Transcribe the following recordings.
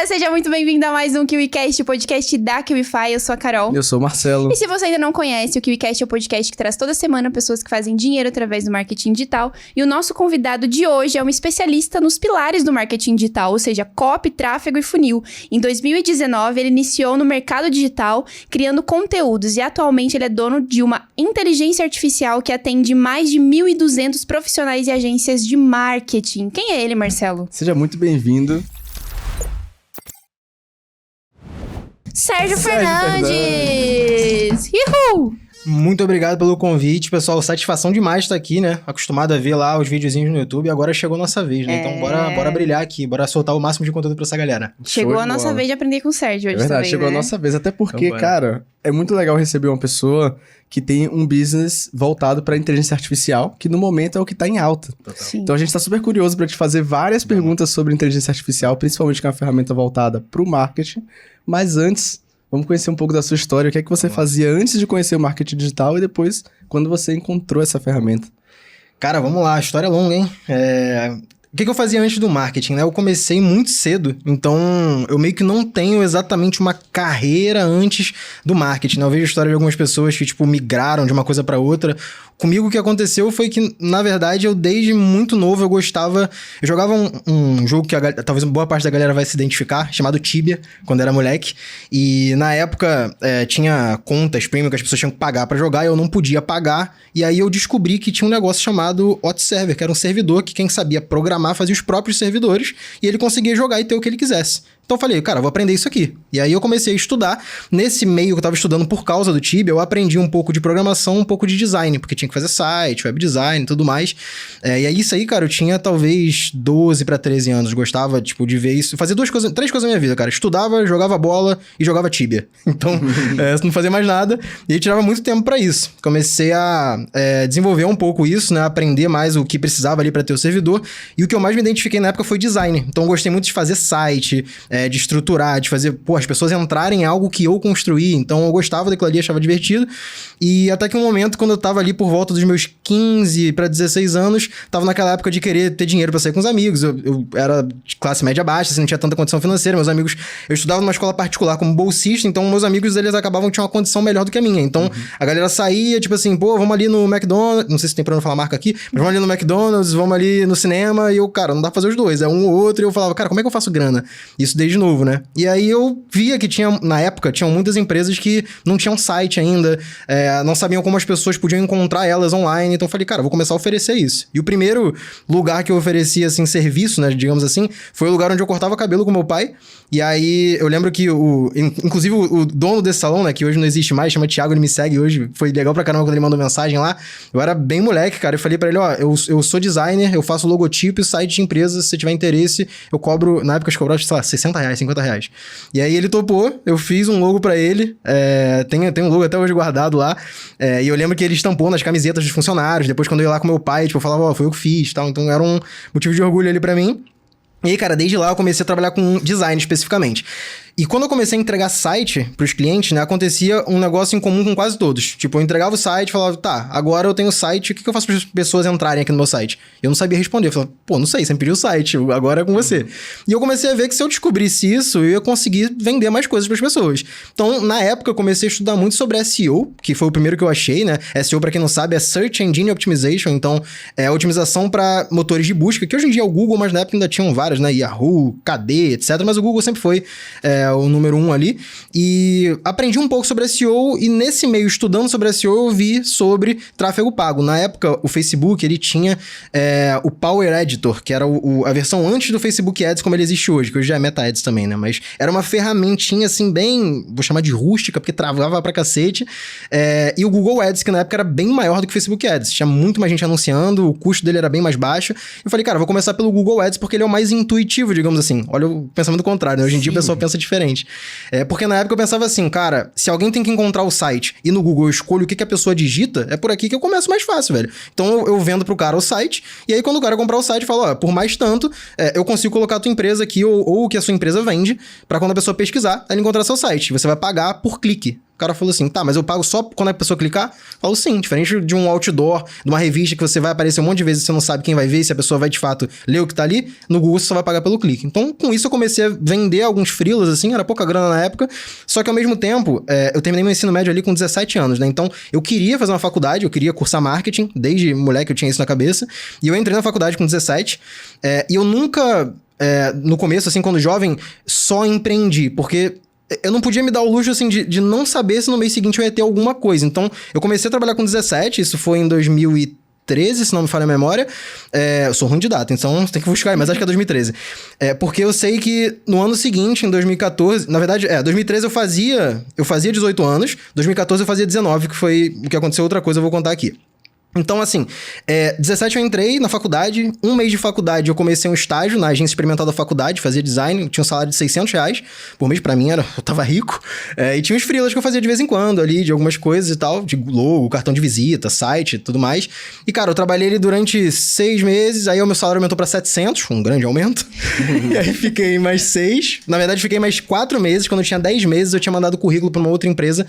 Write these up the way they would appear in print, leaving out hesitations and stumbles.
seja muito bem-vindo a mais um KiwiCast, o podcast da KiwiFi. Eu sou a Carol. Eu sou o Marcelo. E se você ainda não conhece, o KiwiCast é o podcast que traz toda semana pessoas que fazem dinheiro através do marketing digital. E o nosso convidado de hoje é um especialista nos pilares do marketing digital, ou seja, copy, tráfego e funil. Em 2019, ele iniciou no mercado digital, criando conteúdos. E atualmente ele é dono de uma inteligência artificial que atende mais de 1.200 profissionais e agências de marketing. Quem é ele, Marcelo? Seja muito bem-vindo. Sérgio Fernandes! Uhul! Muito obrigado pelo convite, pessoal. Satisfação demais estar aqui, né? Acostumado a ver lá os videozinhos no YouTube. Agora chegou a nossa vez, né? Então bora brilhar aqui. Bora soltar o máximo de conteúdo pra essa galera. Chegou a nossa vez de aprender com o Sérgio hoje. É verdade, também, chegou né? a nossa vez. Até porque, Então, cara, é muito legal receber uma pessoa que tem um business voltado pra inteligência artificial, que no momento é o que tá em alta. Sim. Então a gente tá super curioso pra te fazer várias perguntas sobre inteligência artificial, principalmente que é uma ferramenta voltada pro marketing. Mas antes, vamos conhecer um pouco da sua história. O que é que você fazia antes de conhecer o marketing digital e depois, quando você encontrou essa ferramenta? Cara, vamos lá. A história é longa, hein? O que eu fazia antes do marketing, né? Eu comecei muito cedo, então eu meio que não tenho exatamente uma carreira antes do marketing, né? Eu vejo a história de algumas pessoas que, tipo, migraram de uma coisa pra outra. Comigo o que aconteceu foi que, na verdade, eu desde muito novo eu gostava... Eu jogava um jogo que talvez uma boa parte da galera vai se identificar, chamado Tibia, quando era moleque. E na época tinha contas premium que as pessoas tinham que pagar pra jogar e eu não podia pagar. E aí eu descobri que tinha um negócio chamado Hot Server, que era um servidor que quem sabia programar fazia os próprios servidores e ele conseguia jogar e ter o que ele quisesse. Então eu falei, cara, vou aprender isso aqui. E aí eu comecei a estudar. Nesse meio que eu tava estudando por causa do Tibia, eu aprendi um pouco de programação, um pouco de design, porque tinha que fazer site, web design e tudo mais. E aí isso aí, cara, eu tinha talvez 12 pra 13 anos. Gostava, tipo, de ver isso. Fazia três coisas na minha vida, cara. Estudava, jogava bola e jogava Tibia. Então, não fazia mais nada. E aí tirava muito tempo pra isso. Comecei a desenvolver um pouco isso, né? Aprender mais o que precisava ali pra ter o servidor. E o que eu mais me identifiquei na época foi design. Então eu gostei muito de fazer site, de estruturar, de fazer, as pessoas entrarem em algo que eu construí. Então eu gostava daquilo ali, achava divertido. E até que um momento, quando eu tava ali por volta dos meus 15 para 16 anos, tava naquela época de querer ter dinheiro pra sair com os amigos. Eu era de classe média baixa, assim, não tinha tanta condição financeira. Meus amigos, eu estudava numa escola particular como bolsista, então meus amigos, eles acabavam tinham uma condição melhor do que a minha. Então a galera saía, tipo assim, vamos ali no McDonald's, não sei se tem problema falar marca aqui, mas vamos ali no McDonald's, vamos ali no cinema, e eu, cara, não dá pra fazer os dois, é um ou outro, e eu falava, cara, como é que eu faço grana? Isso desde novo, né? E aí eu via que na época, tinham muitas empresas que não tinham site ainda, não sabiam como as pessoas podiam encontrar elas online, então eu falei, cara, vou começar a oferecer isso. E o primeiro lugar que eu oferecia, assim, serviço, né, digamos assim, foi o lugar onde eu cortava cabelo com meu pai. E aí eu lembro que inclusive o dono desse salão, né, que hoje não existe mais, chama Thiago, ele me segue hoje, foi legal pra caramba quando ele mandou mensagem lá. Eu era bem moleque, cara, eu falei pra ele, eu sou designer, eu faço logotipo e site de empresa, se você tiver interesse, eu cobro, na época eu cobrava, sei lá, R$60, R$50. E aí ele topou, eu fiz um logo pra ele, tem um logo até hoje guardado lá, e eu lembro que ele estampou nas camisetas dos funcionários, depois quando eu ia lá com meu pai, tipo, eu falava, foi eu que fiz, tal, então era um motivo de orgulho ali pra mim. E aí, cara, desde lá eu comecei a trabalhar com design especificamente. E quando eu comecei a entregar site pros clientes, né, acontecia um negócio em comum com quase todos. Tipo, eu entregava o site e falava, tá, agora eu tenho o site, o que eu faço para as pessoas entrarem aqui no meu site? Eu não sabia responder. Eu falava, não sei, você me pediu o site, agora é com você. E eu comecei a ver que se eu descobrisse isso, eu ia conseguir vender mais coisas pras pessoas. Então, na época, eu comecei a estudar muito sobre SEO, que foi o primeiro que eu achei, né? SEO, pra quem não sabe, é Search Engine Optimization, então é a otimização para motores de busca, que hoje em dia é o Google, mas na época ainda tinham vários, né? Yahoo, KD, etc. Mas o Google sempre foi o número 1 ali, e aprendi um pouco sobre SEO, e nesse meio, estudando sobre SEO, eu vi sobre tráfego pago. Na época, o Facebook, ele tinha o Power Editor, que era a versão antes do Facebook Ads, como ele existe hoje, que hoje já é Meta Ads também, né? Mas era uma ferramentinha, assim, bem, vou chamar de rústica, porque travava pra cacete, e o Google Ads, que na época era bem maior do que o Facebook Ads. Tinha muito mais gente anunciando, o custo dele era bem mais baixo. Eu falei, cara, vou começar pelo Google Ads, porque ele é o mais intuitivo, digamos assim. Olha o pensamento contrário, né? Hoje em dia o pessoal pensa diferente. Porque na época eu pensava assim, cara, se alguém tem que encontrar o site e no Google eu escolho o que a pessoa digita, é por aqui que eu começo mais fácil, velho. Então eu vendo pro cara o site, e aí quando o cara comprar o site, fala, por mais tanto, eu consigo colocar a tua empresa aqui, ou o que a sua empresa vende, pra quando a pessoa pesquisar, ela encontrar seu site. Você vai pagar por clique. cara falou assim, tá, mas eu pago só quando a pessoa clicar? Eu falo, sim, diferente de um outdoor, de uma revista que você vai aparecer um monte de vezes e você não sabe quem vai ver, se a pessoa vai de fato ler o que tá ali, no Google você só vai pagar pelo clique. Então, com isso eu comecei a vender alguns freelas, assim, era pouca grana na época, só que ao mesmo tempo, eu terminei meu ensino médio ali com 17 anos, né? Então, eu queria fazer uma faculdade, eu queria cursar marketing, desde moleque eu tinha isso na cabeça, e eu entrei na faculdade com 17, e eu nunca, no começo, assim, quando jovem, só empreendi, porque eu não podia me dar o luxo, assim, de não saber se no mês seguinte eu ia ter alguma coisa. Então, eu comecei a trabalhar com 17, isso foi em 2013, se não me falha a memória. Eu sou ruim de data, então tem que buscar aí, mas acho que é 2013. Porque eu sei que no ano seguinte, em 2014... Na verdade, 2013 eu fazia 18 anos, 2014 eu fazia 19, que foi o que aconteceu, outra coisa eu vou contar aqui. Então, assim, 17 eu entrei na faculdade, um mês de faculdade eu comecei um estágio na agência experimental da faculdade, fazia design, tinha um salário de R$600 por mês, pra mim eu tava rico, e tinha uns freelas que eu fazia de vez em quando ali, de algumas coisas e tal, de logo, cartão de visita, site e tudo mais. E, cara, eu trabalhei ali durante 6 meses, aí o meu salário aumentou pra 700, um grande aumento, e aí fiquei mais 6, na verdade fiquei mais 4 meses, quando eu tinha 10 meses eu tinha mandado o currículo pra uma outra empresa,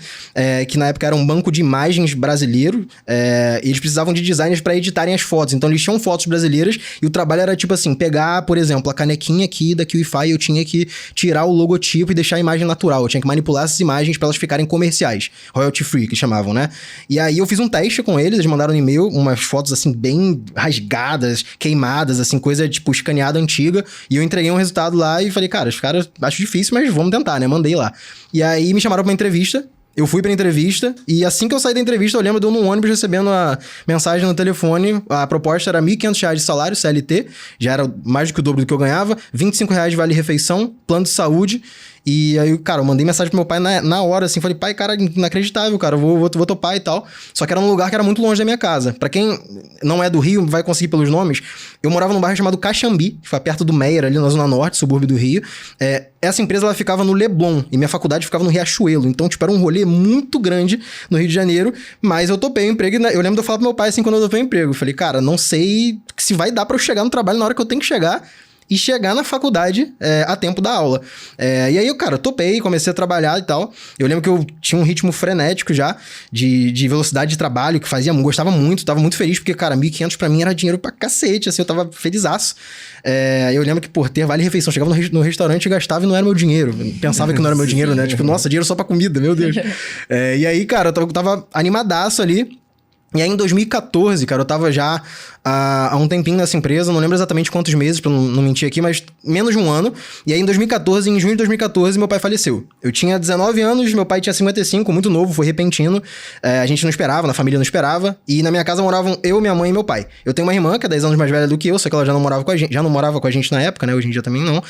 que na época era um banco de imagens brasileiro, e eles precisavam de designers para editarem as fotos. Então, eles tinham fotos brasileiras e o trabalho era, tipo assim, pegar, por exemplo, a canequinha aqui da QIFI, eu tinha que tirar o logotipo e deixar a imagem natural. Eu tinha que manipular essas imagens para elas ficarem comerciais. Royalty free, que chamavam, né? E aí, eu fiz um teste com eles mandaram um e-mail, umas fotos, assim, bem rasgadas, queimadas, assim, coisa, tipo, escaneada antiga. E eu entreguei um resultado lá e falei, cara, os caras acho difícil, mas vamos tentar, né? Mandei lá. E aí, me chamaram pra uma entrevista. Eu fui pra entrevista e assim que eu saí da entrevista, eu lembro de eu num ônibus recebendo a mensagem no telefone. A proposta era R$1.500 de salário, CLT, já era mais do que o dobro do que eu ganhava, R$25 de vale-refeição, plano de saúde. E aí, cara, eu mandei mensagem pro meu pai na hora, assim, falei, pai, cara, inacreditável, cara, eu vou topar e tal. Só que era num lugar que era muito longe da minha casa. Pra quem não é do Rio, vai conseguir pelos nomes, eu morava num bairro chamado Caxambi, que foi perto do Meier, ali na Zona Norte, subúrbio do Rio. Essa empresa, ela ficava no Leblon, e minha faculdade ficava no Riachuelo. Então, tipo, era um rolê muito grande no Rio de Janeiro, mas eu topei o emprego. Eu lembro de eu falar pro meu pai, assim, quando eu topei o emprego. Eu falei, cara, não sei se vai dar pra eu chegar no trabalho na hora que eu tenho que chegar, e chegar na faculdade a tempo da aula. E aí, cara, eu topei, comecei a trabalhar e tal. Eu lembro que eu tinha um ritmo frenético já, de velocidade de trabalho, que gostava muito, tava muito feliz, porque, cara, 1.500 pra mim era dinheiro pra cacete, assim, eu tava felizaço. Eu lembro que, por ter vale-refeição, chegava no restaurante e gastava e não era meu dinheiro. Pensava que não era meu dinheiro, né? Tipo, nossa, dinheiro só pra comida, meu Deus. E aí, cara, eu tava animadaço ali. E aí, em 2014, cara, eu tava já há um tempinho nessa empresa, não lembro exatamente quantos meses, pra não mentir aqui, mas menos de um ano. E aí, em junho de 2014, meu pai faleceu. Eu tinha 19 anos, meu pai tinha 55, muito novo, foi repentino. A gente não esperava, na família não esperava. E na minha casa moravam eu, minha mãe e meu pai. Eu tenho uma irmã, que é 10 anos mais velha do que eu, só que ela já não morava com a gente na época, né? Hoje em dia também não.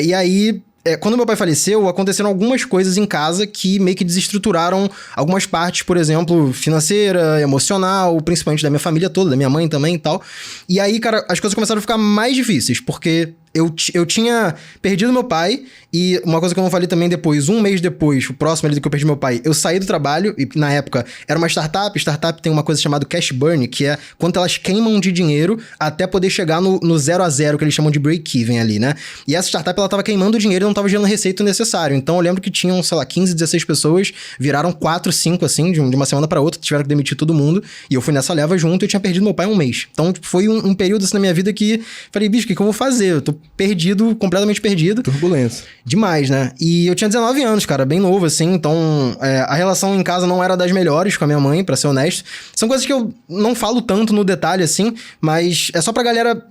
E aí... quando meu pai faleceu, aconteceram algumas coisas em casa que meio que desestruturaram algumas partes, por exemplo, financeira, emocional, principalmente da minha família toda, da minha mãe também e tal. E aí, cara, as coisas começaram a ficar mais difíceis, porque eu tinha perdido meu pai, e uma coisa que eu não falei também depois, um mês depois, o próximo ali do que eu perdi meu pai, eu saí do trabalho, e na época era uma startup tem uma coisa chamada cash burn, que é quanto elas queimam de dinheiro até poder chegar no 0 a 0, que eles chamam de break-even ali, né? E essa startup, ela tava queimando dinheiro e não tava gerando receita necessário. Então eu lembro que tinham, sei lá, 15, 16 pessoas, viraram 4, 5, assim, de uma semana pra outra, tiveram que demitir todo mundo, e eu fui nessa leva junto e eu tinha perdido meu pai um mês. Então foi um período assim na minha vida que falei, bicho, o que eu vou fazer? Eu tô perdido, completamente perdido. Turbulência. Demais, né? E eu tinha 19 anos, cara, bem novo, assim, então a relação em casa não era das melhores com a minha mãe, pra ser honesto. São coisas que eu não falo tanto no detalhe, assim, mas é só pra galera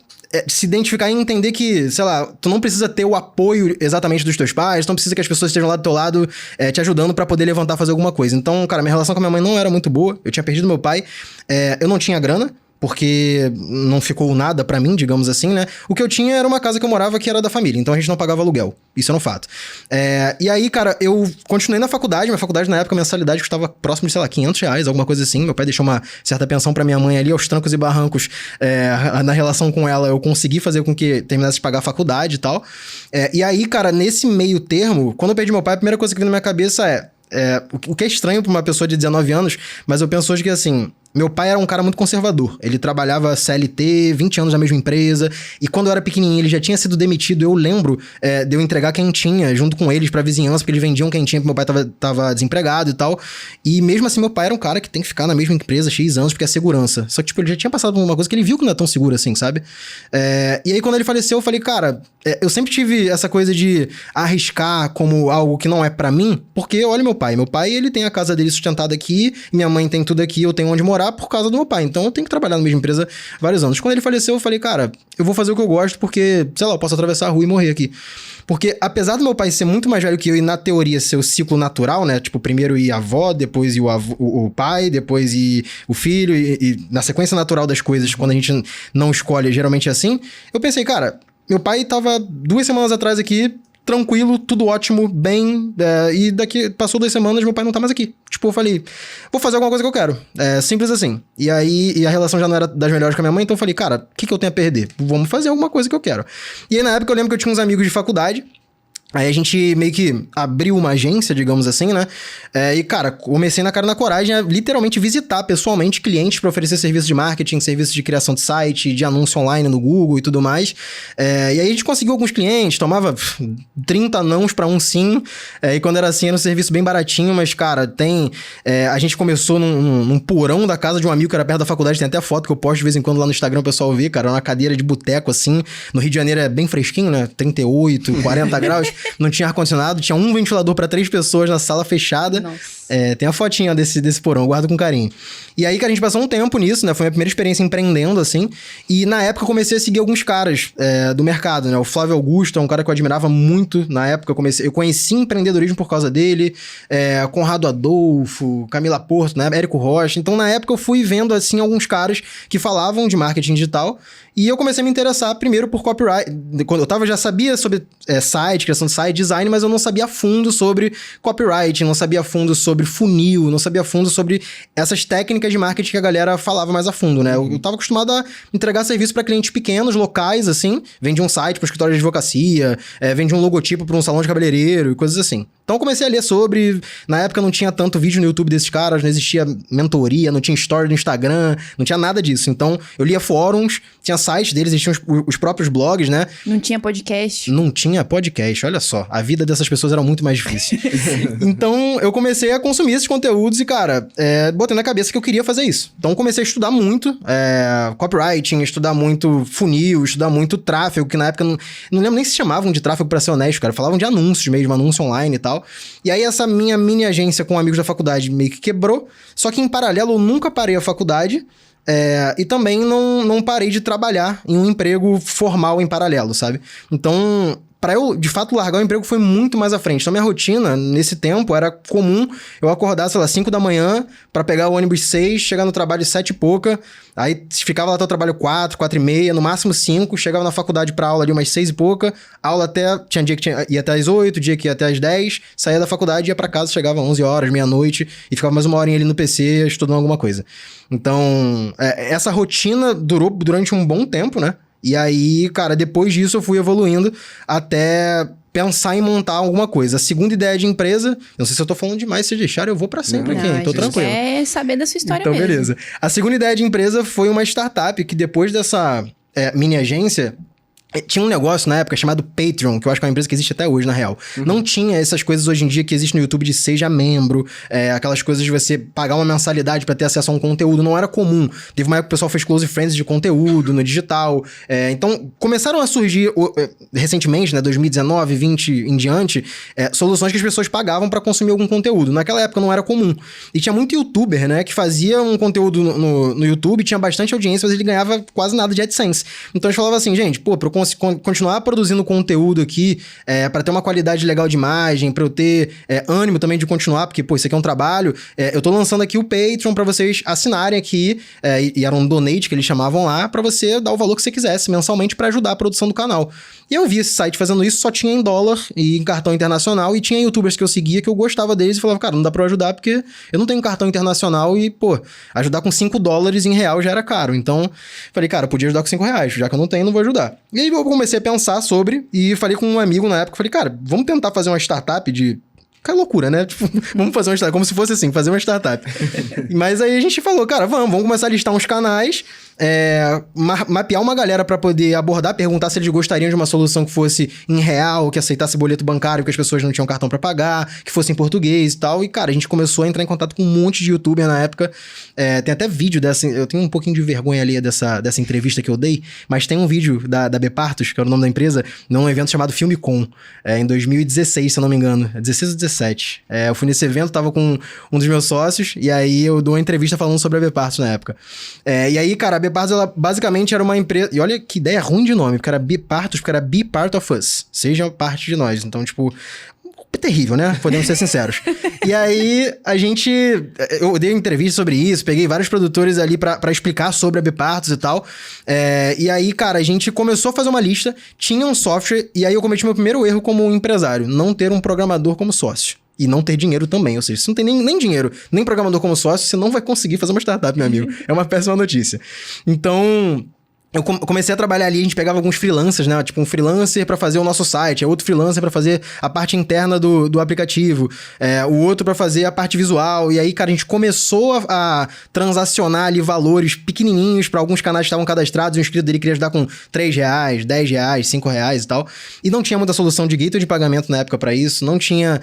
se identificar e entender que, sei lá, tu não precisa ter o apoio exatamente dos teus pais, tu não precisa que as pessoas estejam lá do teu lado te ajudando pra poder levantar, fazer alguma coisa. Então, cara, minha relação com a minha mãe não era muito boa, eu tinha perdido meu pai, eu não tinha grana, porque não ficou nada pra mim, digamos assim, né? O que eu tinha era uma casa que eu morava que era da família, então a gente não pagava aluguel. Isso era um fato. E aí, cara, eu continuei na faculdade. Minha faculdade, na época, a mensalidade custava próximo de, sei lá, R$500, alguma coisa assim. Meu pai deixou uma certa pensão pra minha mãe ali, aos trancos e barrancos, na relação com ela, eu consegui fazer com que terminasse de pagar a faculdade e tal. E aí, cara, nesse meio termo, quando eu perdi meu pai, a primeira coisa que veio na minha cabeça o que é estranho pra uma pessoa de 19 anos, mas eu penso hoje que, assim, meu pai era um cara muito conservador. Ele trabalhava CLT, 20 anos na mesma empresa. E quando eu era pequenininho, ele já tinha sido demitido. Eu lembro de eu entregar quentinha junto com eles pra vizinhança, porque eles vendiam quentinha, porque meu pai tava desempregado e tal. E mesmo assim, meu pai era um cara que tem que ficar na mesma empresa X anos, porque é segurança. Só que, tipo, ele já tinha passado por uma coisa que ele viu que não é tão seguro assim, sabe? E aí, quando ele faleceu, eu falei, cara, eu sempre tive essa coisa de arriscar como algo que não é pra mim, porque olha meu pai. Meu pai, ele tem a casa dele sustentada aqui, minha mãe tem tudo aqui, eu tenho onde morar por causa do meu pai. Então eu tenho que trabalhar na mesma empresa vários anos. Quando ele faleceu, eu falei, cara, eu vou fazer o que eu gosto porque, sei lá, eu posso atravessar a rua e morrer aqui. Porque apesar do meu pai ser muito mais velho que eu e na teoria ser o ciclo natural, né? Tipo, primeiro ir a avó, depois ir o pai, depois ir o filho e na sequência natural das coisas, quando a gente não escolhe, geralmente é assim. Eu pensei, cara, meu pai tava 2 semanas atrás aqui, tranquilo, tudo ótimo, bem, e daqui, passou 2 semanas, meu pai não tá mais aqui. Tipo, eu falei, vou fazer alguma coisa que eu quero. Simples assim. E aí, a relação já não era das melhores com a minha mãe, então eu falei, cara, o que eu tenho a perder? Vamos fazer alguma coisa que eu quero. E aí, na época, eu lembro que eu tinha uns amigos de faculdade. Aí a gente meio que abriu uma agência, digamos assim, né? E, cara, comecei na cara e na coragem a literalmente visitar pessoalmente clientes para oferecer serviços de marketing, serviços de criação de site, de anúncio online no Google e tudo mais. E aí a gente conseguiu alguns clientes, tomava 30 nãos para um sim. E quando era assim, era um serviço bem baratinho, mas, cara, a gente começou num porão da casa de um amigo que era perto da faculdade, tem até foto que eu posto de vez em quando lá no Instagram, o pessoal vê, cara, uma cadeira de boteco, assim. No Rio de Janeiro é bem fresquinho, né? 38, 40 graus. Não tinha ar-condicionado, tinha um ventilador para 3 pessoas na sala fechada. Tem a fotinha desse porão, eu guardo com carinho. E aí, que a gente passou um tempo nisso, né? Foi a minha primeira experiência empreendendo, assim. E na época eu comecei a seguir alguns caras do mercado, né? O Flávio Augusto é um cara que eu admirava muito na época. Eu conheci empreendedorismo por causa dele. Conrado Adolfo, Camila Porto, né? Érico Rocha. Então, na época eu fui vendo, assim, alguns caras que falavam de marketing digital. E eu comecei a me interessar primeiro por copyright. Quando eu já sabia sobre site, criação de site, design, mas eu não sabia a fundo sobre copyright, não sabia a fundo sobre funil, não sabia a fundo sobre essas técnicas de marketing que a galera falava mais a fundo, né? Eu tava acostumado a entregar serviço para clientes pequenos, locais, assim. Vende um site para escritório de advocacia, vende um logotipo para um salão de cabeleireiro e coisas assim. Então eu comecei a ler sobre... Na época não tinha tanto vídeo no YouTube desses caras, não existia mentoria, não tinha story no Instagram, não tinha nada disso. Então eu lia fóruns, tinha sites deles, existiam os próprios blogs, né? Não tinha podcast. Não tinha podcast, olha só. A vida dessas pessoas era muito mais difícil. Então eu comecei a consumir esses conteúdos e, cara, botei na cabeça que eu queria fazer isso. Então comecei a estudar muito copywriting, estudar muito funil, estudar muito tráfego, que na época não lembro nem se chamavam de tráfego, pra ser honesto, cara. Falavam de anúncios mesmo, anúncio online e tal. E aí essa minha mini agência com amigos da faculdade meio que quebrou. Só que em paralelo eu nunca parei a faculdade. E também não parei de trabalhar em um emprego formal em paralelo, sabe? Então, pra eu, de fato, largar o emprego foi muito mais à frente. Então, minha rotina, nesse tempo, era comum eu acordar, sei lá, 5 da manhã pra pegar o ônibus 6, chegar no trabalho 7 e pouca, aí ficava lá até o trabalho 4, 4 e meia, no máximo 5, chegava na faculdade pra aula ali umas 6 e pouca, aula tinha dia que ia até as 8, dia que ia até as 10, saía da faculdade, ia pra casa, chegava 11 horas, meia-noite, e ficava mais uma horinha ali no PC estudando alguma coisa. Então, essa rotina durou durante um bom tempo, né? E aí, cara, depois disso eu fui evoluindo até pensar em montar alguma coisa. A segunda ideia de empresa, não sei se eu tô falando demais, se deixarem eu vou pra sempre aqui, tô tranquilo. É saber da sua história então, mesmo. Beleza. A segunda ideia de empresa foi uma startup que depois dessa mini agência... Tinha um negócio na época chamado Patreon, que eu acho que é uma empresa que existe até hoje, na real. Não tinha essas coisas hoje em dia que existem no YouTube de seja membro, aquelas coisas de você pagar uma mensalidade pra ter acesso a um conteúdo, não era comum. Teve uma época que o pessoal fez close friends de conteúdo no digital. Então, começaram a surgir recentemente, né, 2019, 20 em diante, soluções que as pessoas pagavam pra consumir algum conteúdo. Naquela época não era comum. E tinha muito youtuber, né, que fazia um conteúdo no YouTube, tinha bastante audiência, mas ele ganhava quase nada de AdSense. Então, eles falavam assim, gente, pô, pra continuar produzindo conteúdo aqui, para ter uma qualidade legal de imagem, para eu ter ânimo também de continuar, porque, pô, isso aqui é um trabalho, eu tô lançando aqui o Patreon para vocês assinarem aqui, e era um donate que eles chamavam lá, para você dar o valor que você quisesse mensalmente para ajudar a produção do canal. E eu vi esse site fazendo isso, só tinha em dólar e em cartão internacional, e tinha youtubers que eu seguia, que eu gostava deles, e falava, cara, não dá pra eu ajudar porque eu não tenho cartão internacional e, pô, ajudar com $5 em real já era caro. Então, falei, cara, eu podia ajudar com R$5, já que eu não tenho, não vou ajudar. E aí eu comecei a pensar sobre, e falei com um amigo na época, falei, cara, vamos tentar fazer uma startup de Que loucura, né? Tipo, vamos fazer uma startup, como se fosse assim, fazer uma startup. Mas aí a gente falou, cara, vamos começar a listar uns canais, mapear uma galera pra poder abordar, perguntar se eles gostariam de uma solução que fosse em real, que aceitasse boleto bancário, que as pessoas não tinham cartão pra pagar, que fosse em português e tal. E, cara, a gente começou a entrar em contato com um monte de youtuber na época. Tem até vídeo dessa... Eu tenho um pouquinho de vergonha ali dessa entrevista que eu dei, mas tem um vídeo da Bepartos, que era o nome da empresa, num evento chamado Filmicon, em 2016, se eu não me engano. 16 ou 17. Eu fui nesse evento, tava com um dos meus sócios, e aí eu dou uma entrevista falando sobre a Bepartos na época. E aí, cara, a Bepartos, ela basicamente era uma empresa... E olha que ideia ruim de nome, porque era Bepartos, porque era Be Part of Us. Seja parte de nós. Então, tipo... É terrível, né? Podemos ser sinceros. E aí, eu dei entrevista sobre isso, peguei vários produtores ali pra explicar sobre a Bepartos e tal. E aí, cara, a gente começou a fazer uma lista, tinha um software, e aí eu cometi meu primeiro erro como empresário, não ter um programador como sócio. E não ter dinheiro também, ou seja, se não tem nem dinheiro, nem programador como sócio, você não vai conseguir fazer uma startup, meu amigo. É uma péssima notícia. Então... Eu comecei a trabalhar ali, a gente pegava alguns freelancers, né? Tipo, um freelancer pra fazer o nosso site, outro freelancer pra fazer a parte interna do aplicativo, o outro pra fazer a parte visual. E aí, cara, a gente começou a transacionar ali valores pequenininhos pra alguns canais que estavam cadastrados. O inscrito dele queria ajudar com R$3, R$10, R$5 e tal. E não tinha muita solução de gateway de pagamento na época pra isso. Não tinha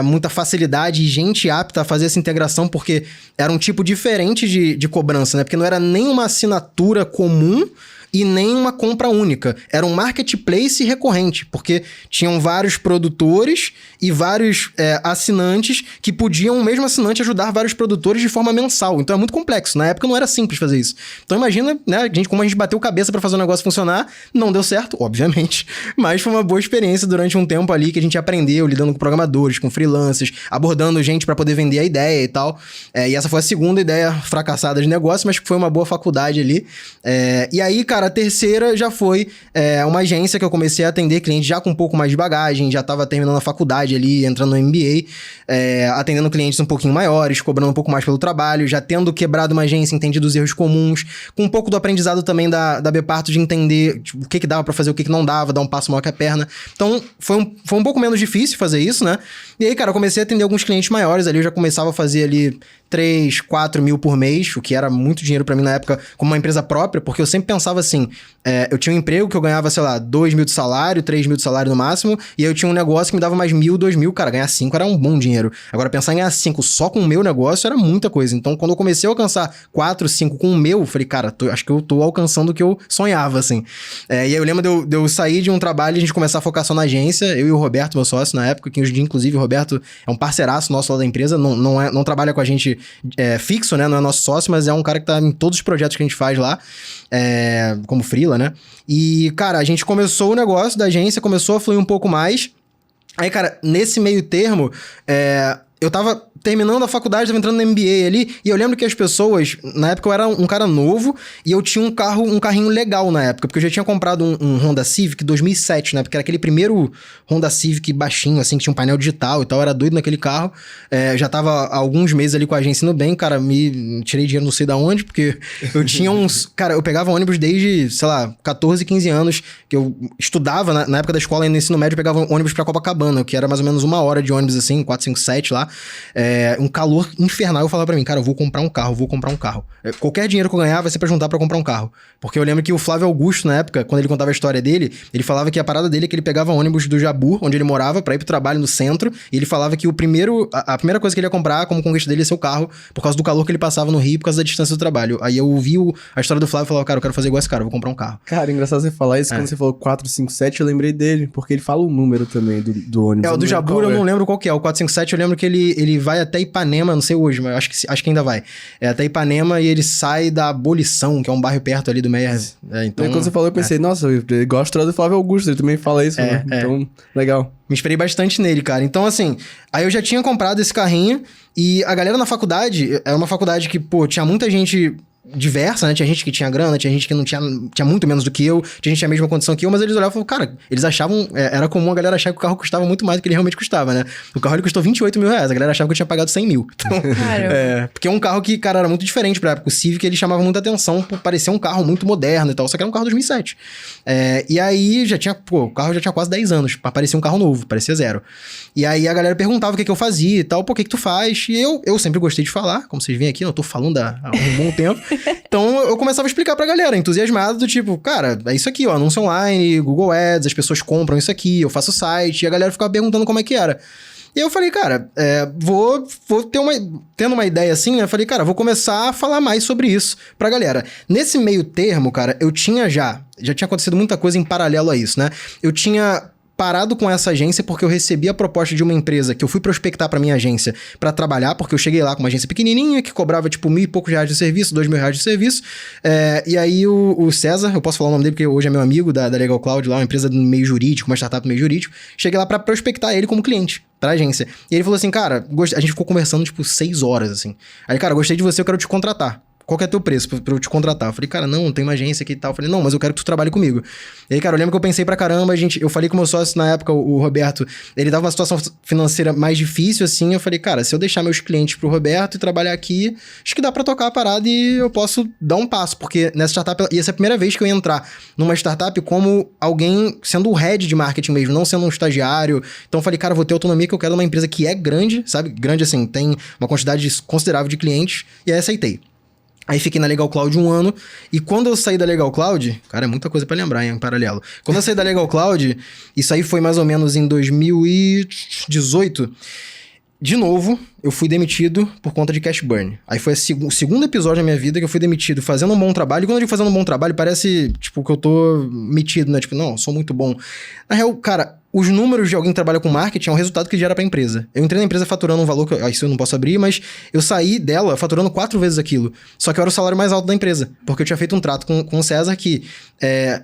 muita facilidade e gente apta a fazer essa integração, porque era um tipo diferente de cobrança, né? Porque não era nem uma assinatura comum e nem uma compra única. Era um marketplace recorrente, porque tinham vários produtores e vários assinantes que podiam, o mesmo assinante, ajudar vários produtores de forma mensal. Então é muito complexo. Na época não era simples fazer isso. Então imagina, né, como a gente bateu cabeça pra fazer o negócio funcionar. Não deu certo, obviamente, mas foi uma boa experiência durante um tempo ali que a gente aprendeu lidando com programadores, com freelancers, abordando gente pra poder vender a ideia e tal. E essa foi a segunda ideia fracassada de negócio, mas que foi uma boa faculdade ali. E aí, cara, a terceira já foi uma agência que eu comecei a atender clientes já com um pouco mais de bagagem, já estava terminando a faculdade ali, entrando no MBA, atendendo clientes um pouquinho maiores, cobrando um pouco mais pelo trabalho, já tendo quebrado uma agência, entendido os erros comuns, com um pouco do aprendizado também da Bepartos de entender tipo, o que dava para fazer, o que não dava, dar um passo maior que a perna. Então, foi um pouco menos difícil fazer isso, né? E aí, cara, eu comecei a atender alguns clientes maiores ali, eu já começava a fazer ali 3, 4 mil por mês, o que era muito dinheiro pra mim na época, como uma empresa própria, porque eu sempre pensava assim, eu tinha um emprego que eu ganhava, sei lá, 2 mil de salário, 3 mil de salário no máximo, e aí eu tinha um negócio que me dava mais 1.000, 2.000, cara, ganhar 5 era um bom dinheiro. Agora, pensar em ganhar 5 só com o meu negócio era muita coisa. Então, quando eu comecei a alcançar 4, 5 com o meu, eu falei, cara, acho que eu tô alcançando o que eu sonhava, assim. E aí eu lembro de eu sair de um trabalho e a gente começar a focar só na agência, eu e o Roberto, meu sócio na época, que hoje em dia, inclusive, o Roberto é um parceiraço nosso lá da empresa, não trabalha com a gente fixo, né? Não é nosso sócio, mas é um cara que tá em todos os projetos que a gente faz lá, como freela, né? E, cara, a gente começou o negócio da agência, começou a fluir um pouco mais. Aí, cara, nesse meio termo, eu tava terminando a faculdade, tava entrando no MBA ali, e eu lembro que as pessoas, na época eu era um cara novo, e eu tinha um carrinho legal na época, porque eu já tinha comprado um Honda Civic 2007, né, porque era aquele primeiro Honda Civic baixinho, assim, que tinha um painel digital e tal, eu era doido naquele carro, já tava há alguns meses ali com a agência Nubank, cara, me tirei dinheiro não sei da onde, porque eu tinha cara, eu pegava ônibus desde, sei lá, 14, 15 anos, que eu estudava, na época da escola, no ensino médio, eu pegava ônibus pra Copacabana, que era mais ou menos 1 hora de ônibus, assim, 457 lá, um calor infernal. Eu falava pra mim, cara, eu vou comprar um carro. Qualquer dinheiro que eu ganhar vai ser pra juntar pra comprar um carro. Porque eu lembro que o Flávio Augusto, na época, quando ele contava a história dele, ele falava que a parada dele é que ele pegava ônibus do Jabu, onde ele morava, pra ir pro trabalho no centro, e ele falava que a primeira coisa que ele ia comprar como conquista dele ia ser o carro, por causa do calor que ele passava no Rio, por causa da distância do trabalho. Aí eu ouvi a história do Flávio e falava, cara, eu quero fazer igual esse cara, eu vou comprar um carro. Cara, engraçado você falar isso, quando você falou 457, eu lembrei dele, porque ele fala o número também do ônibus. O do Jabu eu não lembro qual que é, o 457 eu lembro que ele vai até Ipanema, não sei hoje, mas acho que ainda vai. Até Ipanema e ele sai da Abolição, que é um bairro perto ali do Meier. Então, quando você falou, eu pensei, nossa, eu gosto do Flávio Augusto, ele também fala isso, né? Então, legal. Me inspirei bastante nele, cara. Então, assim, aí eu já tinha comprado esse carrinho e a galera na faculdade, era uma faculdade que, pô, tinha muita gente diversa, né? Tinha gente que tinha grana, tinha gente que não tinha muito menos do que eu, tinha gente que tinha a mesma condição que eu, mas eles olhavam e falavam, cara, eles achavam, era comum a galera achar que o carro custava muito mais do que ele realmente custava, né? O carro ele custou 28 mil reais, a galera achava que eu tinha pagado 100 mil. Então, porque é um carro que, cara, era muito diferente pra época. O Civic, ele chamava muita atenção por parecer um carro muito moderno e tal, só que era um carro 2007. E aí o carro já tinha quase 10 anos, parecia um carro novo, parecia zero. E aí a galera perguntava o que eu fazia e tal, pô, o que tu faz? E eu sempre gostei de falar, como vocês veem aqui, eu tô falando há um bom tempo. Então eu começava a explicar pra galera, entusiasmado, do tipo, cara, é isso aqui, ó, anúncio online, Google Ads, as pessoas compram isso aqui, eu faço site, e a galera ficava perguntando como é que era. E eu falei, cara, vou tendo uma ideia assim, né? Eu falei, cara, vou começar a falar mais sobre isso pra galera. Nesse meio termo, cara, eu tinha já tinha acontecido muita coisa em paralelo a isso, né? Eu tinha parado com essa agência porque eu recebi a proposta de uma empresa que eu fui prospectar pra minha agência pra trabalhar, porque eu cheguei lá com uma agência pequenininha que cobrava tipo R$1.000 e poucos de serviço, R$2.000 de serviço, e aí o César, eu posso falar o nome dele porque hoje é meu amigo da Legal Cloud lá, uma empresa do meio jurídico, uma startup do meio jurídico, cheguei lá pra prospectar ele como cliente pra agência. E ele falou assim, cara, a gente ficou conversando tipo 6 horas assim. Aí, cara, gostei de você, eu quero te contratar. Qual que é teu preço pra eu te contratar? Eu falei, cara, não, tem uma agência aqui e tal. Eu falei, não, mas eu quero que tu trabalhe comigo. E aí, cara, eu lembro que eu pensei pra caramba, eu falei com o meu sócio na época, o Roberto, ele tava numa situação financeira mais difícil, assim, eu falei, cara, se eu deixar meus clientes pro Roberto e trabalhar aqui, acho que dá pra tocar a parada e eu posso dar um passo, porque nessa startup, ia ser a primeira vez que eu ia entrar numa startup como alguém sendo o head de marketing mesmo, não sendo um estagiário. Então eu falei, cara, vou ter autonomia que eu quero uma empresa que é grande, sabe? Grande assim, tem uma quantidade considerável de clientes, e aí aceitei. Aí fiquei na Legal Cloud 1 ano, e quando eu saí da Legal Cloud, cara, é muita coisa pra lembrar, em paralelo. Quando eu saí da Legal Cloud, isso aí foi mais ou menos em 2018, de novo, eu fui demitido por conta de cash burn. Aí foi o segundo episódio da minha vida que eu fui demitido fazendo um bom trabalho, e quando eu digo fazendo um bom trabalho, parece, tipo, que eu tô metido, né? Tipo, não, eu sou muito bom. Na real, cara, os números de alguém que trabalha com marketing é um resultado que gera pra empresa. Eu entrei na empresa faturando um valor que isso eu não posso abrir, mas eu saí dela faturando 4 vezes aquilo. Só que eu era o salário mais alto da empresa, porque eu tinha feito um trato com o César que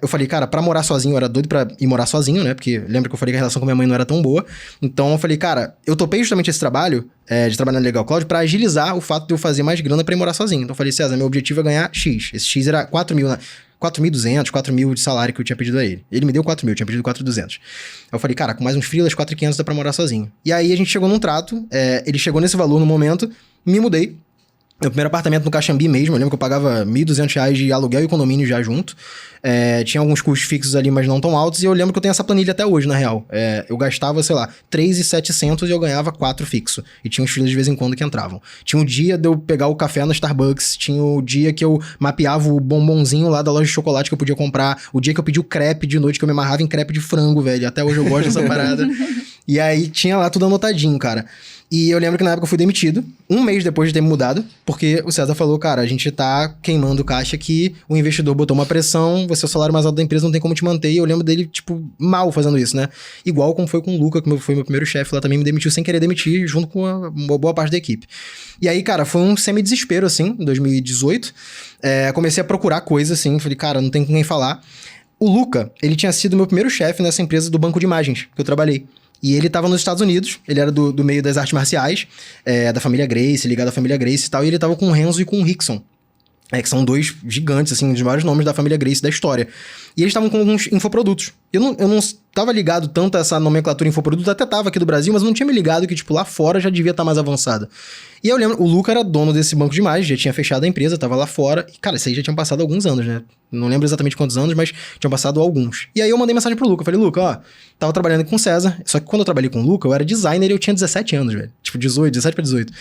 eu falei, cara, pra morar sozinho, eu era doido pra ir morar sozinho, né? Porque lembra que eu falei que a relação com minha mãe não era tão boa. Então eu falei, cara, eu topei justamente esse trabalho de trabalhar na Legal Cloud pra agilizar o fato de eu fazer mais grana pra ir morar sozinho. Então eu falei, César, meu objetivo é ganhar X. Esse X era 4.200, 4.000 de salário que eu tinha pedido a ele. Ele me deu 4.000, eu tinha pedido 4.200. Eu falei, cara, com mais uns freelas, 4.500 dá pra morar sozinho. E aí a gente chegou num trato, ele chegou nesse valor no momento, me mudei. Meu primeiro apartamento no Caxambi mesmo, eu lembro que eu pagava R$1.200 de aluguel e condomínio já junto. Tinha alguns custos fixos ali, mas não tão altos. E eu lembro que eu tenho essa planilha até hoje, na real. Eu gastava, sei lá, 3.700 e eu ganhava 4 fixo. E tinha uns filhos de vez em quando que entravam. Tinha um dia de eu pegar o café na Starbucks. Tinha o dia que eu mapeava o bombonzinho lá da loja de chocolate que eu podia comprar. O dia que eu pedi o crepe de noite, que eu me amarrava em crepe de frango, velho. Até hoje eu gosto dessa parada. E aí tinha lá tudo anotadinho, cara. E eu lembro que na época eu fui demitido, um mês depois de ter me mudado, porque o César falou, cara, a gente tá queimando caixa aqui, o investidor botou uma pressão, você é o salário mais alto da empresa, não tem como te manter, e eu lembro dele, tipo, mal fazendo isso, né? Igual como foi com o Luca, que foi meu primeiro chefe lá, também me demitiu sem querer demitir, junto com uma boa parte da equipe. E aí, cara, foi um semi-desespero, assim, em 2018, comecei a procurar coisa, assim, falei, cara, não tem com quem falar. O Luca, ele tinha sido meu primeiro chefe nessa empresa do banco de imagens que eu trabalhei. E ele tava nos Estados Unidos, ele era do meio das artes marciais, da família Gracie, ligado à família Gracie e tal, e ele tava com o Renzo e com o Rickson, que são dois gigantes, assim, dos maiores nomes da família Gracie da história. E eles estavam com alguns infoprodutos. Eu não tava ligado tanto a essa nomenclatura infoproduto, até tava aqui do Brasil, mas eu não tinha me ligado que, tipo, lá fora já devia estar mais avançada. E eu lembro, o Luca era dono desse banco de imagens, já tinha fechado a empresa, tava lá fora, e, cara, isso aí já tinha passado alguns anos, né? Não lembro exatamente quantos anos, mas tinham passado alguns. E aí eu mandei mensagem pro Luca, falei, Luca, ó, tava trabalhando com o César, só que quando eu trabalhei com o Luca, eu era designer e eu tinha 17 anos, velho. Tipo, 17 pra 18.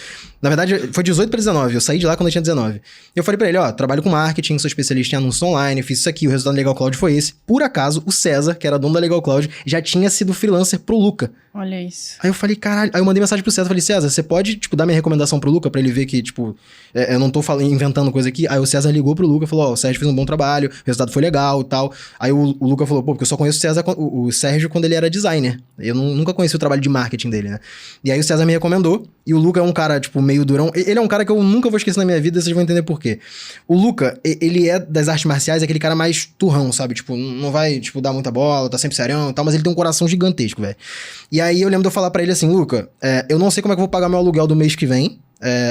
Na verdade, foi 18 pra 19, eu saí de lá quando eu tinha 19. Eu falei pra ele, ó, trabalho com marketing, sou especialista em anúncios online, fiz isso aqui, o resultado da Legal Cloud foi esse. Por acaso, o César, que era dono da Legal Cloud, já tinha sido freelancer pro Luca. Olha isso. Aí eu falei, caralho. Aí eu mandei mensagem pro César, falei, César, você pode, tipo, dar minha recomendação pro Luca pra ele ver que, tipo, eu não tô inventando coisa aqui. Aí o César ligou pro Luca e falou, ó, o Sérgio fez um bom trabalho, o resultado foi legal e tal. Aí o Luca falou, pô, porque eu só conheço o Sérgio quando ele era designer. Eu nunca conheci o trabalho de marketing dele, né? E aí o César me recomendou, e o Luca é um cara, tipo, meio durão. Ele é um cara que eu nunca vou esquecer na minha vida, vocês vão entender por quê. O Luca, ele é das artes marciais, é aquele cara mais turrão, sabe? Tipo, não vai, tipo, dar muita bola, tá sempre serião e tal, mas ele tem um coração gigantesco, velho. E aí eu lembro de eu falar pra ele assim, Luca, eu não sei como é que eu vou pagar meu aluguel do mês que vem,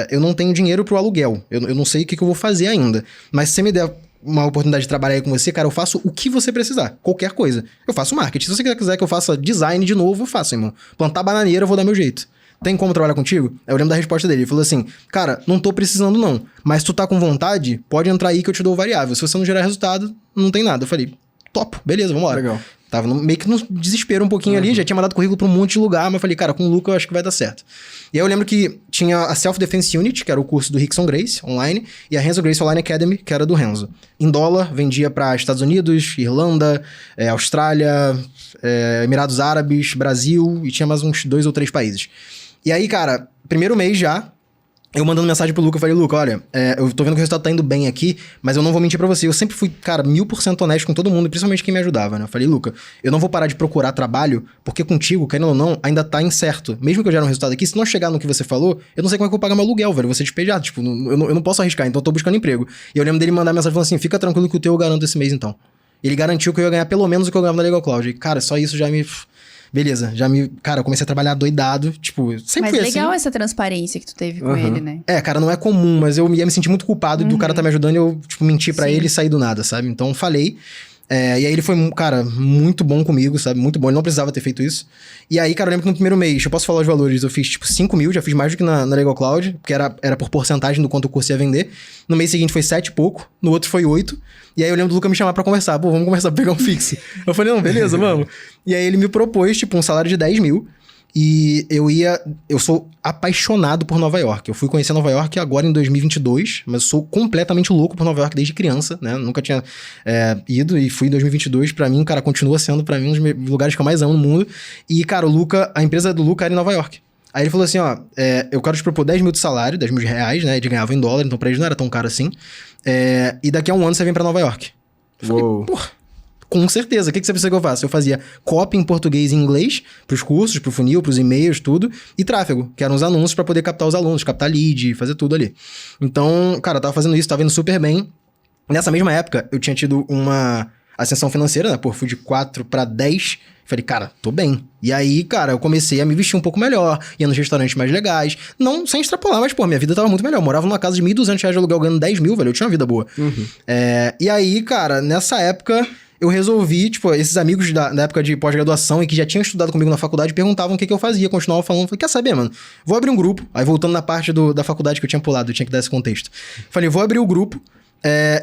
eu não tenho dinheiro pro aluguel. Eu não sei o que eu vou fazer ainda. Mas se você me der uma oportunidade de trabalhar aí com você, cara, eu faço o que você precisar. Qualquer coisa. Eu faço marketing. Se você quiser que eu faça design de novo, eu faço, irmão. Plantar bananeira, eu vou dar meu jeito. Tem como trabalhar contigo? Eu lembro da resposta dele. Ele falou assim, cara, não tô precisando não, mas tu tá com vontade, pode entrar aí que eu te dou o variável. Se você não gerar resultado, não tem nada. Eu falei, topo, beleza, vambora. Legal. Tava meio que no desespero um pouquinho ali, já tinha mandado currículo pra um monte de lugar, mas eu falei, cara, com o Luca eu acho que vai dar certo. E aí eu lembro que tinha a Self Defense Unit, que era o curso do Rickson Grace, online, e a Renzo Grace Online Academy, que era do Renzo. Em dólar, vendia pra Estados Unidos, Irlanda, Austrália, Emirados Árabes, Brasil, e tinha mais uns 2 ou 3 países. E aí, cara, primeiro mês já, eu mandando mensagem pro Luca, eu falei, Luca, olha, eu tô vendo que o resultado tá indo bem aqui, mas eu não vou mentir pra você. Eu sempre fui, cara, 1000% honesto com todo mundo, principalmente quem me ajudava, né? Eu falei, Luca, eu não vou parar de procurar trabalho, porque contigo, querendo ou não, ainda tá incerto. Mesmo que eu gere um resultado aqui, se não chegar no que você falou, eu não sei como é que eu vou pagar meu aluguel, velho. Eu vou ser despejado, tipo, eu não posso arriscar, então eu tô buscando emprego. E eu lembro dele mandar mensagem falando assim, fica tranquilo que o teu eu garanto esse mês, então. Ele garantiu que eu ia ganhar pelo menos o que eu ganhava na Legal Cloud. E, cara, só isso já me... Beleza, cara, eu comecei a trabalhar doidado, tipo, sempre fui assim. Mas legal essa transparência que tu teve com ele, né? Cara, não é comum, mas eu ia me sentir muito culpado do cara tá me ajudando e eu, tipo, mentir pra ele e sair do nada, sabe? Então, falei. E aí ele foi, cara, muito bom comigo, sabe? Muito bom, ele não precisava ter feito isso. E aí, cara, eu lembro que no primeiro mês, eu posso falar os valores, eu fiz, tipo, 5 mil, já fiz mais do que na Legal Cloud, porque era por porcentagem do quanto o curso ia vender. No mês seguinte foi 7 e pouco, no outro foi 8. E aí eu lembro do Luca me chamar pra conversar. Pô, vamos conversar pra pegar um fixo. Eu falei, não, beleza, vamos. E aí ele me propôs, tipo, um salário de 10 mil. E eu sou apaixonado por Nova York. Eu fui conhecer Nova York agora em 2022, mas sou completamente louco por Nova York desde criança, né? Nunca tinha ido e fui em 2022. Pra mim, cara, continua sendo pra mim um dos lugares que eu mais amo no mundo. E, cara, o Luca, a empresa do Luca era em Nova York. Aí ele falou assim, ó, eu quero te propor 10 mil de salário, 10 mil de reais, né? Ele ganhava em dólar, então pra eles não era tão caro assim. E daqui a um ano você vem pra Nova York. Eu falei, porra. Com certeza. O que você precisa que eu faça? Eu fazia copy em português e inglês pros cursos, pro funil, pros e-mails, tudo. E tráfego, que eram os anúncios pra poder captar os alunos, captar lead, fazer tudo ali. Então, cara, eu tava fazendo isso, tava indo super bem. Nessa mesma época, eu tinha tido uma ascensão financeira, né? Pô, fui de 4 pra 10. Falei, cara, tô bem. E aí, cara, eu comecei a me vestir um pouco melhor, ia nos restaurantes mais legais. Não sem extrapolar, mas, pô, minha vida tava muito melhor. Eu morava numa casa de R$1.200 de aluguel, ganhando 10 mil, velho. Eu tinha uma vida boa. E aí, cara, nessa época... eu resolvi, tipo, esses amigos da época de pós-graduação e que já tinham estudado comigo na faculdade perguntavam o que eu fazia, continuavam falando. Falei, quer saber, mano? Vou abrir um grupo. Aí voltando na parte da faculdade que eu tinha pulado, eu tinha que dar esse contexto. Falei, vou abrir o grupo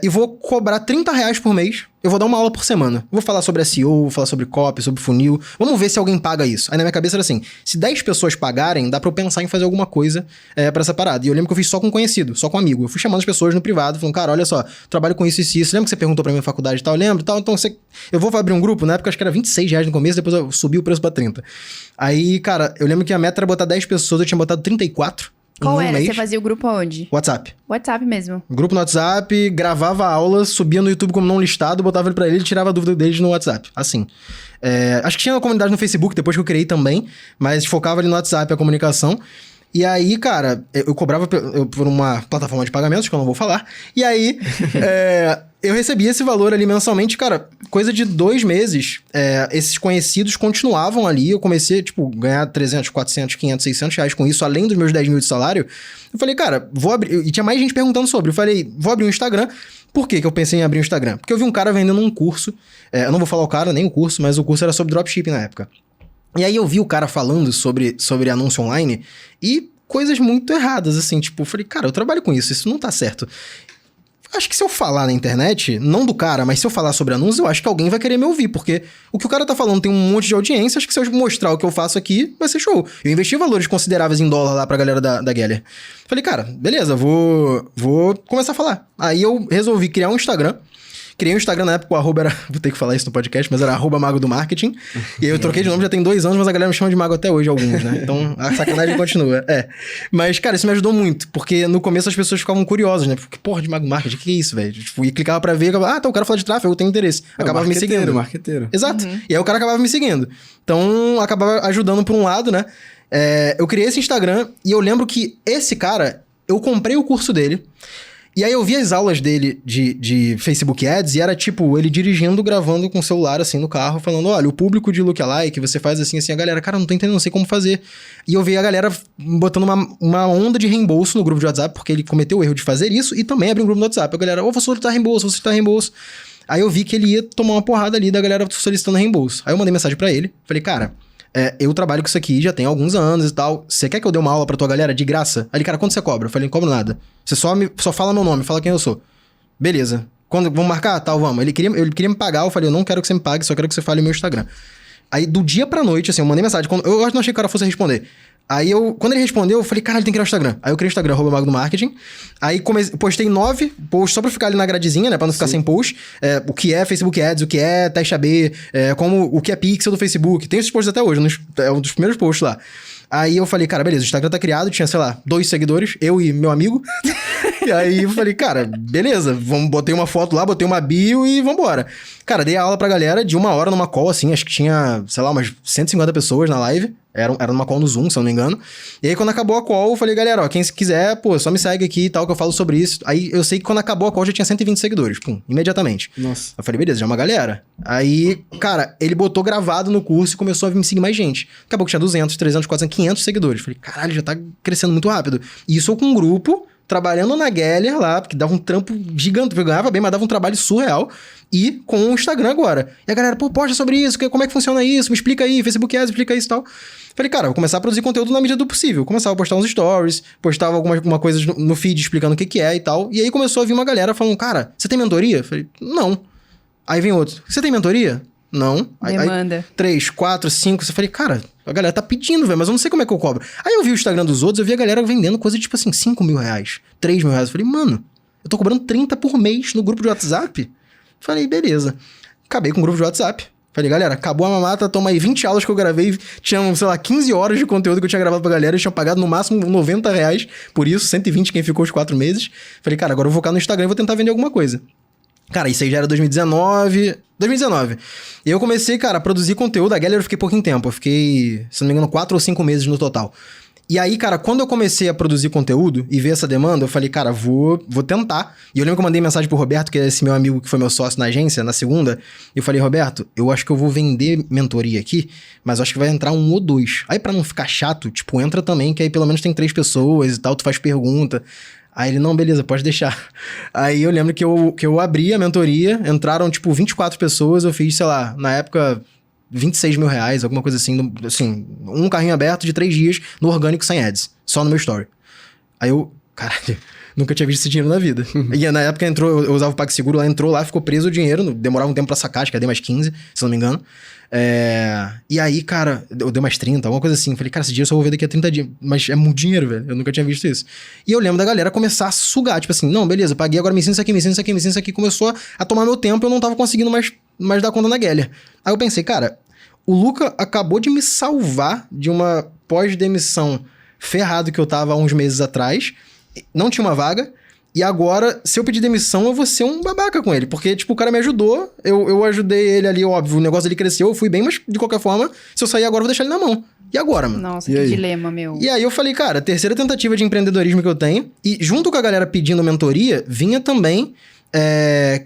e vou cobrar R$30 por mês. Eu vou dar uma aula por semana. Vou falar sobre SEO, vou falar sobre copy, sobre funil. Vamos ver se alguém paga isso. Aí na minha cabeça era assim, se 10 pessoas pagarem, dá pra eu pensar em fazer alguma coisa pra essa parada. E eu lembro que eu fiz só com conhecido, só com amigo. Eu fui chamando as pessoas no privado, falando, cara, olha só, trabalho com isso e isso. Lembra que você perguntou pra mim na faculdade e tal? Eu lembro e tal. Então eu vou abrir um grupo, na época acho que era R$26 no começo, depois eu subi o preço pra 30. Aí, cara, eu lembro que a meta era botar 10 pessoas, eu tinha botado 34. Qual era? Você fazia o grupo aonde? WhatsApp. WhatsApp mesmo. Grupo no WhatsApp, gravava a aula, subia no YouTube como não listado, botava ele pra ele e tirava a dúvida deles no WhatsApp. Assim. Acho que tinha uma comunidade no Facebook, depois que eu criei também, mas focava ali no WhatsApp a comunicação. E aí, cara, eu cobrava por uma plataforma de pagamentos, que eu não vou falar. E aí, eu recebia esse valor ali mensalmente. Cara, coisa de 2 meses, esses conhecidos continuavam ali. Eu comecei, tipo, ganhar 300, 400, 500, 600 reais com isso, além dos meus 10 mil de salário. Eu falei, cara, vou abrir... E tinha mais gente perguntando sobre. Eu falei, vou abrir um Instagram. Por que eu pensei em abrir um Instagram? Porque eu vi um cara vendendo um curso. Eu não vou falar o cara, nem o curso, mas o curso era sobre dropshipping na época. E aí eu vi o cara falando sobre anúncio online e coisas muito erradas, assim, tipo, eu falei, cara, eu trabalho com isso não tá certo. Acho que se eu falar na internet, não do cara, mas se eu falar sobre anúncios, eu acho que alguém vai querer me ouvir, porque o que o cara tá falando tem um monte de audiência, acho que se eu mostrar o que eu faço aqui, vai ser show. Eu investi valores consideráveis em dólar lá pra galera da Geller. Falei, cara, beleza, vou começar a falar. Aí eu resolvi criar um Instagram. Criei um Instagram na época, o arroba era... Vou ter que falar isso no podcast, mas era arroba Mago do Marketing. E aí eu troquei de nome, já tem 2 anos, mas a galera me chama de Mago até hoje, alguns, né? Então, a sacanagem continua. Mas, cara, isso me ajudou muito, porque no começo as pessoas ficavam curiosas, né? Porque, porra, de Mago do Marketing, o que é isso, velho? Tipo, e clicava pra ver, acabava, tá, o cara fala de tráfego, eu tenho interesse. Acabava me seguindo. Marqueteiro. Exato. E aí o cara acabava me seguindo. Então, acabava ajudando por um lado, né? Eu criei esse Instagram e eu lembro que esse cara, eu comprei o curso dele. E aí eu vi as aulas dele de Facebook Ads e era tipo, ele dirigindo, gravando com o celular assim no carro, falando, olha, o público de lookalike, você faz assim, a galera, cara, não tô entendendo, não sei como fazer. E eu vi a galera botando uma onda de reembolso no grupo de WhatsApp, porque ele cometeu o erro de fazer isso e também abriu um grupo no WhatsApp. A galera, vou solicitar reembolso, vou solicitar reembolso. Aí eu vi que ele ia tomar uma porrada ali da galera solicitando reembolso. Aí eu mandei mensagem pra ele, falei, cara, eu trabalho com isso aqui já tem alguns anos e tal. Você quer que eu dê uma aula pra tua galera de graça? Aí ele, cara, quanto você cobra? Eu falei, não cobro nada. Você só fala meu nome, fala quem eu sou. Beleza. Vamos marcar? Tal, vamos. Ele queria me pagar, eu falei, eu não quero que você me pague, só quero que você fale o meu Instagram. Aí do dia pra noite, assim, eu mandei mensagem. Eu não achei que o cara fosse responder. Aí quando ele respondeu, eu falei, cara, ele tem que criar o Instagram. Aí eu criei o Instagram, @mago_do_marketing. Aí postei 9 posts só pra ficar ali na gradezinha, né? Pra não ficar sem post. O que é Facebook Ads, o que é Teste AB, o que é Pixel do Facebook. Tem esses posts até hoje, é um dos primeiros posts lá. Aí eu falei, cara, beleza, o Instagram tá criado, tinha, sei lá, 2 seguidores, eu e meu amigo. E aí eu falei, cara, beleza, botei uma foto lá, botei uma bio e vambora. Cara, dei a aula pra galera de 1 hora numa call, assim, acho que tinha, sei lá, umas 150 pessoas na live. Era numa call no Zoom, se eu não me engano. E aí, quando acabou a call, eu falei, galera, ó, quem quiser, pô, só me segue aqui e tal, que eu falo sobre isso. Aí, eu sei que quando acabou a call, já tinha 120 seguidores, pum, imediatamente. Nossa. Eu falei, beleza, já é uma galera. Aí, cara, ele botou gravado no curso e começou a me seguir mais gente. Acabou que tinha 200, 300, 400, 500 seguidores. Falei, caralho, já tá crescendo muito rápido. E isso eu com um grupo, trabalhando na Geller lá, porque dava um trampo gigante, eu ganhava bem, mas dava um trabalho surreal. E com o Instagram agora. E a galera, pô, posta sobre isso, como é que funciona isso? Me explica aí, Facebook Ads, explica isso e tal. Falei, cara, vou começar a produzir conteúdo na medida do possível. Começava a postar uns stories, postava alguma coisa no feed explicando o que é e tal. E aí começou a vir uma galera falando, cara, você tem mentoria? Falei, não. Aí vem outro, você tem mentoria? Não. Demanda. Aí, 3, 4, 5, eu falei, cara, a galera tá pedindo, velho, mas eu não sei como é que eu cobro. Aí eu vi o Instagram dos outros, eu vi a galera vendendo coisa tipo assim, 5 mil reais, 3 mil reais. Eu falei, mano, eu tô cobrando 30 por mês no grupo de WhatsApp? Falei, beleza. Acabei com o grupo de WhatsApp. Falei, galera, acabou a mamata, toma aí 20 aulas que eu gravei. Tinham, sei lá, 15 horas de conteúdo que eu tinha gravado pra galera. Eles tinham pagado no máximo 90 reais. Por isso, 120 quem ficou os 4 meses. Falei, cara, agora eu vou focar no Instagram e vou tentar vender alguma coisa. Cara, isso aí já era 2019. E eu comecei, cara, a produzir conteúdo. A galera eu fiquei pouquinho tempo. Eu fiquei, se não me engano, 4 ou 5 meses no total. E aí, cara, quando eu comecei a produzir conteúdo e ver essa demanda, eu falei, cara, vou tentar. E eu lembro que eu mandei mensagem pro Roberto, que é esse meu amigo que foi meu sócio na agência, na segunda. E eu falei, Roberto, eu acho que eu vou vender mentoria aqui, mas eu acho que vai entrar 1 ou 2. Aí pra não ficar chato, tipo, entra também, que aí pelo menos tem 3 pessoas e tal, tu faz pergunta. Aí ele, não, beleza, pode deixar. Aí eu lembro que eu abri a mentoria, entraram, tipo, 24 pessoas, eu fiz, sei lá, na época, 26 mil reais, alguma coisa assim, um carrinho aberto de 3 dias no orgânico sem ads, só no meu story. Aí eu, caralho, nunca tinha visto esse dinheiro na vida. E na época eu usava o PagSeguro, lá entrou lá, ficou preso o dinheiro, demorava um tempo pra sacar, acho que eu dei mais 15, se não me engano. E aí, cara, eu dei mais 30, alguma coisa assim. Falei, cara, esse dinheiro eu só vou ver daqui a 30 dias. Mas é muito dinheiro, velho. Eu nunca tinha visto isso. E eu lembro da galera começar a sugar. Tipo assim, não, beleza, paguei, agora me ensina isso aqui, me ensina isso aqui, me ensina isso aqui. Começou a tomar meu tempo, eu não tava conseguindo mais dar conta na Geller. Aí eu pensei, cara, o Luca acabou de me salvar de uma pós-demissão ferrado que eu tava há uns meses atrás. Não tinha uma vaga. E agora, se eu pedir demissão, eu vou ser um babaca com ele. Porque, tipo, o cara me ajudou, eu ajudei ele ali, óbvio, o negócio dele cresceu, eu fui bem, mas de qualquer forma, se eu sair agora, eu vou deixar ele na mão. E agora, mano? Nossa, que dilema, meu. E aí eu falei, cara, terceira tentativa de empreendedorismo que eu tenho. E junto com a galera pedindo mentoria, vinha também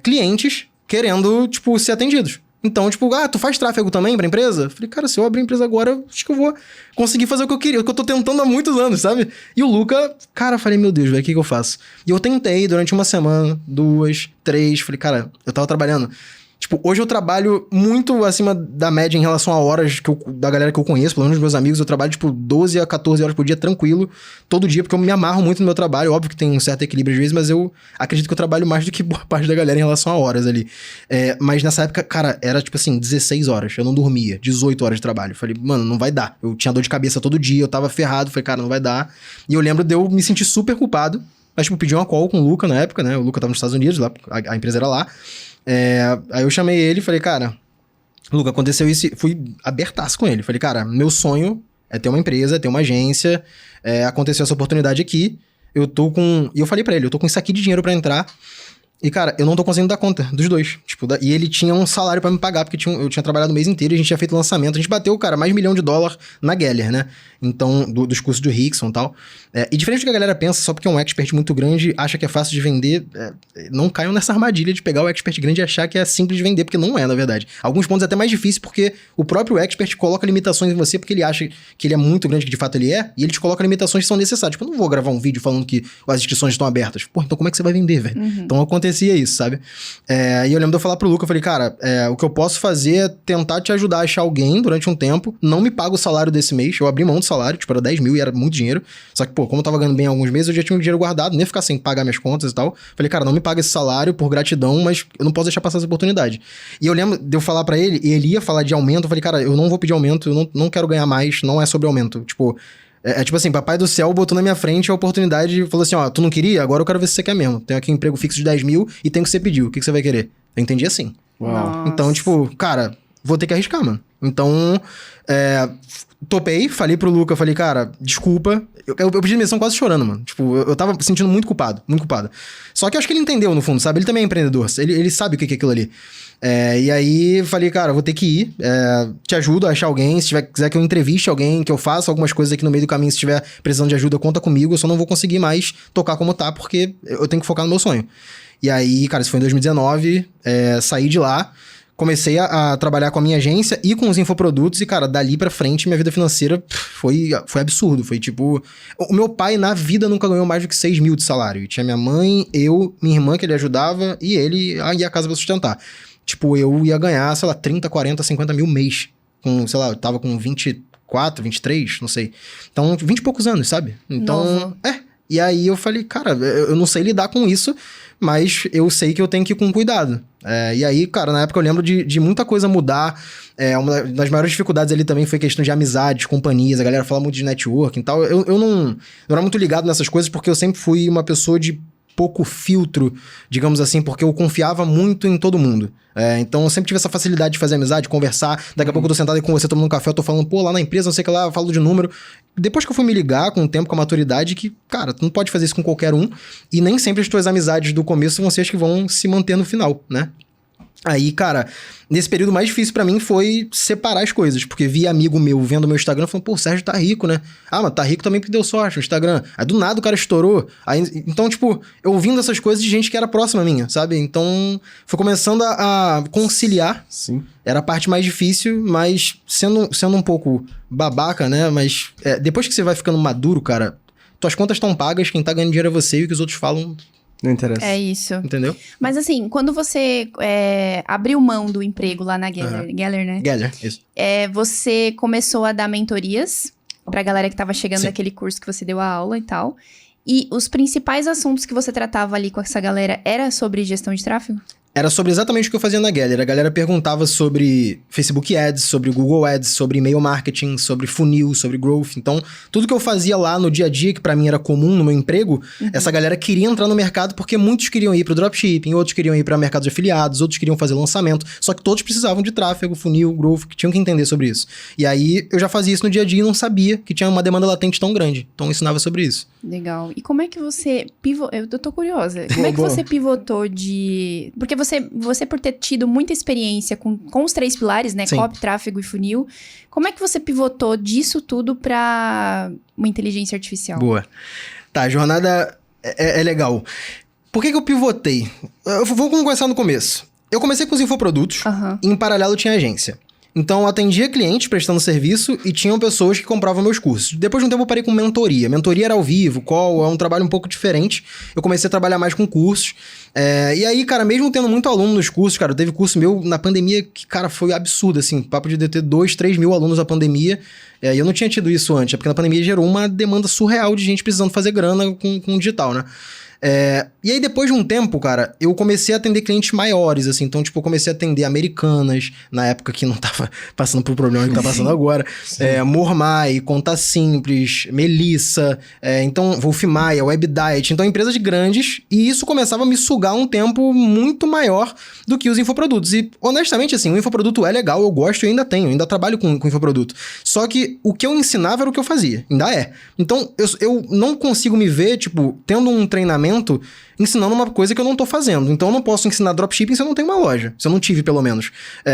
clientes querendo, tipo, ser atendidos. Então, tipo, tu faz tráfego também pra empresa? Falei, cara, se eu abrir a empresa agora, acho que eu vou conseguir fazer o que eu queria, o que eu tô tentando há muitos anos, sabe? E o Luca, cara, eu falei, meu Deus, velho, o que eu faço? E eu tentei durante 1 semana, 2, 3, falei, cara, eu tava trabalhando. Tipo, hoje eu trabalho muito acima da média em relação a horas da galera que eu conheço, pelo menos meus amigos, eu trabalho, tipo, 12 a 14 horas por dia, tranquilo, todo dia, porque eu me amarro muito no meu trabalho, óbvio que tem um certo equilíbrio às vezes, mas eu acredito que eu trabalho mais do que boa parte da galera em relação a horas ali. Mas nessa época, cara, era tipo assim, 16 horas, eu não dormia, 18 horas de trabalho. Falei, mano, não vai dar. Eu tinha dor de cabeça todo dia, eu tava ferrado, falei, cara, não vai dar. E eu lembro de eu me sentir super culpado, mas, tipo, pedi uma call com o Luca na época, né? O Luca tava nos Estados Unidos, lá, a empresa era lá. Aí eu chamei ele e falei, cara, Luca, aconteceu isso, fui abertaço com ele. Falei, cara, meu sonho é ter uma empresa, ter uma agência, aconteceu essa oportunidade aqui, eu tô com... E eu falei pra ele, eu tô com isso aqui de dinheiro pra entrar, E, cara, eu não tô conseguindo dar conta dos dois. Tipo, e ele tinha um salário pra me pagar, porque eu tinha trabalhado o mês inteiro e a gente tinha feito lançamento. A gente bateu, cara, mais de $1 milhão na Geller, né? Então, dos cursos do Rickson e tal. E diferente do que a galera pensa, só porque é um expert muito grande, acha que é fácil de vender, não caiam nessa armadilha de pegar o expert grande e achar que é simples de vender, porque não é, na verdade. Alguns pontos é até mais difícil, porque o próprio expert coloca limitações em você, porque ele acha que ele é muito grande, que de fato ele é, e ele te coloca limitações que são necessárias. Tipo, eu não vou gravar um vídeo falando que as inscrições estão abertas. Pô, então como é que você vai vender, velho? Então acontecia isso, sabe? E eu lembro de eu falar pro Luca, eu falei, cara, o que eu posso fazer é tentar te ajudar a achar alguém durante um tempo, não me paga o salário desse mês, eu abri mão do salário, tipo, era 10 mil e era muito dinheiro, só que, pô, como eu tava ganhando bem alguns meses, eu já tinha um dinheiro guardado, nem ia ficar sem pagar minhas contas e tal. Falei, cara, não me paga esse salário por gratidão, mas eu não posso deixar passar essa oportunidade. E eu lembro de eu falar pra ele, e ele ia falar de aumento, eu falei, cara, eu não vou pedir aumento, eu não quero ganhar mais, não é sobre aumento. Tipo, tipo assim, papai do céu botou na minha frente a oportunidade e falou assim, ó, tu não queria? Agora eu quero ver se você quer mesmo. Tenho aqui um emprego fixo de 10 mil e tem o que você pediu, o que você vai querer? Eu entendi assim. Uau. Então, tipo, cara, vou ter que arriscar, mano. Então, topei, falei pro Luca, falei, cara, desculpa. Eu pedi demissão quase chorando, mano. Tipo, eu tava me sentindo muito culpado, muito culpado. Só que eu acho que ele entendeu, no fundo, sabe? Ele também é empreendedor, ele sabe o que é aquilo ali. E aí, falei, cara, vou ter que ir, te ajudo a achar alguém, se quiser que eu entreviste alguém, que eu faça algumas coisas aqui no meio do caminho, se tiver precisando de ajuda, conta comigo, eu só não vou conseguir mais tocar como tá, porque eu tenho que focar no meu sonho. E aí, cara, isso foi em 2019, saí de lá, comecei a trabalhar com a minha agência e com os infoprodutos e, cara, dali pra frente, minha vida financeira foi absurdo. Foi tipo... O meu pai, na vida, nunca ganhou mais do que 6 mil de salário. E tinha minha mãe, eu, minha irmã, que ele ajudava, e ele ia a casa pra sustentar. Tipo, eu ia ganhar, sei lá, 30, 40, 50 mil mês. Com, sei lá, eu tava com 24, 23, não sei. Então, 20 e poucos anos, sabe? Então, novo. E aí eu falei, cara, eu não sei lidar com isso, mas eu sei que eu tenho que ir com cuidado. E aí, cara, na época eu lembro de muita coisa mudar. Uma das maiores dificuldades ali também foi questão de amizades, companhias. A galera fala muito de networking e tal. Eu não era muito ligado nessas coisas porque eu sempre fui uma pessoa de pouco filtro, digamos assim, porque eu confiava muito em todo mundo. Então eu sempre tive essa facilidade de fazer amizade, conversar. Daqui a pouco eu tô sentado aí com você tomando um café, eu tô falando, pô, lá na empresa, não sei o que lá, eu falo de número. Depois que eu fui me ligar com o tempo, com a maturidade, que, cara, tu não pode fazer isso com qualquer um. E nem sempre as tuas amizades do começo vão ser as que vão se manter no final, né? Aí, cara, nesse período mais difícil pra mim foi separar as coisas, porque vi amigo meu vendo meu Instagram falando, pô, o Sérgio tá rico, né? Ah, mas tá rico também porque deu sorte no Instagram. Aí do nada o cara estourou. Então, tipo, eu ouvindo essas coisas de gente que era próxima minha, sabe? Então, foi começando a conciliar. Sim. Era a parte mais difícil, mas sendo um pouco babaca, né? Mas depois que você vai ficando maduro, cara, tuas contas estão pagas, quem tá ganhando dinheiro é você e o que os outros falam... Não interessa. É isso. Entendeu? Mas assim, quando você abriu mão do emprego lá na Geller, Geller, né? Geller, isso. Você começou a dar mentorias pra galera que tava chegando Sim. daquele curso que você deu a aula e tal. E os principais assuntos que você tratava ali com essa galera era sobre gestão de tráfego? Era sobre exatamente o que eu fazia na Geller. A galera perguntava sobre Facebook Ads, sobre Google Ads, sobre e-mail marketing, sobre funil, sobre growth. Então, tudo que eu fazia lá no dia a dia, que pra mim era comum no meu emprego, essa galera queria entrar no mercado porque muitos queriam ir pro dropshipping, outros queriam ir pra mercados de afiliados, outros queriam fazer lançamento. Só que todos precisavam de tráfego, funil, growth, que tinham que entender sobre isso. E aí, eu já fazia isso no dia a dia e não sabia que tinha uma demanda latente tão grande. Então, eu ensinava sobre isso. Legal. E como é que você pivotou? Eu tô curiosa. Como é que Boa. você pivotou de... Porque você por ter tido muita experiência com os 3 pilares, né? Sim. Copy, tráfego e funil. Como é que você pivotou disso tudo pra uma inteligência artificial? Boa. Tá, a jornada é legal. Por que eu pivotei? Vamos começar no começo. Eu comecei com os infoprodutos e em paralelo tinha agência. Então, eu atendia clientes prestando serviço e tinham pessoas que compravam meus cursos. Depois de um tempo, eu parei com mentoria. Mentoria era ao vivo, call, é um trabalho um pouco diferente. Eu comecei a trabalhar mais com cursos. E aí, cara, mesmo tendo muito aluno nos cursos, cara, teve curso meu na pandemia que, cara, foi absurdo, assim. Papo de ter 2, 3 mil alunos na pandemia. E eu não tinha tido isso antes, porque na pandemia gerou uma demanda surreal de gente precisando fazer grana com digital, né? E aí, depois de um tempo, cara, eu comecei a atender clientes maiores, assim. Então, tipo, eu comecei a atender Americanas, na época que não tava passando por problema que tá passando agora. Mormai, Conta Simples, Melissa, então, Wolf Maia, Web Diet. Então, empresas grandes. E isso começava a me sugar um tempo muito maior do que os infoprodutos. E, honestamente, assim, o infoproduto é legal, eu gosto e ainda tenho. Ainda trabalho com infoproduto. Só que o que eu ensinava era o que eu fazia. Ainda é. Então, eu não consigo me ver, tipo, tendo um treinamento lançamento ensinando uma coisa que eu não tô fazendo. Então eu não posso ensinar dropshipping se eu não tenho uma loja. Se eu não tive, pelo menos.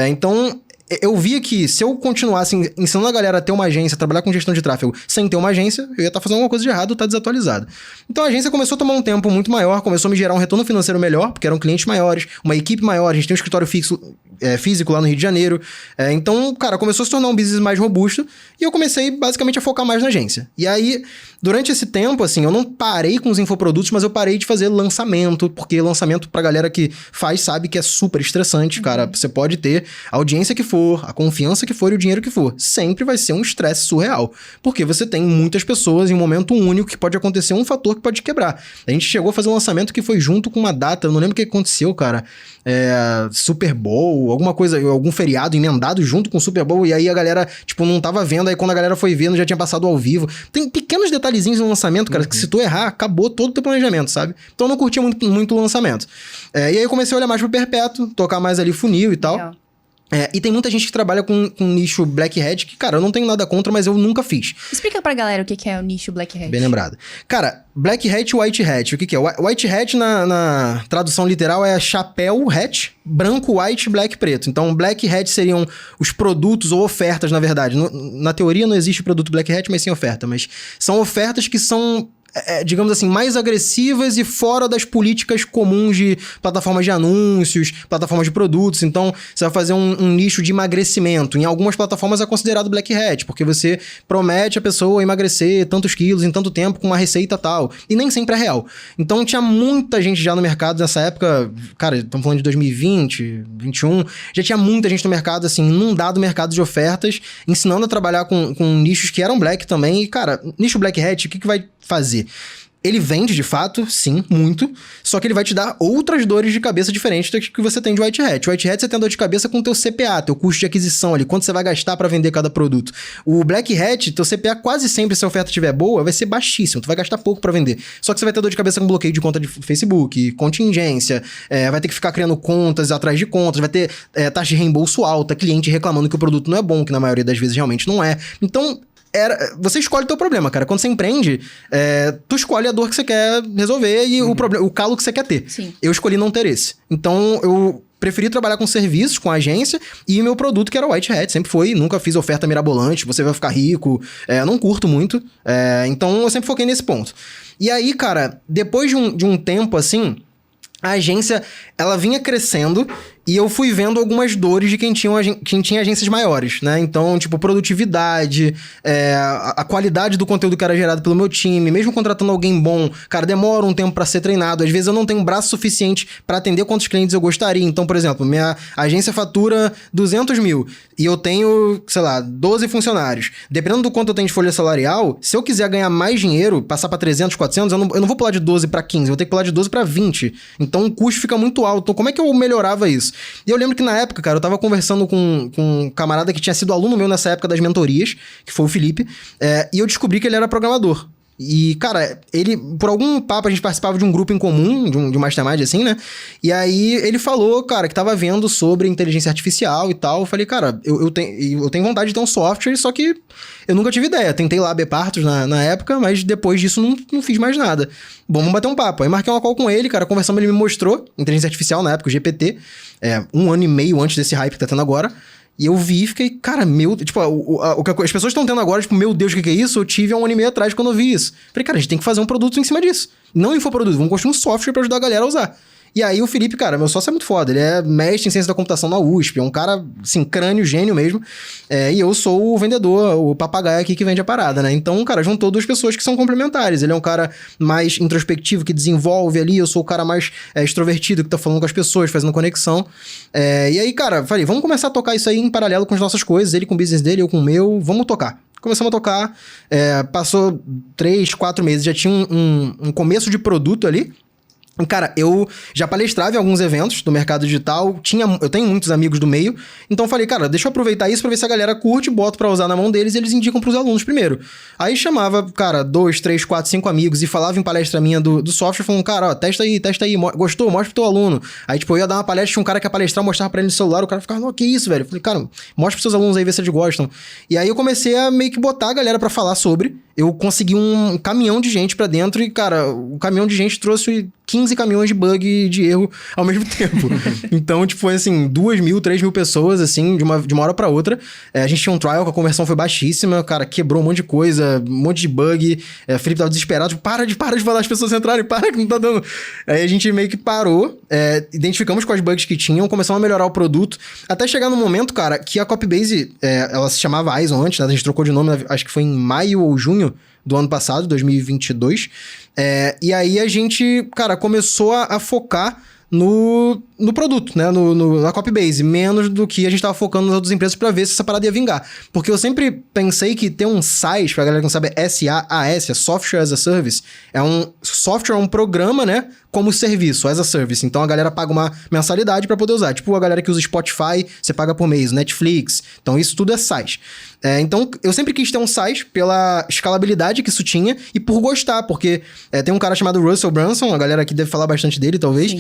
Então eu via que se eu continuasse ensinando a galera a ter uma agência, a trabalhar com gestão de tráfego sem ter uma agência, eu ia estar fazendo alguma coisa de errado, tá desatualizado. Então a agência começou a tomar um tempo muito maior, começou a me gerar um retorno financeiro melhor, porque eram clientes maiores, uma equipe maior, a gente tem um escritório físico lá no Rio de Janeiro. Então, cara, começou a se tornar um business mais robusto e eu comecei basicamente a focar mais na agência. E aí, durante esse tempo, assim, eu não parei com os infoprodutos, mas eu parei de fazer lançamento, porque lançamento pra galera que faz sabe que é super estressante, cara. Você pode ter a audiência que for, a confiança que for e o dinheiro que for. Sempre vai ser um estresse surreal, porque você tem muitas pessoas em um momento único que pode acontecer um fator que pode quebrar. A gente chegou a fazer um lançamento que foi junto com uma data, eu não lembro o que aconteceu, cara. Super Bowl, alguma coisa, algum feriado emendado junto com o Super Bowl, e aí a galera, tipo, não tava vendo, aí quando a galera foi vendo, já tinha passado ao vivo. Tem pequenos detalhezinhos no lançamento, cara, que se tu errar, acabou todo o teu planejamento, sabe? Então eu não curtia muito o lançamento. E aí eu comecei a olhar mais pro perpétuo, tocar mais ali funil e tal. Legal. E tem muita gente que trabalha com nicho Black Hat, que, cara, eu não tenho nada contra, mas eu nunca fiz. Explica pra galera o que é o nicho Black Hat. Bem lembrado. Cara, Black Hat e White Hat, o que é? White Hat, na tradução literal, é chapéu hat, branco, white, black, preto. Então, Black Hat seriam os produtos ou ofertas, na verdade. Na teoria não existe produto Black Hat, mas sim oferta. Mas são ofertas que são... digamos assim, mais agressivas e fora das políticas comuns de plataformas de anúncios, plataformas de produtos. Então, você vai fazer um nicho de emagrecimento. Em algumas plataformas é considerado Black Hat, porque você promete a pessoa emagrecer tantos quilos em tanto tempo com uma receita tal. E nem sempre é real. Então, tinha muita gente já no mercado nessa época. Cara, estamos falando de 2020, 2021. Já tinha muita gente no mercado, assim, inundado mercado de ofertas, ensinando a trabalhar com nichos que eram black também. E, cara, nicho Black Hat, o que vai fazer? Ele vende, de fato, sim, muito, só que ele vai te dar outras dores de cabeça diferentes do que você tem de White Hat. White Hat você tem dor de cabeça com o teu CPA, teu custo de aquisição ali, quanto você vai gastar para vender cada produto. O Black Hat, teu CPA quase sempre, se a oferta estiver boa, vai ser baixíssimo, tu vai gastar pouco para vender. Só que você vai ter dor de cabeça com bloqueio de conta de Facebook, contingência, vai ter que ficar criando contas atrás de contas, vai ter taxa de reembolso alta, cliente reclamando que o produto não é bom, que na maioria das vezes realmente não é. Então... você escolhe o teu problema, cara. Quando você empreende, tu escolhe a dor que você quer resolver e o calo que você quer ter. Sim. Eu escolhi não ter esse. Então, eu preferi trabalhar com serviços, com agência, e meu produto que era o White Hat. Sempre foi, nunca fiz oferta mirabolante, você vai ficar rico. Não curto muito. Então, eu sempre foquei nesse ponto. E aí, cara, depois de um tempo assim, a agência, ela vinha crescendo... E eu fui vendo algumas dores de quem tinha agências maiores, né? Então, tipo, produtividade, a qualidade do conteúdo que era gerado pelo meu time, mesmo contratando alguém bom, cara, demora um tempo pra ser treinado. Às vezes eu não tenho braço suficiente pra atender quantos clientes eu gostaria. Então, por exemplo, minha agência fatura 200 mil e eu tenho, sei lá, 12 funcionários. Dependendo do quanto eu tenho de folha salarial, se eu quiser ganhar mais dinheiro, passar pra 300, 400, eu não vou pular de 12 pra 15, eu vou ter que pular de 12 pra 20. Então, o custo fica muito alto. Então, como é que eu melhorava isso? E eu lembro que na época, cara, eu tava conversando com um camarada que tinha sido aluno meu nessa época das mentorias, que foi o Felipe, e eu descobri que ele era programador. E, cara, ele, por algum papo, a gente participava de um grupo em comum, de um mastermind, assim, né? E aí ele falou, cara, que tava vendo sobre inteligência artificial e tal. Eu falei, cara, eu tenho vontade de ter um software, só que eu nunca tive ideia. Tentei lá Bepartos na época, mas depois disso não fiz mais nada. Bom, vamos bater um papo. Aí marquei uma call com ele, cara, conversando, ele me mostrou inteligência artificial na época, o GPT, 1 ano e meio antes desse hype que tá tendo agora. E eu vi e fiquei, cara, tipo, o que as pessoas estão tendo agora, tipo, meu Deus, o que é isso? Eu tive há 1 ano e meio atrás quando eu vi isso. Falei, cara, a gente tem que fazer um produto em cima disso. Não infoproduto, vamos construir um software pra ajudar a galera a usar. E aí o Felipe, cara, meu sócio é muito foda, ele é mestre em ciência da computação na USP, é um cara, assim, crânio, gênio mesmo, e eu sou o vendedor, o papagaio aqui que vende a parada, né? Então, cara, juntou duas pessoas que são complementares, ele é um cara mais introspectivo, que desenvolve ali, eu sou o cara mais extrovertido, que tá falando com as pessoas, fazendo conexão, e aí, cara, falei, vamos começar a tocar isso aí em paralelo com as nossas coisas, ele com o business dele, eu com o meu, vamos tocar. Começamos a tocar, passou 3, 4 meses, já tinha um começo de produto ali. Cara, eu já palestrava em alguns eventos do mercado digital, eu tenho muitos amigos do meio, então falei, cara, deixa eu aproveitar isso pra ver se a galera curte, boto pra usar na mão deles e eles indicam pros alunos primeiro. Aí chamava, cara, 2, 3, 4, 5 amigos e falava em palestra minha do software, falando, cara, ó, testa aí, gostou? Mostra pro teu aluno. Aí, tipo, eu ia dar uma palestra, tinha um cara que ia palestrar, mostrava pra ele no celular, o cara ficava, não, que isso, velho? Eu falei, cara, mostra pros seus alunos aí, ver se eles gostam. E aí eu comecei a meio que botar a galera pra falar sobre, eu consegui um caminhão de gente pra dentro e, cara, o caminhão de gente trouxe 15 caminhões de bug e de erro ao mesmo tempo. Então, tipo, foi assim, 2.000, 3.000 pessoas, assim, de uma hora pra outra. A gente tinha um trial, que a conversão foi baixíssima, cara, quebrou um monte de coisa, um monte de bug. O Felipe tava desesperado, tipo, para de falar as pessoas entrarem, para que não tá dando. Aí a gente meio que parou, identificamos quais bugs que tinham, começamos a melhorar o produto, até chegar no momento, cara, que a Copybase, ela se chamava Aison antes, né? A gente trocou de nome, acho que foi em maio ou junho do ano passado, 2022. E aí a gente, cara, começou a focar no produto, né? Na Copybase, menos do que a gente tava focando nas outras empresas pra ver se essa parada ia vingar. Porque eu sempre pensei que ter um SaaS, pra galera que não sabe, é SaaS, é Software as a Service, é um software, um programa, né? Como serviço, as a service. Então a galera paga uma mensalidade pra poder usar. Tipo a galera que usa Spotify, você paga por mês, Netflix. Então isso tudo é SaaS. Então eu sempre quis ter um SaaS pela escalabilidade que isso tinha e por gostar, porque tem um cara chamado Russell Brunson, a galera aqui deve falar bastante dele, talvez.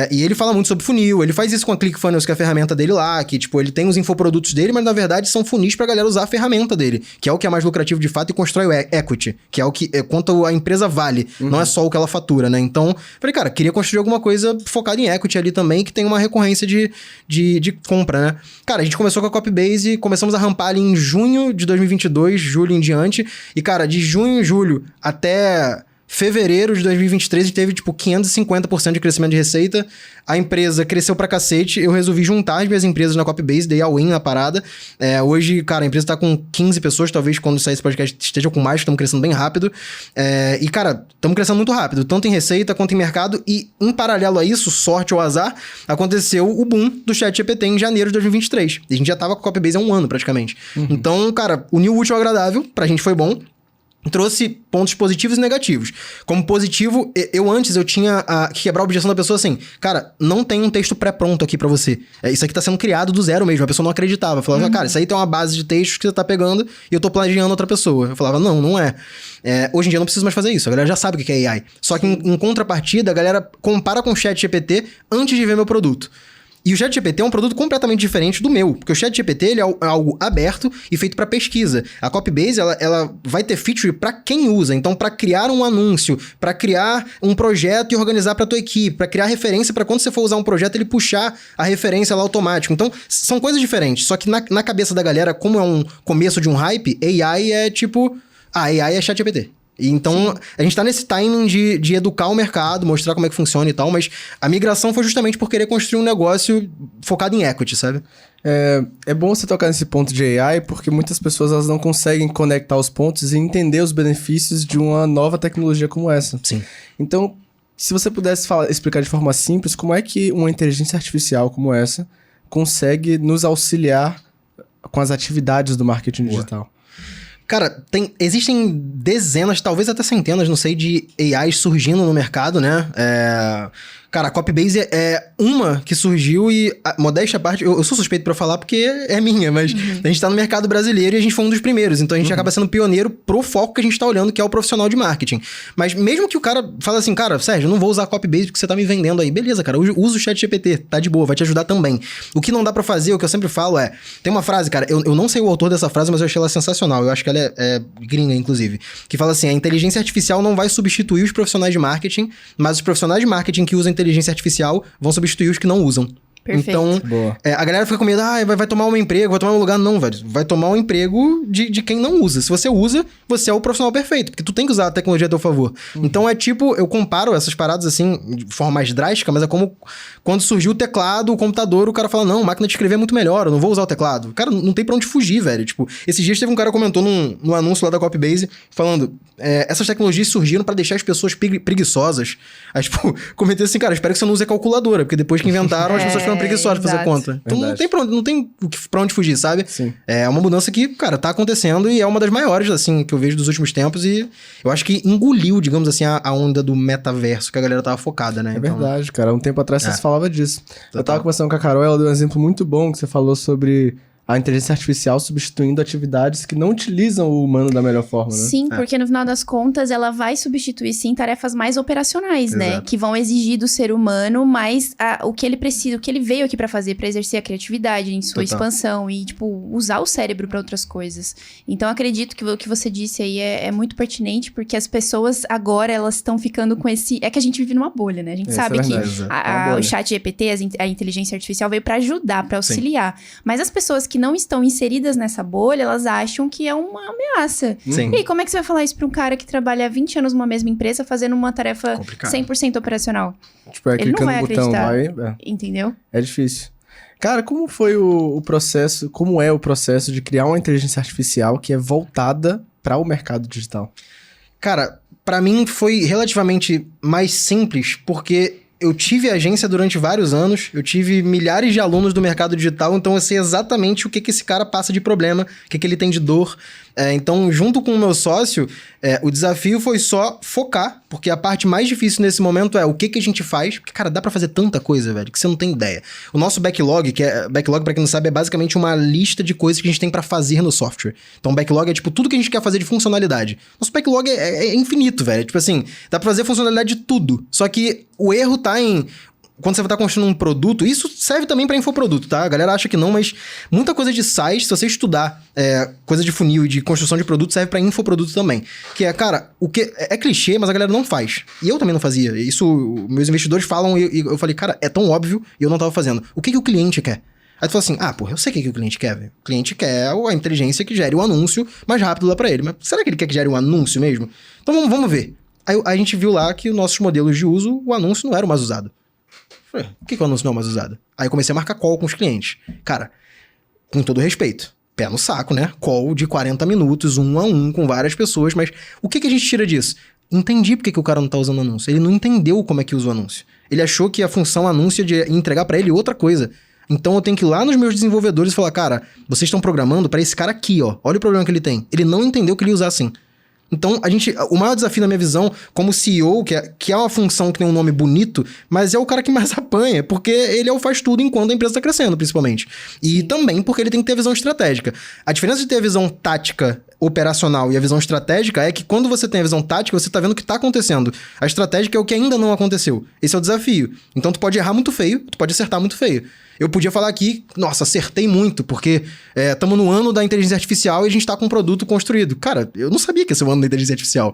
E ele fala muito sobre funil, ele faz isso com a ClickFunnels, que é a ferramenta dele lá, que tipo, ele tem os infoprodutos dele, mas na verdade são funis pra galera usar a ferramenta dele, que é o que é mais lucrativo de fato e constrói o equity, que é o que quanto a empresa vale, não é só o que ela fatura, né? Então, falei, cara, queria construir alguma coisa focada em equity ali também, que tem uma recorrência de compra, né? Cara, a gente começou com a Copybase, começamos a rampar ali em junho de 2022, julho em diante, e cara, de junho e julho até fevereiro de 2023, a gente teve, tipo, 550% de crescimento de receita. A empresa cresceu pra cacete. Eu resolvi juntar as minhas empresas na Copybase, dei all-in na parada. Hoje, cara, a empresa tá com 15 pessoas. Talvez quando sair esse podcast esteja com mais, estamos crescendo bem rápido. E, cara, estamos crescendo muito rápido, tanto em receita quanto em mercado. E, em paralelo a isso, sorte ou azar, aconteceu o boom do ChatGPT em janeiro de 2023. E a gente já tava com a Copybase há um ano, praticamente. Então, cara, uniu o útil ao agradável. Pra gente foi bom. Trouxe pontos positivos e negativos. Como positivo, eu tinha que quebrar a objeção da pessoa assim, cara, não tem um texto pré-pronto aqui pra você. Isso aqui tá sendo criado do zero mesmo. A pessoa não acreditava. Falava, cara, isso aí tem uma base de textos que você tá pegando e eu tô plagiando outra pessoa. Eu falava, não é. Hoje em dia eu não preciso mais fazer isso. A galera já sabe o que é AI. Só que em contrapartida, a galera compara com o ChatGPT antes de ver meu produto. E o ChatGPT é um produto completamente diferente do meu, porque o ChatGPT ele é algo aberto e feito para pesquisa. A Copybase ela vai ter feature para quem usa, então para criar um anúncio, para criar um projeto e organizar para tua equipe, para criar referência para quando você for usar um projeto ele puxar a referência lá automático. Então são coisas diferentes, só que na cabeça da galera, como é um começo de um hype, AI é tipo, AI é ChatGPT. Então, a gente tá nesse timing de educar o mercado, mostrar como é que funciona e tal, mas a migração foi justamente por querer construir um negócio focado em equity, sabe? É bom você tocar nesse ponto de AI, porque muitas pessoas elas não conseguem conectar os pontos e entender os benefícios de uma nova tecnologia como essa. Sim. Então, se você pudesse explicar de forma simples, como é que uma inteligência artificial como essa consegue nos auxiliar com as atividades do marketing digital? Cara, existem dezenas, talvez até centenas, não sei, de AIs surgindo no mercado, né? Cara, a Copybase é uma que surgiu e, modéstia à parte, eu sou suspeito pra falar porque é minha, mas a gente tá no mercado brasileiro e a gente foi um dos primeiros, então a gente acaba sendo pioneiro pro foco que a gente tá olhando, que é o profissional de marketing. Mas mesmo que o cara fala assim, cara, Sérgio, eu não vou usar a Copybase porque você tá me vendendo aí. Beleza, cara, usa o ChatGPT, tá de boa, vai te ajudar também. O que não dá pra fazer, o que eu sempre falo tem uma frase, cara, eu não sei o autor dessa frase, mas eu achei ela sensacional, eu acho que ela é gringa, inclusive, que fala assim, a inteligência artificial não vai substituir os profissionais de marketing, mas os profissionais de marketing que usam inteligência artificial vão substituir os que não usam. Perfeito. Então, a galera fica com medo, vai tomar um emprego, vai tomar um lugar. Não, velho. Vai tomar um emprego de quem não usa. Se você usa, você é o profissional perfeito, porque tu tem que usar a tecnologia a teu favor. Então é tipo, eu comparo essas paradas assim, de forma mais drástica, mas é como quando surgiu o teclado, o computador, o cara fala, não, máquina de escrever é muito melhor, eu não vou usar o teclado. Cara, não tem pra onde fugir, velho. Tipo, esses dias teve um cara que comentou no anúncio lá da Copybase, falando, essas tecnologias surgiram pra deixar as pessoas preguiçosas. Aí, tipo, comentei assim, cara, espero que você não use a calculadora, porque depois que inventaram, as pessoas foram preguiçosas de fazer conta. Então não tem pra onde fugir, sabe? Sim. É uma mudança que, cara, tá acontecendo e é uma das maiores, assim, que eu vejo dos últimos tempos e eu acho que engoliu, digamos assim, a onda do metaverso que a galera tava focada, né? É verdade, cara. Um tempo atrás você falava disso. Eu tava conversando com a Carol, ela deu um exemplo muito bom que você falou sobre a inteligência artificial substituindo atividades que não utilizam o humano da melhor forma, né? Sim, porque no final das contas ela vai substituir sim tarefas mais operacionais, né? Exato. Que vão exigir do ser humano mais o que ele precisa, o que ele veio aqui pra fazer, pra exercer a criatividade em sua Total. expansão e, tipo, usar o cérebro pra outras coisas. Então, acredito que o que você disse aí é muito pertinente, porque as pessoas agora, elas estão ficando com esse... É que a gente vive numa bolha, né? A gente Isso sabe é que verdade, é uma bolha. o chat GPT, a inteligência artificial veio pra ajudar, pra auxiliar. Mas as pessoas que não estão inseridas nessa bolha, elas acham que é uma ameaça. Sim. E aí, como é que você vai falar isso pra um cara que trabalha há 20 anos numa mesma empresa fazendo uma tarefa Complicado. 100% operacional? Tipo, é Ele não clicando vai no botão, acreditar. Entendeu? É difícil. Cara, como foi o processo, como é o processo de criar uma inteligência artificial que é voltada para o mercado digital? Cara, pra mim foi relativamente mais simples, porque eu tive agência durante vários anos, eu tive milhares de alunos do mercado digital, então eu sei exatamente o que esse cara passa de problema, o que ele tem de dor. Então, junto com o meu sócio, o desafio foi só focar, porque a parte mais difícil nesse momento é o que a gente faz, porque, cara, dá pra fazer tanta coisa, velho, que você não tem ideia. O nosso backlog, backlog, pra quem não sabe, é basicamente uma lista de coisas que a gente tem pra fazer no software. Então, o backlog é, tipo, tudo que a gente quer fazer de funcionalidade. Nosso backlog é infinito, velho. Tipo assim, dá pra fazer funcionalidade de tudo. Só que o erro tá em... Quando você tá construindo um produto, isso serve também pra infoproduto, tá? A galera acha que não, mas muita coisa de site, se você estudar coisa de funil e de construção de produto, serve pra infoproduto também. Que é, cara, o que é clichê, mas a galera não faz. E eu também não fazia. Isso, meus investidores falam e eu falei, cara, é tão óbvio e eu não tava fazendo. O que o cliente quer? Aí tu fala assim, porra, eu sei o que o cliente quer, velho. O cliente quer a inteligência que gere o anúncio mais rápido lá pra ele. Mas será que ele quer que gere um anúncio mesmo? Então vamos ver. Aí a gente viu lá que os nossos modelos de uso, o anúncio não era o mais usado. Por que o anúncio não é mais usado? Aí eu comecei a marcar call com os clientes. Cara, com todo respeito, pé no saco, né? Call de 40 minutos, 1 a 1, com várias pessoas, mas o que a gente tira disso? Entendi por que o cara não tá usando anúncio. Ele não entendeu como é que usa o anúncio. Ele achou que a função anúncio é de entregar pra ele outra coisa. Então eu tenho que ir lá nos meus desenvolvedores e falar, cara, vocês estão programando pra esse cara aqui, ó. Olha o problema que ele tem. Ele não entendeu que ele ia usar assim. Então, o maior desafio na minha visão, como CEO, que é uma função que tem um nome bonito, mas é o cara que mais apanha, porque ele é o faz tudo enquanto a empresa está crescendo, principalmente. E também porque ele tem que ter a visão estratégica. A diferença de ter a visão tática, operacional e a visão estratégica é que quando você tem a visão tática, você tá vendo o que tá acontecendo. A estratégica é o que ainda não aconteceu. Esse é o desafio. Então, tu pode errar muito feio, tu pode acertar muito feio. Eu podia falar aqui, nossa, acertei muito, porque estamos no ano da inteligência artificial e a gente tá com um produto construído. Cara, eu não sabia que ia ser o ano da inteligência artificial.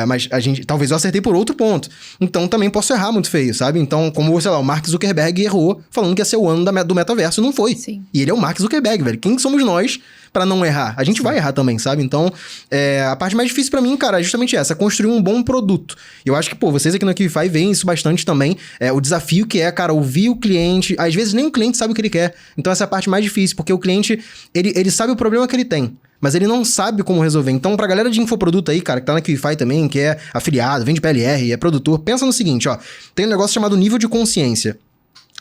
Mas talvez eu acertei por outro ponto. Então também posso errar muito feio, sabe? Então, como, sei lá, o Mark Zuckerberg errou falando que ia ser o ano do metaverso, não foi. Sim. E ele é o Mark Zuckerberg, velho. Quem somos nós pra não errar? A gente vai errar também, sabe? Então, a parte mais difícil pra mim, cara, é justamente essa, construir um bom produto. Eu acho que, vocês aqui no Equify veem isso bastante também. O desafio que é, cara, ouvir o cliente. Às vezes nem o cliente sabe o que ele quer. Então essa é a parte mais difícil, porque o cliente, ele sabe o problema que ele tem, mas ele não sabe como resolver. Então, pra galera de infoproduto aí, cara, que tá na Equify também, que é afiliado, vende PLR, é produtor, pensa no seguinte, ó. Tem um negócio chamado nível de consciência.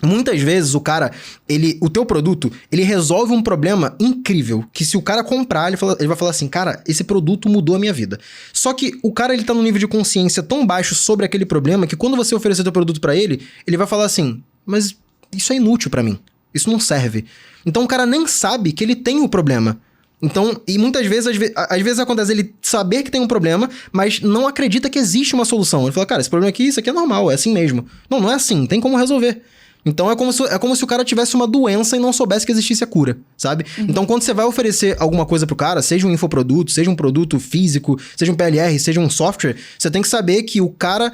Muitas vezes o teu produto, ele resolve um problema incrível, que se o cara comprar, ele vai falar assim, cara, esse produto mudou a minha vida. Só que o cara, ele tá num nível de consciência tão baixo sobre aquele problema, que quando você oferecer teu produto pra ele, ele vai falar assim, mas isso é inútil pra mim, isso não serve. Então o cara nem sabe que ele tem o problema. Então, e muitas vezes, às vezes acontece ele saber que tem um problema, mas não acredita que existe uma solução. Ele fala, cara, esse problema aqui, isso aqui é normal, é assim mesmo. Não é assim, tem como resolver. Então é como se o cara tivesse uma doença e não soubesse que existisse a cura, sabe? Então quando você vai oferecer alguma coisa pro cara, seja um infoproduto, seja um produto físico, seja um PLR, seja um software, você tem que saber que o cara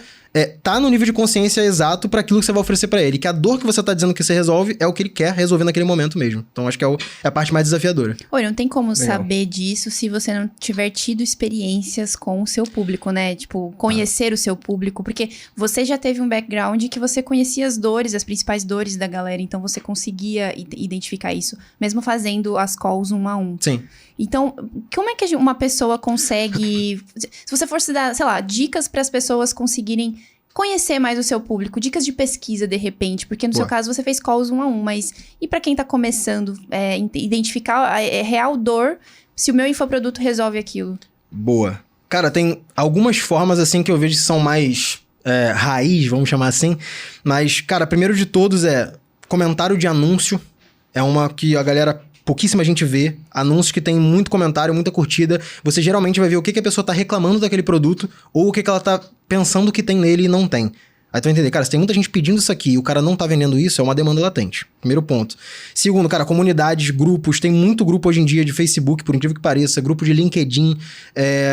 tá no nível de consciência exato para aquilo que você vai oferecer para ele. Que a dor que você tá dizendo que você resolve é o que ele quer resolver naquele momento mesmo. Então acho que é a parte mais desafiadora. Olha, não tem como saber disso se você não tiver tido experiências com o seu público, né? Tipo, conhecer o seu público. Porque você já teve um background que você conhecia as dores, as principais dores da galera. Então você conseguia identificar isso, mesmo fazendo as calls 1 a 1. Sim. Então, como é que uma pessoa consegue... Se você fosse dar, sei lá, dicas para as pessoas conseguirem conhecer mais o seu público, dicas de pesquisa, de repente, porque no seu caso você fez calls 1 a 1, mas e para quem tá começando, identificar a real dor, se o meu infoproduto resolve aquilo? Boa. Cara, tem algumas formas, assim, que eu vejo que são mais raiz, vamos chamar assim, mas, cara, primeiro de todos comentário de anúncio, é uma que a galera pouquíssima gente vê, anúncios que tem muito comentário, muita curtida, você geralmente vai ver o que a pessoa tá reclamando daquele produto ou o que ela tá pensando que tem nele e não tem. Aí tu vai entender, cara, se tem muita gente pedindo isso aqui e o cara não tá vendendo isso, é uma demanda latente. Primeiro ponto. Segundo, cara, comunidades, grupos, tem muito grupo hoje em dia de Facebook, por incrível que pareça, grupo de LinkedIn,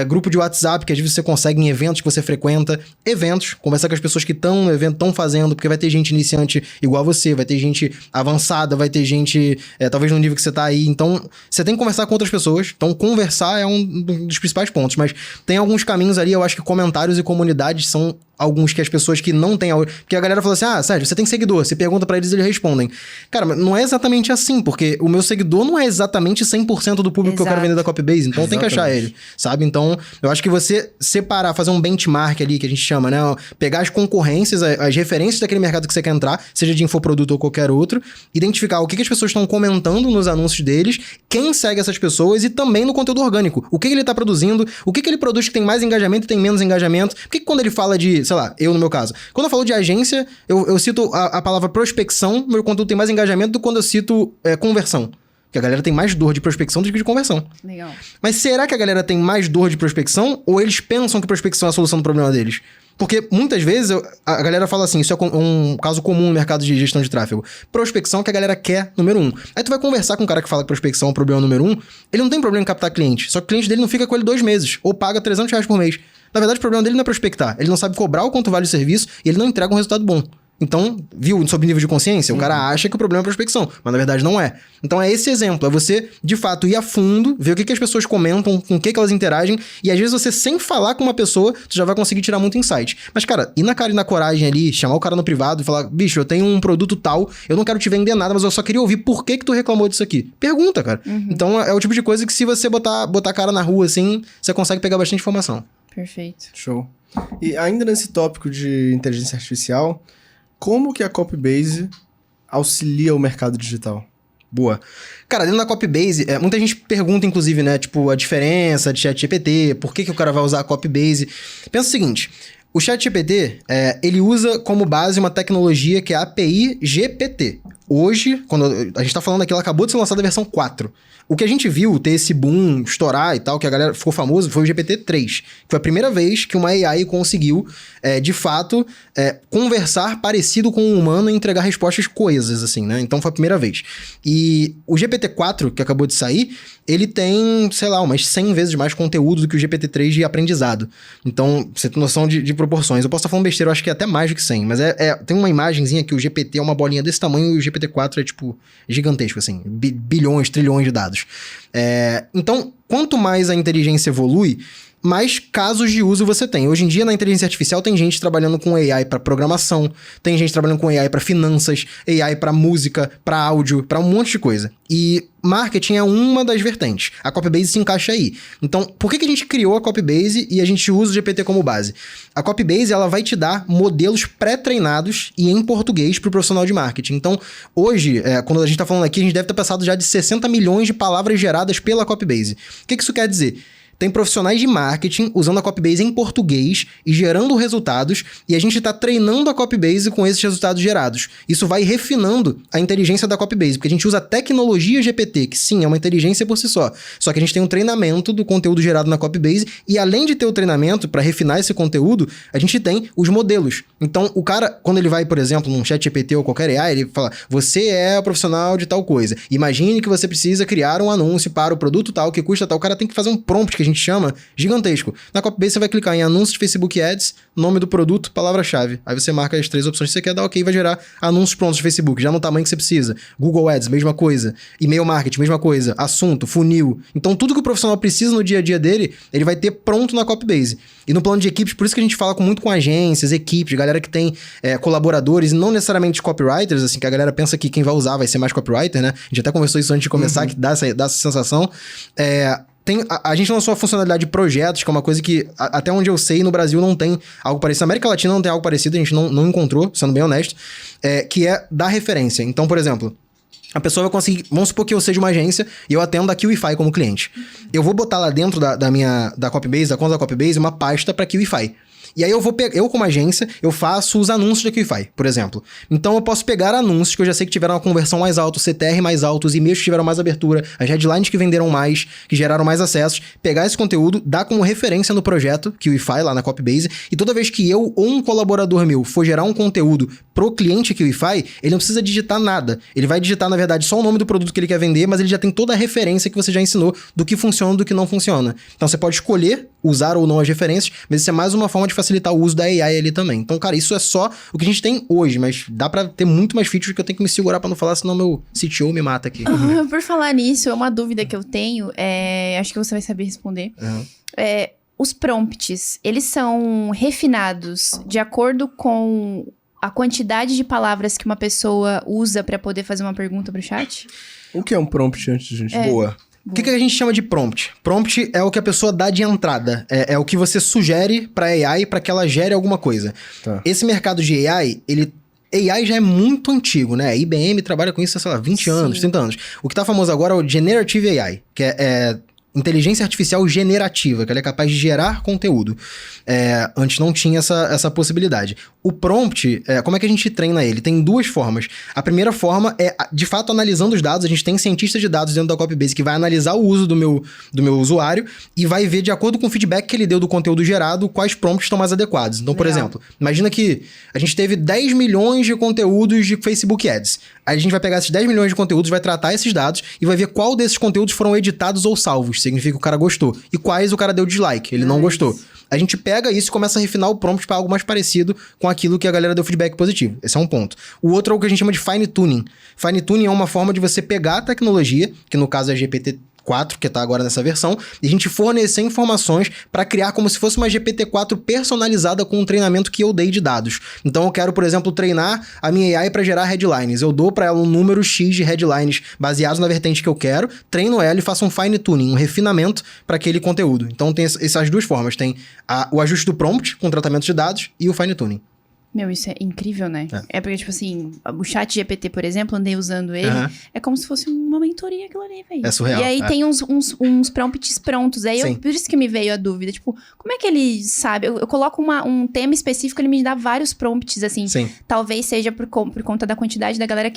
grupo de WhatsApp, que às vezes você consegue em eventos que você frequenta. Eventos, conversar com as pessoas que estão no evento, estão fazendo, porque vai ter gente iniciante igual a você, vai ter gente avançada, vai ter gente, talvez no nível que você tá aí. Então, você tem que conversar com outras pessoas. Então, conversar é um dos principais pontos. Mas tem alguns caminhos ali, eu acho que comentários e comunidades são alguns que as pessoas que não têm... Porque a galera fala assim, Sérgio, você tem seguidor. Você pergunta pra eles respondem. Cara, mas não é exatamente assim, porque o meu seguidor não é exatamente 100% do público que eu quero vender da Copybase, então tem que achar ele, sabe? Então, eu acho que você separar, fazer um benchmark ali, que a gente chama, né? Pegar as concorrências, as referências daquele mercado que você quer entrar, seja de infoproduto ou qualquer outro, identificar o que as pessoas estão comentando nos anúncios deles, quem segue essas pessoas e também no conteúdo orgânico. O que ele tá produzindo, o que ele produz que tem mais engajamento e tem menos engajamento. Por que quando ele fala de, sei lá, eu no meu caso, quando eu falo de agência, eu cito a palavra prospecção, meu conteúdo tem mais engajamento do que quando eu cito conversão. Porque a galera tem mais dor de prospecção do que de conversão. Legal. Mas será que a galera tem mais dor de prospecção ou eles pensam que prospecção é a solução do problema deles? Porque muitas vezes a galera fala assim, isso é um caso comum no mercado de gestão de tráfego. Prospecção é que a galera quer, número 1. Aí tu vai conversar com um cara que fala que prospecção é o problema número 1, ele não tem problema em captar cliente, só que o cliente dele não fica com ele 2 meses, ou paga R$300 por mês. Na verdade, o problema dele não é prospectar, ele não sabe cobrar o quanto vale o serviço e ele não entrega um resultado bom. Então, viu, sob nível de consciência, o cara acha que o problema é a prospecção, mas na verdade não é. Então é esse exemplo, é você, de fato, ir a fundo, ver o que as pessoas comentam, com o que elas interagem, e às vezes você, sem falar com uma pessoa, tu já vai conseguir tirar muito insight. Mas, cara, ir na cara e na coragem ali, chamar o cara no privado e falar, bicho, eu tenho um produto tal, eu não quero te vender nada, mas eu só queria ouvir por que tu reclamou disso aqui. Pergunta, cara. Então é o tipo de coisa que se você botar a cara na rua, assim, você consegue pegar bastante informação. Perfeito. Show. E ainda nesse tópico de inteligência artificial, como que a Copybase auxilia o mercado digital? Boa. Cara, dentro da Copybase, muita gente pergunta, inclusive, né, tipo, a diferença de ChatGPT, por que o cara vai usar a Copybase. Pensa o seguinte, o ChatGPT, ele usa como base uma tecnologia que é a API GPT. Hoje, quando a gente tá falando aqui, ela acabou de ser lançada a versão 4. O que a gente viu ter esse boom, estourar e tal, que a galera ficou famoso, foi o GPT-3. Que foi a primeira vez que uma AI conseguiu, de fato, conversar parecido com um humano e entregar respostas coesas, assim, né? Então foi a primeira vez. E o GPT-4, que acabou de sair, ele tem, sei lá, umas 100 vezes mais conteúdo do que o GPT-3 de aprendizado. Então, você tem noção de proporções. Eu posso estar falando besteira, eu acho que é até mais do que 100, mas tem uma imagenzinha que o GPT é uma bolinha desse tamanho e o GPT-4 é, tipo, gigantesco, assim. Bilhões, trilhões de dados. Então, quanto mais a inteligência evolui, mais casos de uso você tem. Hoje em dia, na inteligência artificial, tem gente trabalhando com AI para programação, tem gente trabalhando com AI para finanças, AI para música, para áudio, para um monte de coisa. E marketing é uma das vertentes. A Copybase se encaixa aí. Então, por que a gente criou a Copybase e a gente usa o GPT como base? A Copybase, ela vai te dar modelos pré-treinados e em português para o profissional de marketing. Então, hoje, quando a gente está falando aqui, a gente deve ter passado já de 60 milhões de palavras geradas pela Copybase. O que isso quer dizer? Tem profissionais de marketing usando a Copybase em português e gerando resultados, e a gente está treinando a Copybase com esses resultados gerados. Isso vai refinando a inteligência da Copybase, porque a gente usa a tecnologia GPT, que sim, é uma inteligência por si só. Só que a gente tem um treinamento do conteúdo gerado na Copybase, e além de ter o treinamento para refinar esse conteúdo, a gente tem os modelos. Então, o cara, quando ele vai, por exemplo, num ChatGPT ou qualquer AI, ele fala, você é o profissional de tal coisa. Imagine que você precisa criar um anúncio para o produto tal, que custa tal. O cara tem que fazer um prompt, que a gente chama, gigantesco. Na Copybase você vai clicar em anúncio de Facebook Ads, nome do produto, palavra-chave. Aí você marca as 3 opções que você quer, dá ok, vai gerar anúncios prontos de Facebook, já no tamanho que você precisa. Google Ads, mesma coisa. E-mail marketing, mesma coisa. Assunto, funil. Então tudo que o profissional precisa no dia a dia dele, ele vai ter pronto na Copybase. E no plano de equipes, por isso que a gente fala muito com agências, equipes, galera que tem colaboradores, e não necessariamente copywriters, assim, que a galera pensa que quem vai usar vai ser mais copywriter, né? A gente até conversou isso antes de começar, que dá essa sensação. A gente lançou a funcionalidade de projetos, que é uma coisa que, até onde eu sei, no Brasil não tem algo parecido. Na América Latina não tem algo parecido, a gente não encontrou, sendo bem honesto, que é dar referência. Então, por exemplo, A pessoa vai conseguir... Vamos supor que eu seja uma agência e eu atendo a QIFI como cliente. Eu vou botar lá dentro da Copybase, da conta da Copybase, uma pasta para QIFI. E aí eu como agência, eu faço os anúncios da QIFI, por exemplo. Então eu posso pegar anúncios que eu já sei que tiveram uma conversão mais alta, o CTR mais alto, os e-mails que tiveram mais abertura, as headlines que venderam mais, que geraram mais acessos, pegar esse conteúdo, dar como referência no projeto QIFI, lá na Copybase, e toda vez que eu ou um colaborador meu for gerar um conteúdo pro cliente QIFI, ele não precisa digitar nada. Ele vai digitar, na verdade, só o nome do produto que ele quer vender, mas ele já tem toda a referência que você já ensinou do que funciona e do que não funciona. Então você pode escolher usar ou não as referências, mas isso é mais uma forma de facilitar o uso da AI ali também. Então, cara, isso é só o que a gente tem hoje, mas dá pra ter muito mais features que eu tenho que me segurar pra não falar, senão meu CTO me mata aqui. Por falar nisso, é uma dúvida que eu tenho, acho que você vai saber responder. Os prompts, eles são refinados de acordo com a quantidade de palavras que uma pessoa usa pra poder fazer uma pergunta pro chat? O que é um prompt antes de gente? Boa. O que a gente chama de prompt? Prompt é o que a pessoa dá de entrada. É o que você sugere pra AI para que ela gere alguma coisa. Tá. Esse mercado de AI, AI já é muito antigo, né? A IBM trabalha com isso há, sei lá, 20 anos, 30 anos. O que tá famoso agora é o Generative AI, que é inteligência artificial generativa, que ela é capaz de gerar conteúdo. Antes não tinha essa possibilidade. O prompt, como é que a gente treina ele? Tem duas formas. A primeira forma é, de fato, analisando os dados. A gente tem cientista de dados dentro da Copybase que vai analisar o uso do meu usuário e vai ver, de acordo com o feedback que ele deu do conteúdo gerado, quais prompts estão mais adequados. Então, por exemplo, imagina que a gente teve 10 milhões de conteúdos de Facebook Ads. Aí a gente vai pegar esses 10 milhões de conteúdos, vai tratar esses dados e vai ver qual desses conteúdos foram editados ou salvos. Significa que o cara gostou. E quais o cara deu dislike, ele não gostou. A gente pega isso e começa a refinar o prompt para algo mais parecido com aquilo que a galera deu feedback positivo. Esse é um ponto. O outro é o que a gente chama de fine tuning. Fine tuning é uma forma de você pegar a tecnologia, que no caso é GPT-4, que tá agora nessa versão, e a gente fornecer informações para criar como se fosse uma GPT-4 personalizada com um treinamento que eu dei de dados. Então eu quero, por exemplo, treinar a minha AI para gerar headlines. Eu dou para ela um número X de headlines baseados na vertente que eu quero, treino ela e faço um fine tuning, um refinamento para aquele conteúdo. Então tem essas duas formas. Tem o ajuste do prompt com tratamento de dados e o fine tuning. Meu, isso é incrível, né? Porque, tipo assim, o chat GPT, por exemplo, andei usando ele, é como se fosse uma mentoria aquilo ali, velho. É surreal. E aí tem uns prompts prontos. Aí por isso que me veio a dúvida, tipo, como é que ele sabe? Eu coloco um tema específico, ele me dá vários prompts, assim. Sim. Talvez seja por conta da quantidade da galera,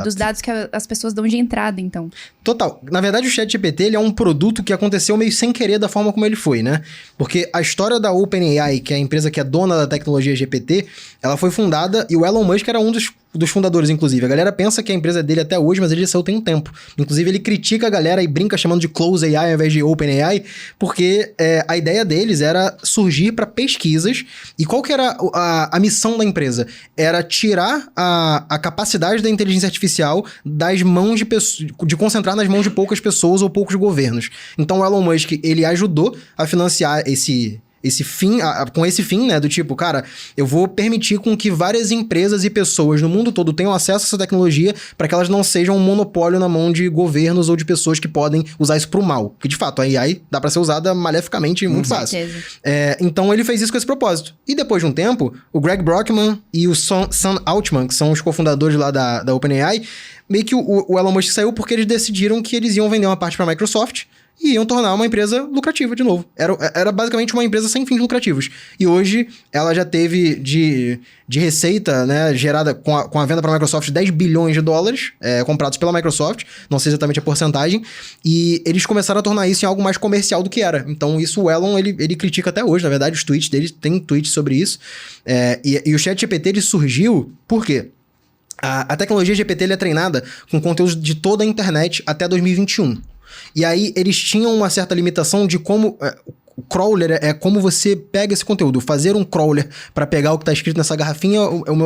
dos dados que as pessoas dão de entrada, então. Total. Na verdade, o chat GPT, ele é um produto que aconteceu meio sem querer da forma como ele foi, né? Porque a história da OpenAI, que é a empresa que é dona da tecnologia GPT, ela foi fundada, e o Elon Musk era um dos fundadores, inclusive. A galera pensa que a empresa é dele até hoje, mas ele já saiu tem um tempo. Inclusive, ele critica a galera e brinca chamando de Close AI ao invés de Open AI, porque a ideia deles era surgir para pesquisas. E qual que era a missão da empresa? Era tirar a capacidade da inteligência artificial das mãos de concentrar nas mãos de poucas pessoas ou poucos governos. Então, o Elon Musk, ele ajudou a financiar com esse fim, né, do tipo, cara, eu vou permitir com que várias empresas e pessoas no mundo todo tenham acesso a essa tecnologia para que elas não sejam um monopólio na mão de governos ou de pessoas que podem usar isso pro mal. Porque, de fato, a AI dá para ser usada maleficamente muito fácil. Então, ele fez isso com esse propósito. E depois de um tempo, o Greg Brockman e o Sam Altman, que são os cofundadores lá da OpenAI, meio que o Elon Musk saiu porque eles decidiram que eles iam vender uma parte para a Microsoft e iam tornar uma empresa lucrativa de novo. Era basicamente uma empresa sem fins lucrativos. E hoje, ela já teve de receita, né, gerada com a venda para a Microsoft, 10 bilhões de dólares comprados pela Microsoft, não sei exatamente a porcentagem, e eles começaram a tornar isso em algo mais comercial do que era. Então, isso o Elon, ele critica até hoje, na verdade, os tweets dele, tem tweets sobre isso. E o ChatGPT, ele surgiu, por quê? A tecnologia GPT ele é treinada com conteúdos de toda a internet até 2021. E aí, eles tinham uma certa limitação de como... O crawler é como você pega esse conteúdo. Fazer um crawler para pegar o que está escrito nessa garrafinha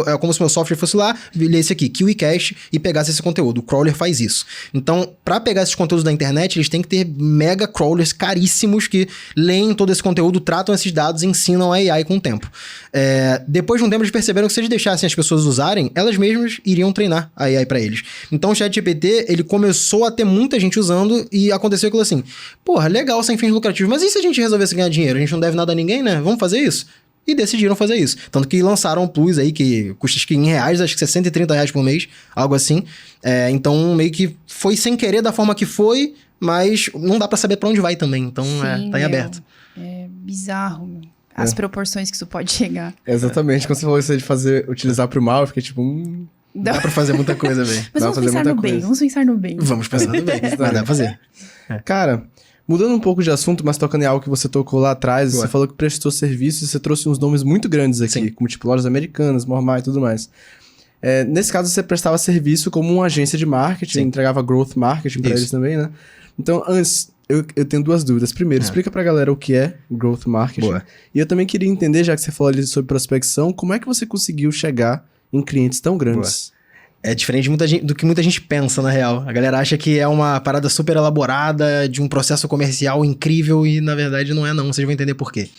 é como se meu software fosse lá, lesse aqui, KiwiCache, e pegasse esse conteúdo. O crawler faz isso. Então, para pegar esses conteúdos da internet, eles têm que ter mega crawlers caríssimos que leem todo esse conteúdo, tratam esses dados e ensinam a AI com o tempo. Depois de um tempo, eles perceberam que se eles deixassem as pessoas usarem, elas mesmas iriam treinar a AI para eles. Então, o ChatGPT, ele começou a ter muita gente usando e aconteceu aquilo assim, porra, legal, sem fins lucrativos, mas e se a gente resolvesse ganhar dinheiro? A gente não deve nada a ninguém, né? Vamos fazer isso? e decidiram fazer isso. Tanto que lançaram o Plus aí, que custa acho que em reais, acho que R$630 por mês, algo assim. Então, meio que foi sem querer da forma que foi, mas não dá pra saber pra onde vai também. Então, Sim, tá em aberto. É bizarro, meu. As proporções que isso pode chegar. Exatamente. Quando você falou isso de utilizar pro mal, eu fiquei tipo... Dá pra fazer muita coisa, velho. Mas vamos pensar no bem, vamos pensar no bem. Vamos pensar no bem, mas dá pra fazer. Cara, mudando um pouco de assunto, mas tocando em algo que você tocou lá atrás, você falou que prestou serviço e você trouxe uns nomes muito grandes aqui, Sim. como tipo lojas americanas, Mormai e tudo mais. Nesse caso, você prestava serviço como uma agência de marketing, entregava growth marketing pra eles também, né? Então, antes, eu tenho duas dúvidas. Primeiro, explica pra galera o que é growth marketing. Boa. E eu também queria entender, já que você falou ali sobre prospecção, como é que você conseguiu chegar em clientes tão grandes? É diferente do que muita gente pensa, na real. A galera acha que é uma parada super elaborada, de um processo comercial incrível, e na verdade não é não, vocês vão entender por quê.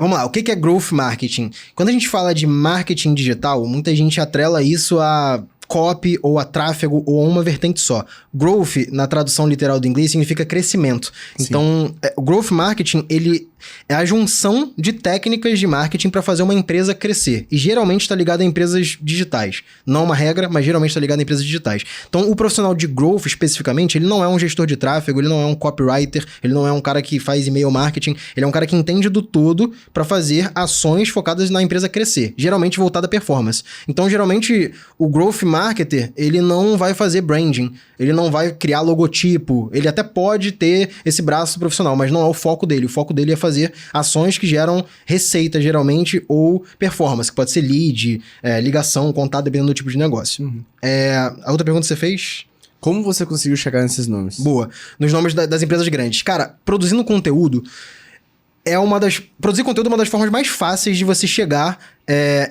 Vamos lá, o que é growth marketing? Quando a gente fala de marketing digital, muita gente atrela isso a copy, ou a tráfego, ou a uma vertente só. Growth, na tradução literal do inglês, significa crescimento. Sim. Então, o growth marketing, ele é a junção de técnicas de marketing para fazer uma empresa crescer. E geralmente está ligado a empresas digitais. Não é uma regra, mas geralmente está ligado a empresas digitais. Então, o profissional de growth, especificamente, ele não é um gestor de tráfego, ele não é um copywriter, ele não é um cara que faz e-mail marketing, ele é um cara que entende do todo para fazer ações focadas na empresa crescer. Geralmente voltada à performance. Então, geralmente, o growth marketer, ele não vai fazer branding, ele não vai criar logotipo, ele até pode ter esse braço profissional, mas não é o foco dele. O foco dele é fazer ações que geram receita, geralmente, ou performance, que pode ser lead, ligação, contato, dependendo do tipo de negócio. Uhum. A outra pergunta que você fez? Como você conseguiu chegar nesses nomes? Boa. Nos nomes das empresas grandes. Cara, produzindo conteúdo... Produzir conteúdo é uma das formas mais fáceis de você chegar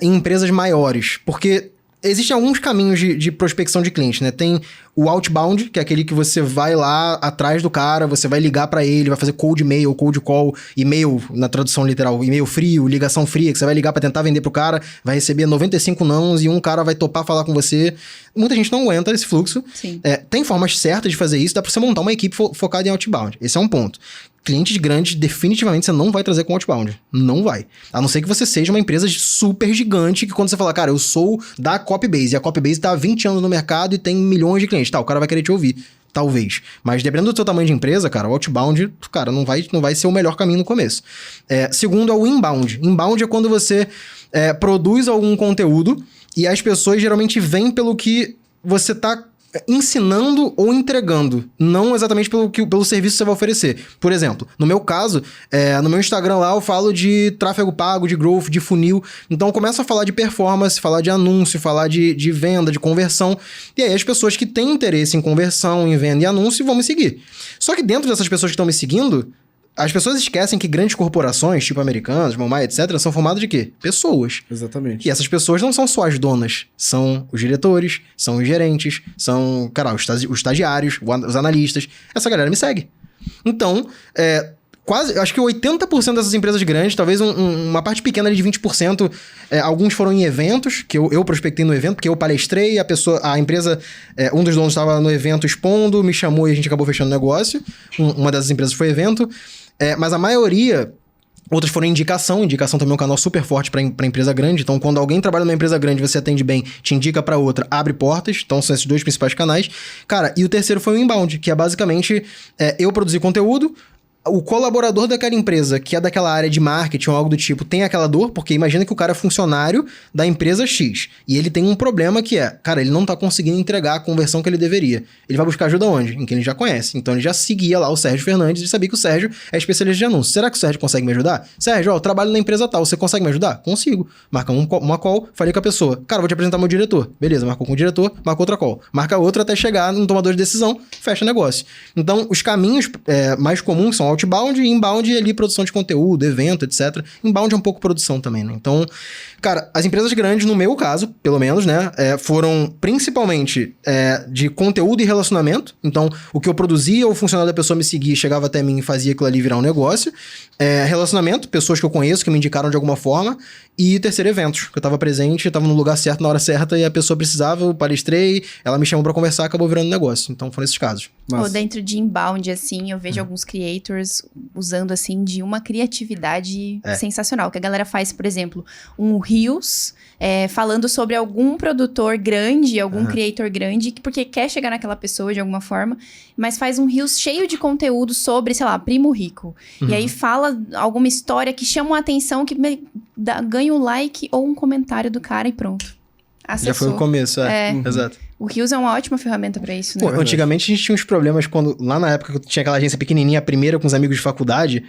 em empresas maiores, porque existem alguns caminhos de prospecção de cliente, né? Tem o outbound, que é aquele que você vai lá atrás do cara, você vai ligar pra ele, vai fazer cold mail, cold call, e-mail, na tradução literal, e-mail frio, ligação fria, que você vai ligar pra tentar vender pro cara, vai receber 95 nãos e um cara vai topar falar com você. Muita gente não aguenta esse fluxo. Sim. Tem formas certas de fazer isso, dá pra você montar uma equipe focada em outbound. Esse é um ponto. Clientes grandes, definitivamente, você não vai trazer com outbound. Não vai. A não ser que você seja uma empresa super gigante, que quando você falar, cara, eu sou da Copybase, e a Copybase tá há 20 anos no mercado e tem milhões de clientes. Tá, o cara vai querer te ouvir. Talvez. Mas dependendo do seu tamanho de empresa, cara, o outbound, cara, não vai ser o melhor caminho no começo. Segundo é o inbound. Inbound é quando você produz algum conteúdo e as pessoas geralmente vêm pelo que você tá ensinando ou entregando, não exatamente pelo serviço que você vai oferecer. Por exemplo, no meu caso, no meu Instagram lá eu falo de tráfego pago, de growth, de funil, então eu começo a falar de performance, falar de anúncio, falar de venda, de conversão, e aí as pessoas que têm interesse em conversão, em venda e anúncio vão me seguir. Só que dentro dessas pessoas que estão me seguindo, as pessoas esquecem que grandes corporações, tipo Americanas, Mormai, etc., são formadas de quê? Pessoas. Exatamente. E essas pessoas não são só as donas, são os diretores, são os gerentes, são, cara, os estagiários, os analistas. Essa galera me segue. Então, acho que 80% dessas empresas grandes, talvez uma parte pequena ali de 20%, alguns foram em eventos, que eu prospectei no evento, porque eu palestrei, a empresa, um dos donos estava no evento expondo, me chamou e a gente acabou fechando o negócio. Uma dessas empresas foi evento. Mas a maioria, outras foram indicação também é um canal super forte para empresa grande, então quando alguém trabalha numa empresa grande, você atende bem, te indica para outra, abre portas, então são esses dois principais canais. Cara, e o terceiro foi o inbound, que é basicamente eu produzir conteúdo, o colaborador daquela empresa, que é daquela área de marketing ou algo do tipo, tem aquela dor, porque imagina que o cara é funcionário da empresa X, e ele tem um problema que cara, ele não tá conseguindo entregar a conversão que ele deveria. Ele vai buscar ajuda onde? Em quem ele já conhece. Então ele já seguia lá o Sérgio Fernandes e sabia que o Sérgio é especialista de anúncios. Será que o Sérgio consegue me ajudar? Sérgio, eu trabalho na empresa tal, você consegue me ajudar? Consigo. Marca uma call, falei com a pessoa. Cara, vou te apresentar meu diretor. Beleza, marcou com o diretor, marca outra call. Marca outra até chegar no tomador de decisão, fecha negócio. Então, os caminhos mais comuns são outbound e inbound ali produção de conteúdo, evento, etc. Inbound é um pouco produção também, né? Então, cara, as empresas grandes, no meu caso, pelo menos, né, foram principalmente de conteúdo e relacionamento. Então, o que eu produzia, o funcionário da pessoa me seguia, chegava até mim e fazia aquilo ali virar um negócio. Relacionamento, pessoas que eu conheço, que me indicaram de alguma forma. E terceiro, eventos, que eu tava presente, tava no lugar certo, na hora certa, e a pessoa precisava, eu palestrei, ela me chamou pra conversar, acabou virando negócio. Então, foram esses casos. Ou dentro de inbound, assim, eu vejo alguns creators stories usando, assim, de uma criatividade sensacional. Que a galera faz, por exemplo, um Reels falando sobre algum produtor grande, algum creator grande, porque quer chegar naquela pessoa de alguma forma, mas faz um Reels cheio de conteúdo sobre, sei lá, Primo Rico. E aí fala alguma história que chama a atenção, que ganha um like ou um comentário do cara e pronto. Acessou. Já foi o começo, exato. O Reels é uma ótima ferramenta pra isso, né? Pô, antigamente a gente tinha uns problemas quando... Lá na época que eu tinha aquela agência pequenininha, a primeira com os amigos de faculdade.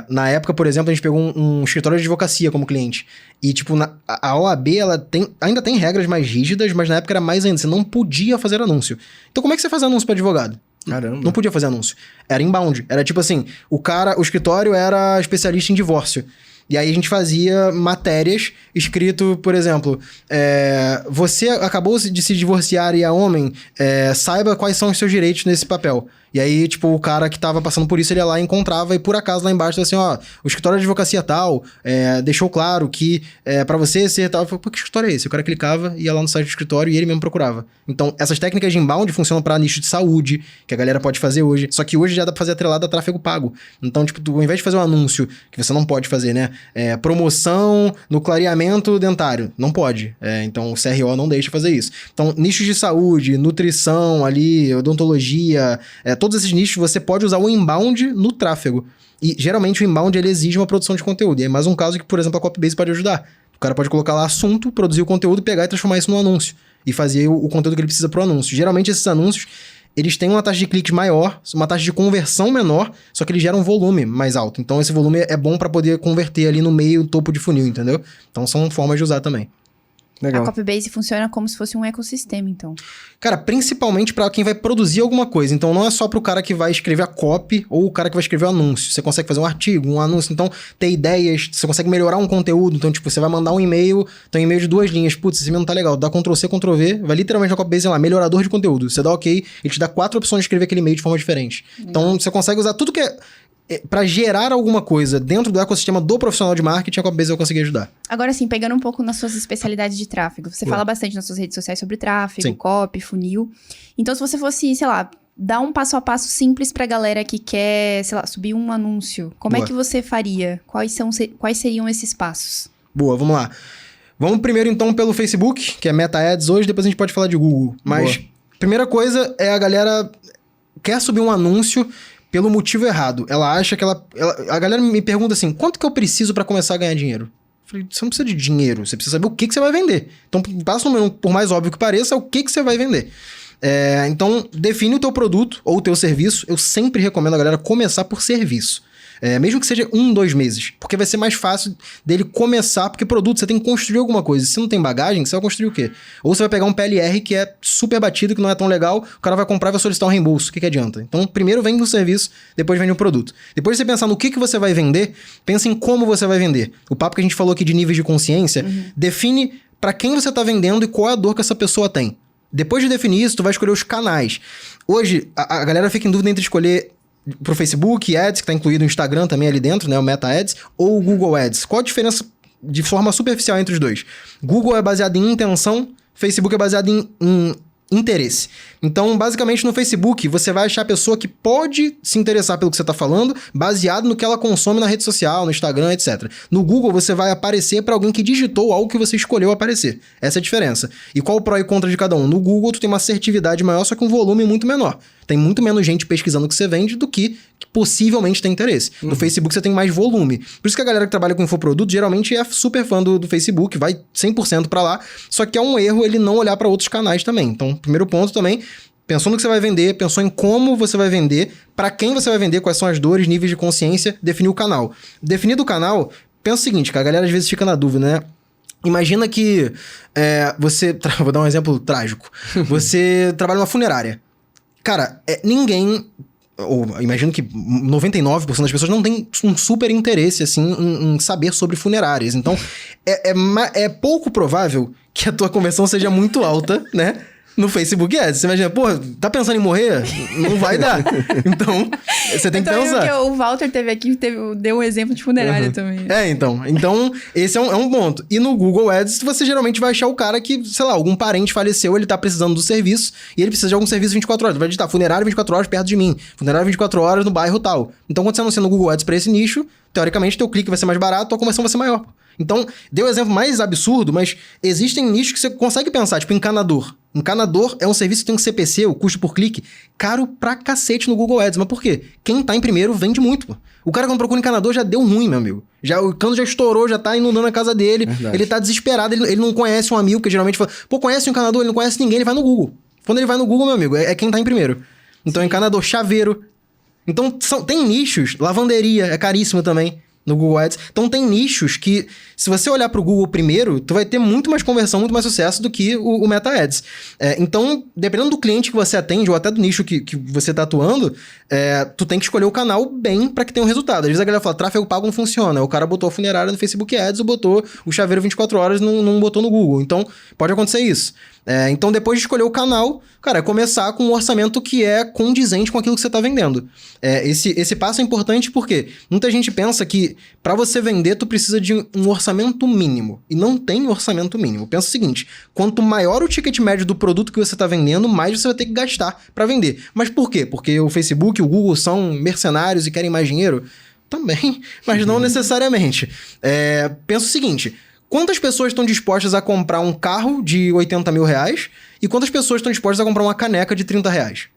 Na época, por exemplo, a gente pegou um escritório de advocacia como cliente. E, tipo, a OAB, ela ainda tem regras mais rígidas, mas na época era mais ainda. Você não podia fazer anúncio. Então, como é que você faz anúncio pra advogado? Caramba. Não podia fazer anúncio. Era inbound. Era tipo assim, o escritório era especialista em divórcio. E aí a gente fazia matérias escrito, por exemplo, você acabou de se divorciar e é homem, saiba quais são os seus direitos nesse papel. E aí, tipo, o cara que tava passando por isso, ele ia lá e encontrava, e por acaso lá embaixo, assim, ó, o escritório de advocacia tal, deixou claro que pra você ser tal. Eu falei, pô, que escritório é esse? O cara clicava, ia lá no site do escritório e ele mesmo procurava. Então, essas técnicas de inbound funcionam pra nicho de saúde, que a galera pode fazer hoje. Só que hoje já dá pra fazer atrelado a tráfego pago. Então, tipo, ao invés de fazer um anúncio, que você não pode fazer, né? Promoção no clareamento dentário. Não pode. Então, o CRO não deixa fazer isso. Então, nichos de saúde, nutrição ali, odontologia, todos esses nichos você pode usar o inbound no tráfego. E, geralmente, o inbound ele exige uma produção de conteúdo. E é mais um caso que, por exemplo, a Copybase pode ajudar. O cara pode colocar lá assunto, produzir o conteúdo, pegar e transformar isso num anúncio. E fazer o conteúdo que ele precisa pro anúncio. Geralmente, esses anúncios, eles têm uma taxa de cliques maior, uma taxa de conversão menor, só que eles geram um volume mais alto. Então, esse volume é bom para poder converter ali no meio, topo de funil, entendeu? Então, são formas de usar também. Legal. A Copybase funciona como se fosse um ecossistema, então. Cara, principalmente para quem vai produzir alguma coisa. Então, não é só pro cara que vai escrever a copy ou o cara que vai escrever o anúncio. Você consegue fazer um artigo, um anúncio. Então, ter ideias, você consegue melhorar um conteúdo. Então, tipo, você vai mandar um e-mail, tem um e-mail de 2 linhas. Putz, esse e-mail não tá legal. Dá Ctrl+C, Ctrl+V, vai literalmente na Copybase, sei lá, melhorador de conteúdo. Você dá OK, ele te dá 4 opções de escrever aquele e-mail de forma diferente. Então, você consegue usar tudo que para gerar alguma coisa dentro do ecossistema do profissional de marketing, a Copybase vai conseguir ajudar. Agora sim, pegando um pouco nas suas especialidades de tráfego. Você fala bastante nas suas redes sociais sobre tráfego, Sim. copy, funil. Então, se você fosse, sei lá, dar um passo a passo simples pra galera que quer, sei lá, subir um anúncio, como é que você faria? Quais seriam esses passos? Boa, vamos lá. Vamos primeiro, então, pelo Facebook, que é Meta Ads hoje, depois a gente pode falar de Google. Mas, primeira coisa é a galera quer subir um anúncio pelo motivo errado. Ela acha que a galera me pergunta assim, quanto que eu preciso pra começar a ganhar dinheiro? Eu falei, você não precisa de dinheiro, você precisa saber o que você vai vender. Então, passa o número, por mais óbvio que pareça, é o que você vai vender. Então, define o teu produto ou o teu serviço. Eu sempre recomendo a galera começar por serviço. Mesmo que seja 1-2 meses. Porque vai ser mais fácil dele começar, porque produto, você tem que construir alguma coisa. Se não tem bagagem, você vai construir o quê? Ou você vai pegar um PLR que é super batido, que não é tão legal, o cara vai comprar e vai solicitar um reembolso. O que adianta? Então, primeiro vende no serviço, depois vende no produto. Depois de você pensar no que você vai vender, pensa em como você vai vender. O papo que a gente falou aqui de níveis de consciência, define para quem você tá vendendo e qual é a dor que essa pessoa tem. Depois de definir isso, tu vai escolher os canais. Hoje, a galera fica em dúvida entre escolher pro Facebook, Ads, que tá incluído o Instagram também ali dentro, né? O Meta Ads, ou o Google Ads. Qual a diferença de forma superficial entre os dois? Google é baseado em intenção, Facebook é baseado em interesse. Então, basicamente, no Facebook, você vai achar a pessoa que pode se interessar pelo que você está falando, baseado no que ela consome na rede social, no Instagram, etc. No Google, você vai aparecer para alguém que digitou algo que você escolheu aparecer. Essa é a diferença. E qual o pró e contra de cada um? No Google, tu tem uma assertividade maior, só que um volume muito menor. Tem muito menos gente pesquisando o que você vende do que possivelmente tem interesse. No Facebook, você tem mais volume. Por isso que a galera que trabalha com infoproduto, geralmente é super fã do Facebook, vai 100% para lá, só que é um erro ele não olhar para outros canais também. Então, primeiro ponto também, pensou no que você vai vender, pensou em como você vai vender, para quem você vai vender, quais são as dores, níveis de consciência, definir o canal. Definido o canal, pensa o seguinte, que a galera às vezes fica na dúvida, né? Imagina que você... Vou dar um exemplo trágico. Você trabalha numa funerária. Cara, ninguém... Ou imagino que 99% das pessoas não tem um super interesse, assim, em saber sobre funerárias. Então, é pouco provável que a tua conversão seja muito alta, né? no Facebook Ads. Você imagina, pô, tá pensando em morrer? Não vai dar. Então, você tem que pensar. Que o Walter teve aqui, deu um exemplo de funerária também. Então, esse é um ponto. E no Google Ads, você geralmente vai achar o cara que, sei lá, algum parente faleceu, ele tá precisando do serviço, e ele precisa de algum serviço 24 horas. Vai digitar funerário 24 horas perto de mim, funerário 24 horas no bairro tal. Então, quando você anuncia no Google Ads pra esse nicho, teoricamente, teu clique vai ser mais barato, tua conversão vai ser maior. Então, dei o exemplo mais absurdo, mas existem nichos que você consegue pensar, tipo encanador. Encanador é um serviço que tem um CPC, o custo por clique, caro pra cacete no Google Ads. Mas por quê? Quem tá em primeiro vende muito, pô. O cara quando procura encanador já deu ruim, meu amigo. O cano já estourou, já tá inundando a casa dele. Verdade. Ele tá desesperado, ele não conhece um amigo, que geralmente fala, pô, conhece um encanador? Ele não conhece ninguém, ele vai no Google. Quando ele vai no Google, meu amigo, é quem tá em primeiro. Então, encanador, chaveiro. Então, tem nichos, lavanderia, é caríssimo também. No Google Ads. Então tem nichos que, se você olhar para o Google primeiro, tu vai ter muito mais conversão, muito mais sucesso do que o Meta Ads. Então, dependendo do cliente que você atende, ou até do nicho que você está atuando, tu tem que escolher o canal bem para que tenha um resultado. Às vezes a galera fala, tráfego pago não funciona. O cara botou a funerária no Facebook Ads ou botou o chaveiro 24 horas, não botou no Google. Então, pode acontecer isso. Então, depois de escolher o canal, cara, é começar com um orçamento que é condizente com aquilo que você está vendendo. Esse passo é importante porque muita gente pensa que para você vender, tu precisa de um orçamento mínimo. E não tem orçamento mínimo. Pensa o seguinte, quanto maior o ticket médio do produto que você está vendendo, mais você vai ter que gastar para vender. Mas por quê? Porque o Facebook e o Google são mercenários e querem mais dinheiro? Também, mas não necessariamente. Pensa o seguinte... Quantas pessoas estão dispostas a comprar um carro de 80 mil reais e quantas pessoas estão dispostas a comprar uma caneca de 30 reais?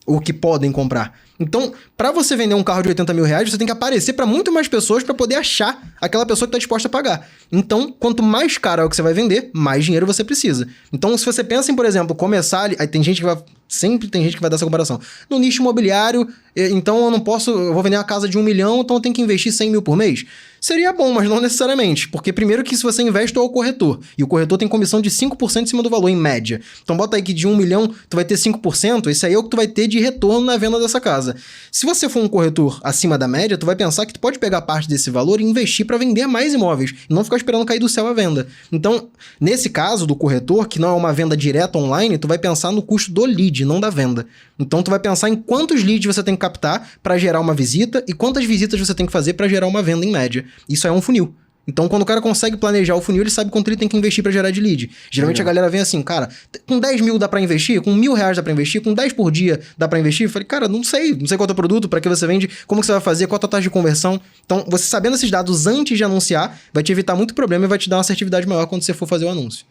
Ou que podem comprar. Então, para você vender um carro de 80 mil reais, você tem que aparecer para muito mais pessoas para poder achar aquela pessoa que está disposta a pagar. Então, quanto mais caro é o que você vai vender, mais dinheiro você precisa. Então, se você pensa em, por exemplo, começar... Aí tem gente que vai... Sempre tem gente que vai dar essa comparação. No nicho imobiliário, então eu vou vender uma casa de 1 milhão, então eu tenho que investir 100 mil por mês. Seria bom, mas não necessariamente. Porque primeiro que se você investe, é o corretor. E o corretor tem comissão de 5% em cima do valor, em média. Então bota aí que de 1 milhão, tu vai ter 5%, esse aí é o que tu vai ter de retorno na venda dessa casa. Se você for um corretor acima da média, tu vai pensar que tu pode pegar parte desse valor e investir para vender mais imóveis. E não ficar esperando cair do céu a venda. Então, nesse caso do corretor, que não é uma venda direta online, tu vai pensar no custo do lead, não da venda. Então, tu vai pensar em quantos leads você tem que captar para gerar uma visita e quantas visitas você tem que fazer para gerar uma venda em média. Isso é um funil. Então, quando o cara consegue planejar o funil, ele sabe quanto ele tem que investir para gerar de lead. Geralmente a galera vem assim, cara, com 10 mil dá para investir? Com 1.000 reais dá para investir? Com 10 por dia dá para investir? Eu falei, cara, não sei qual é o teu produto, para que você vende, como que você vai fazer, qual a tua taxa de conversão. Então, você sabendo esses dados antes de anunciar, vai te evitar muito problema e vai te dar uma assertividade maior quando você for fazer o anúncio.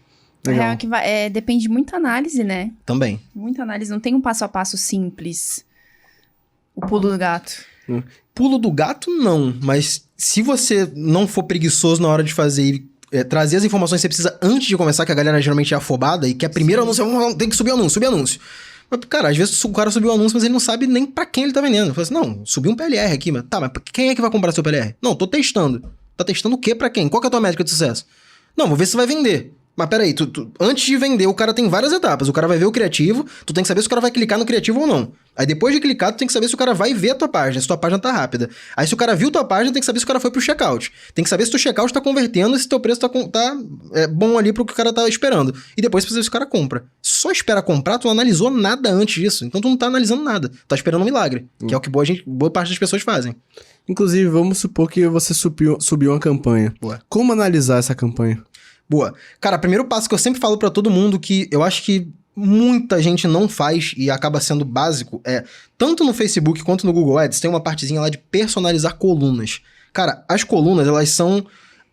Legal. É que depende de muita análise, né? Também. Muita análise, não tem um passo a passo simples. O pulo do gato. Pulo do gato, não. Mas se você não for preguiçoso na hora de fazer e trazer as informações que você precisa antes de começar, que a galera geralmente é afobada e que a primeira anúncio tem que subir anúncio. Mas, cara, às vezes o cara subiu o anúncio, mas ele não sabe nem pra quem ele tá vendendo. Ele fala assim, não, subiu um PLR aqui, mas tá, mas quem é que vai comprar seu PLR? Não, tô testando. Tá testando o quê pra quem? Qual que é a tua métrica de sucesso? Não, vou ver se vai vender. Mas peraí, antes de vender, o cara tem várias etapas. O cara vai ver o criativo, tu tem que saber se o cara vai clicar no criativo ou não. Aí depois de clicar, tu tem que saber se o cara vai ver a tua página, se tua página tá rápida. Aí se o cara viu tua página, tem que saber se o cara foi pro checkout. Tem que saber se teu checkout tá convertendo e se teu preço tá bom ali pro que o cara tá esperando. E depois precisa ver se o cara compra. Só espera comprar, tu não analisou nada antes disso. Então tu não tá analisando nada. Tá esperando um milagre. Que é o que boa parte das pessoas fazem. Inclusive, vamos supor que você subiu uma campanha. Boa. Como analisar essa campanha? Boa. Cara, primeiro passo que eu sempre falo pra todo mundo, que eu acho que muita gente não faz e acaba sendo básico, tanto no Facebook quanto no Google Ads, tem uma partezinha lá de personalizar colunas. Cara, as colunas, elas são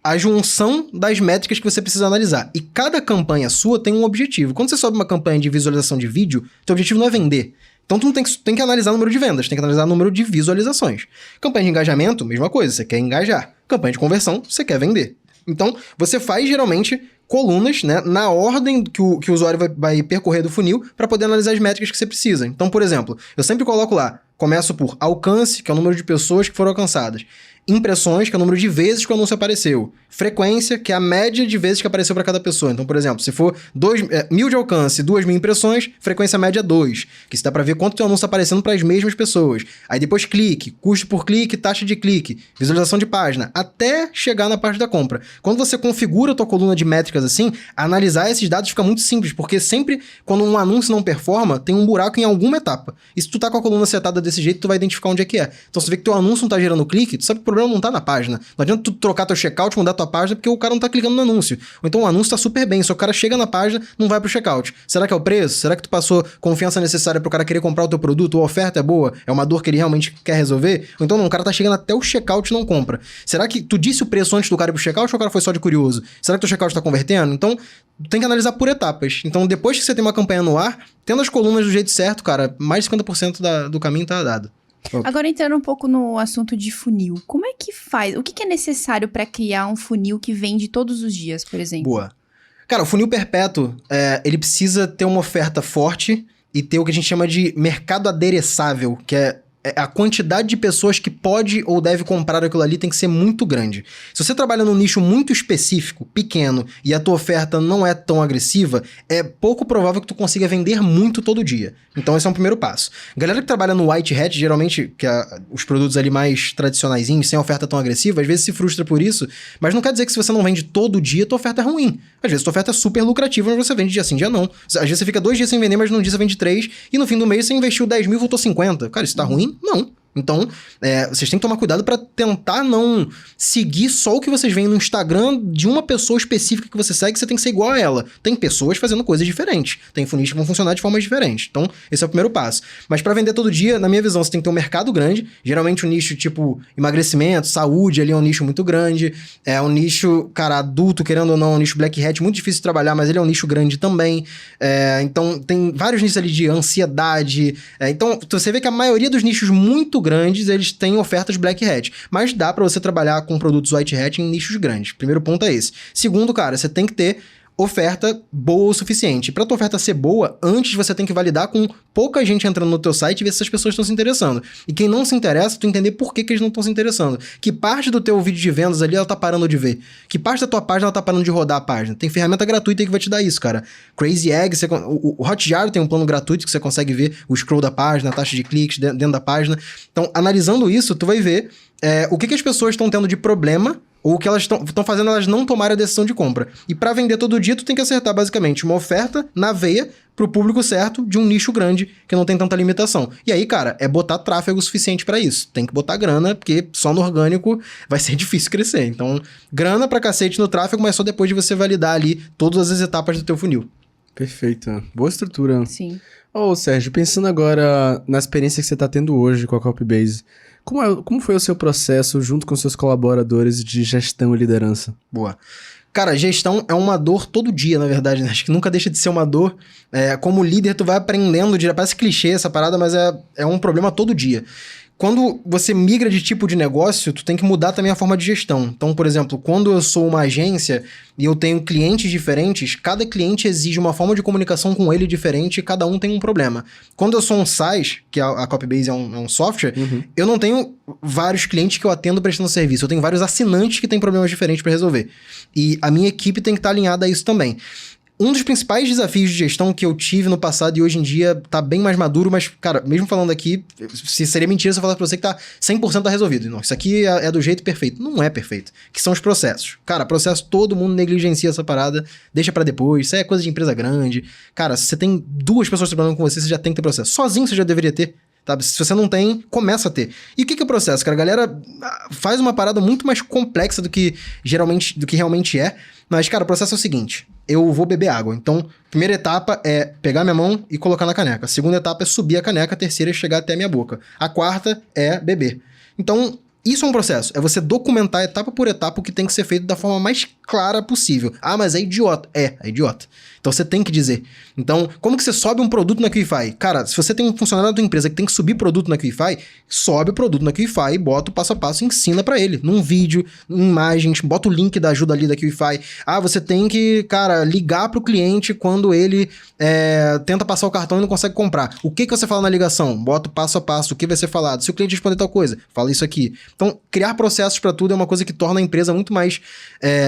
a junção das métricas que você precisa analisar. E cada campanha sua tem um objetivo. Quando você sobe uma campanha de visualização de vídeo, teu objetivo não é vender. Então tu não tem que analisar o número de vendas, tem que analisar o número de visualizações. Campanha de engajamento, mesma coisa, você quer engajar. Campanha de conversão, você quer vender. Então, você faz, geralmente, colunas, né, na ordem que o usuário vai percorrer do funil para poder analisar as métricas que você precisa. Então, por exemplo, eu sempre coloco lá, começo por alcance, que é o número de pessoas que foram alcançadas. Impressões, que é o número de vezes que o anúncio apareceu. Frequência, que é a média de vezes que apareceu para cada pessoa. Então, por exemplo, se for 1.000 de alcance, 2.000 impressões, frequência média 2. Que isso dá para ver quanto teu anúncio está aparecendo para as mesmas pessoas. Aí depois clique, custo por clique, taxa de clique, visualização de página, até chegar na parte da compra. Quando você configura a tua coluna de métricas assim, analisar esses dados fica muito simples, porque sempre quando um anúncio não performa, tem um buraco em alguma etapa. E se tu tá com a coluna setada desse jeito, tu vai identificar onde é que é. Então, se tu vê que teu anúncio não tá gerando clique, tu sabe que o problema não tá na página. Não adianta tu trocar teu checkout, mudar tua página, porque o cara não tá clicando no anúncio. Ou então o anúncio tá super bem, só que o cara chega na página, não vai pro checkout. Será que é o preço? Será que tu passou confiança necessária pro cara querer comprar o teu produto? Ou a oferta é boa? É uma dor que ele realmente quer resolver? Ou então não, o cara tá chegando até o checkout e não compra. Será que tu disse o preço antes do cara ir pro checkout ou o cara foi só de curioso? Será que teu checkout tá convertendo? Então, tem que analisar por etapas. Então, depois que você tem uma campanha no ar, tendo as colunas do jeito certo, cara, mais de 50% do caminho tá dado. Agora, entrando um pouco no assunto de funil, como é que faz? O que é necessário para criar um funil que vende todos os dias, por exemplo? Boa. Cara, o funil perpétuo, ele precisa ter uma oferta forte e ter o que a gente chama de mercado adereçável, que é a quantidade de pessoas que pode ou deve comprar aquilo ali tem que ser muito grande. Se você trabalha num nicho muito específico, pequeno, e a tua oferta não é tão agressiva, é pouco provável que tu consiga vender muito todo dia. Então esse é um primeiro passo. Galera que trabalha no white hat, geralmente, que é os produtos ali mais tradicionaizinhos, sem oferta tão agressiva, às vezes se frustra por isso, mas não quer dizer que se você não vende todo dia, tua oferta é ruim. Às vezes tua oferta é super lucrativa, mas você vende dia sim, dia não. Às vezes você fica 2 dias sem vender, mas num dia você vende 3, e no fim do mês você investiu 10 mil e voltou 50. Cara, isso tá ruim? Não. Então, vocês têm que tomar cuidado para tentar não seguir só o que vocês veem no Instagram de uma pessoa específica que você segue, você tem que ser igual a ela. Tem pessoas fazendo coisas diferentes. Tem funis que vão funcionar de formas diferentes. Então, esse é o primeiro passo. Mas para vender todo dia, na minha visão, você tem que ter um mercado grande. Geralmente um nicho tipo emagrecimento, saúde, ali é um nicho muito grande. É um nicho, cara, adulto, querendo ou não, um nicho black hat, muito difícil de trabalhar, mas ele é um nicho grande também. Então, tem vários nichos ali de ansiedade. Então, você vê que a maioria dos nichos muito grandes, eles têm ofertas black hat. Mas dá pra você trabalhar com produtos white hat em nichos grandes. Primeiro ponto é esse. Segundo, cara, você tem que ter oferta boa o suficiente. Pra tua oferta ser boa, antes você tem que validar com pouca gente entrando no teu site e ver se essas pessoas estão se interessando. E quem não se interessa, tu entender por que eles não estão se interessando. Que parte do teu vídeo de vendas ali, ela tá parando de ver. Que parte da tua página, ela tá parando de rodar a página. Tem ferramenta gratuita aí que vai te dar isso, cara. Crazy Egg, o Hotjar tem um plano gratuito que você consegue ver o scroll da página, a taxa de cliques dentro da página. Então, analisando isso, tu vai ver o que as pessoas estão tendo de problema ou o que elas estão fazendo elas não tomarem a decisão de compra. E para vender todo dia, tu tem que acertar basicamente uma oferta na veia pro público certo de um nicho grande que não tem tanta limitação. E aí, cara, é botar tráfego suficiente para isso. Tem que botar grana, porque só no orgânico vai ser difícil crescer. Então, grana pra cacete no tráfego, mas só depois de você validar ali todas as etapas do teu funil. Perfeito. Boa estrutura. Sim. Ô, Sérgio, pensando agora na experiência que você tá tendo hoje com a Copybase, como foi o seu processo junto com seus colaboradores de gestão e liderança? Boa. Cara, gestão é uma dor todo dia, na verdade, né? Acho que nunca deixa de ser uma dor. Como líder, tu vai aprendendo, parece clichê essa parada, mas é um problema todo dia. Quando você migra de tipo de negócio, tu tem que mudar também a forma de gestão. Então, por exemplo, quando eu sou uma agência e eu tenho clientes diferentes, cada cliente exige uma forma de comunicação com ele diferente e cada um tem um problema. Quando eu sou um SaaS, que a Copybase é um software, eu não tenho vários clientes que eu atendo prestando serviço. Eu tenho vários assinantes que têm problemas diferentes para resolver. E a minha equipe tem que estar alinhada a isso também. Um dos principais desafios de gestão que eu tive no passado e hoje em dia tá bem mais maduro, mas, cara, mesmo falando aqui, seria mentira se eu falasse pra você que tá 100% tá resolvido. Não, isso aqui é do jeito perfeito. Não é perfeito. Que são os processos. Cara, processo, todo mundo negligencia essa parada, deixa pra depois, isso é coisa de empresa grande. Cara, se você tem 2 pessoas trabalhando com você, você já tem que ter processo. Sozinho você já deveria ter. Tá? Se você não tem, começa a ter. E o que é o processo, cara? A galera faz uma parada muito mais complexa do que realmente é. Mas, cara, o processo é o seguinte. Eu vou beber água. Então, primeira etapa é pegar minha mão e colocar na caneca. A segunda etapa é subir a caneca. A terceira é chegar até a minha boca. A quarta é beber. Então, isso é um processo. É você documentar etapa por etapa o que tem que ser feito da forma mais clara possível. Ah, mas é idiota. É idiota. Então você tem que dizer. Então, como que você sobe um produto na QIFI? Cara, se você tem um funcionário da tua empresa que tem que subir produto na QIFI, sobe o produto na QIFI, bota o passo a passo e ensina pra ele. Num vídeo, em imagens, bota o link da ajuda ali da QIFI. Ah, você tem que, cara, ligar pro cliente quando ele tenta passar o cartão e não consegue comprar. O que você fala na ligação? Bota o passo a passo, o que vai ser falado. Se o cliente responder tal coisa, fala isso aqui. Então, criar processos pra tudo é uma coisa que torna a empresa muito mais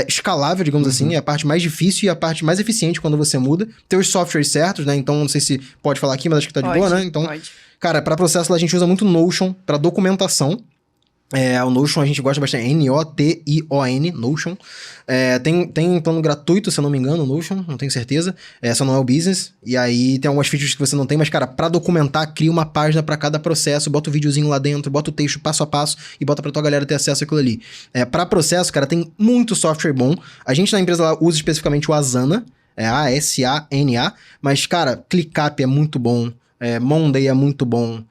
escalável, digamos assim. É a parte mais difícil e a parte mais eficiente quando você muda. Ter os softwares certos, né? Então, não sei se pode falar aqui, mas acho que tá de boa, né? Então, pode. Cara, para processo a gente usa muito Notion para documentação. O Notion a gente gosta bastante, Notion, Notion. Tem plano gratuito, se eu não me engano, Notion, não tenho certeza. Só não é o business. E aí tem algumas features que você não tem, mas, cara, para documentar, cria uma página para cada processo, bota o videozinho lá dentro, bota o texto passo a passo e bota pra tua galera ter acesso àquilo ali. Para processo, cara, tem muito software bom. A gente na empresa lá usa especificamente o Asana, Asana, mas, cara, ClickUp é muito bom, Monday é muito bom.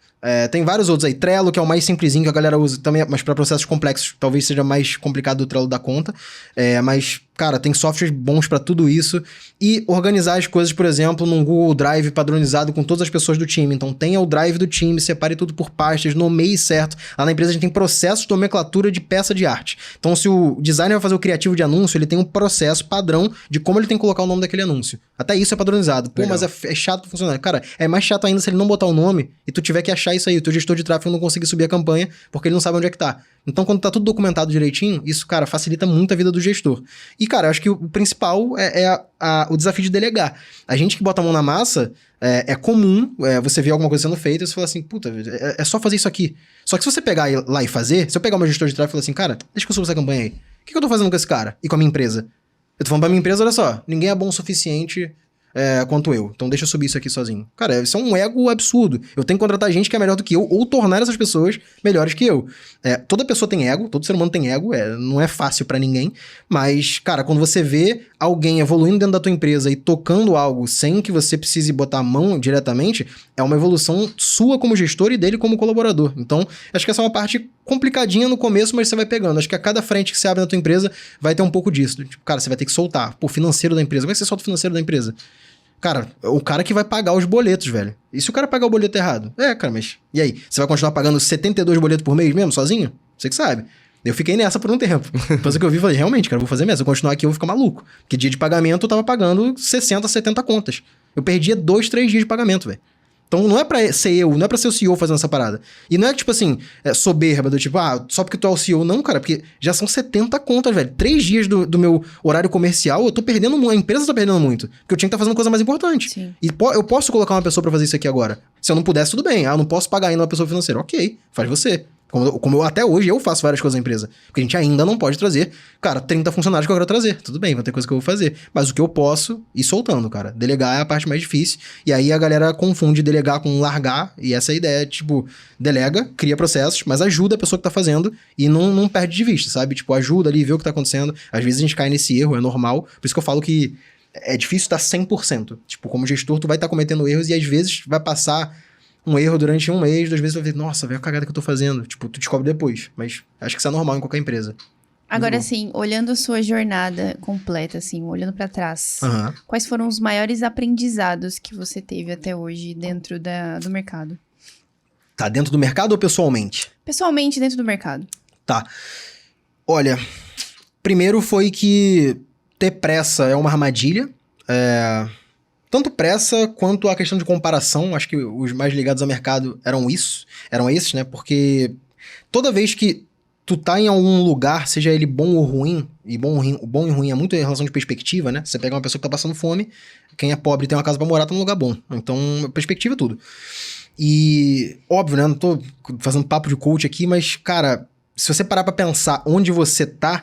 Tem vários outros aí. Trello, que é o mais simplesinho que a galera usa também, mas para processos complexos talvez seja mais complicado o Trello dar conta. Mas, cara, tem softwares bons para tudo isso. E organizar as coisas, por exemplo, num Google Drive padronizado com todas as pessoas do time. Então, tenha o Drive do time, separe tudo por pastas, nomeie certo. Lá na empresa a gente tem processos de nomenclatura de peça de arte. Então, se o designer vai fazer o criativo de anúncio, ele tem um processo padrão de como ele tem que colocar o nome daquele anúncio. Até isso é padronizado. Pô, Legal. mas é chato pro funcionário. Cara, é mais chato ainda se ele não botar o nome e tu tiver que achar isso aí. O teu gestor de tráfego não conseguir subir a campanha porque ele não sabe onde é que tá. Então, quando tá tudo documentado direitinho, isso, cara, facilita muito a vida do gestor. E, cara, eu acho que o principal é o desafio de delegar. A gente que bota a mão na massa, é comum você ver alguma coisa sendo feita e você fala assim, puta, é só fazer isso aqui. Só que se você pegar lá e fazer, se eu pegar o meu gestor de tráfego e falar assim, cara, deixa que eu suba essa campanha aí. O que eu tô fazendo com esse cara e com a minha empresa? Eu tô falando pra minha empresa, olha só, ninguém é bom o suficiente quanto eu. Então deixa eu subir isso aqui sozinho. Cara, isso é um ego absurdo. Eu tenho que contratar gente que é melhor do que eu ou tornar essas pessoas melhores que eu. Toda pessoa tem ego, todo ser humano tem ego, não é fácil pra ninguém, mas, cara, quando você vê alguém evoluindo dentro da tua empresa e tocando algo sem que você precise botar a mão diretamente, é uma evolução sua como gestor e dele como colaborador. Então, acho que essa é uma parte complicadinha no começo, mas você vai pegando. Acho que a cada frente que você abre na tua empresa vai ter um pouco disso. Tipo, cara, você vai ter que soltar. Pô, financeiro da empresa. Como é que você solta o financeiro da empresa? Cara, o cara que vai pagar os boletos, velho. E se o cara pagar o boleto errado? Cara, mas... E aí? Você vai continuar pagando 72 boletos por mês mesmo, sozinho? Você que sabe. Eu fiquei nessa por um tempo. Depois que eu vi, falei, realmente, cara, eu vou fazer mesmo. Se eu continuar aqui, eu vou ficar maluco. Porque dia de pagamento eu tava pagando 60, 70 contas. Eu perdia 2, 3 dias de pagamento, velho. Então não é pra ser eu, não é pra ser o CEO fazendo essa parada. E não é tipo assim, soberba, do tipo, só porque tu é o CEO. Não, cara, porque já são 70 contas, velho. 3 dias do meu horário comercial, eu tô perdendo muito, a empresa tá perdendo muito. Porque eu tinha que estar fazendo coisa mais importante. Sim. E eu posso colocar uma pessoa pra fazer isso aqui agora. Se eu não pudesse, tudo bem. Eu não posso pagar ainda uma pessoa financeira. Ok, faz você. Como eu até hoje, eu faço várias coisas na empresa. Porque a gente ainda não pode trazer, cara, 30 funcionários que eu quero trazer. Tudo bem, vai ter coisa que eu vou fazer. Mas o que eu posso, ir soltando, cara. Delegar é a parte mais difícil. E aí a galera confunde delegar com largar. E essa é a ideia, tipo, delega, cria processos, mas ajuda a pessoa que tá fazendo e não perde de vista, sabe? Tipo, ajuda ali, vê o que tá acontecendo. Às vezes a gente cai nesse erro, é normal. Por isso que eu falo que é difícil estar 100%. Tipo, como gestor, tu vai estar cometendo erros e às vezes vai passar um erro durante um mês, 2 meses, tu vai ver, nossa, velho, a cagada que eu tô fazendo. Tipo, tu descobre depois. Mas acho que isso é normal em qualquer empresa. Agora, assim, olhando a sua jornada completa, assim, olhando pra trás, Aham. quais foram os maiores aprendizados que você teve até hoje dentro do mercado? Tá dentro do mercado ou pessoalmente? Pessoalmente, dentro do mercado. Tá. Olha, primeiro foi que ter pressa é uma armadilha. Tanto pressa quanto a questão de comparação. Acho que os mais ligados ao mercado eram esses, né? Porque toda vez que tu tá em algum lugar, seja ele bom ou ruim, e bom e ruim é muito em relação de perspectiva, né? Você pega uma pessoa que tá passando fome, quem é pobre e tem uma casa pra morar, tá num lugar bom. Então, perspectiva é tudo. E, óbvio, né? Não tô fazendo papo de coach aqui, mas, cara, se você parar pra pensar onde você tá,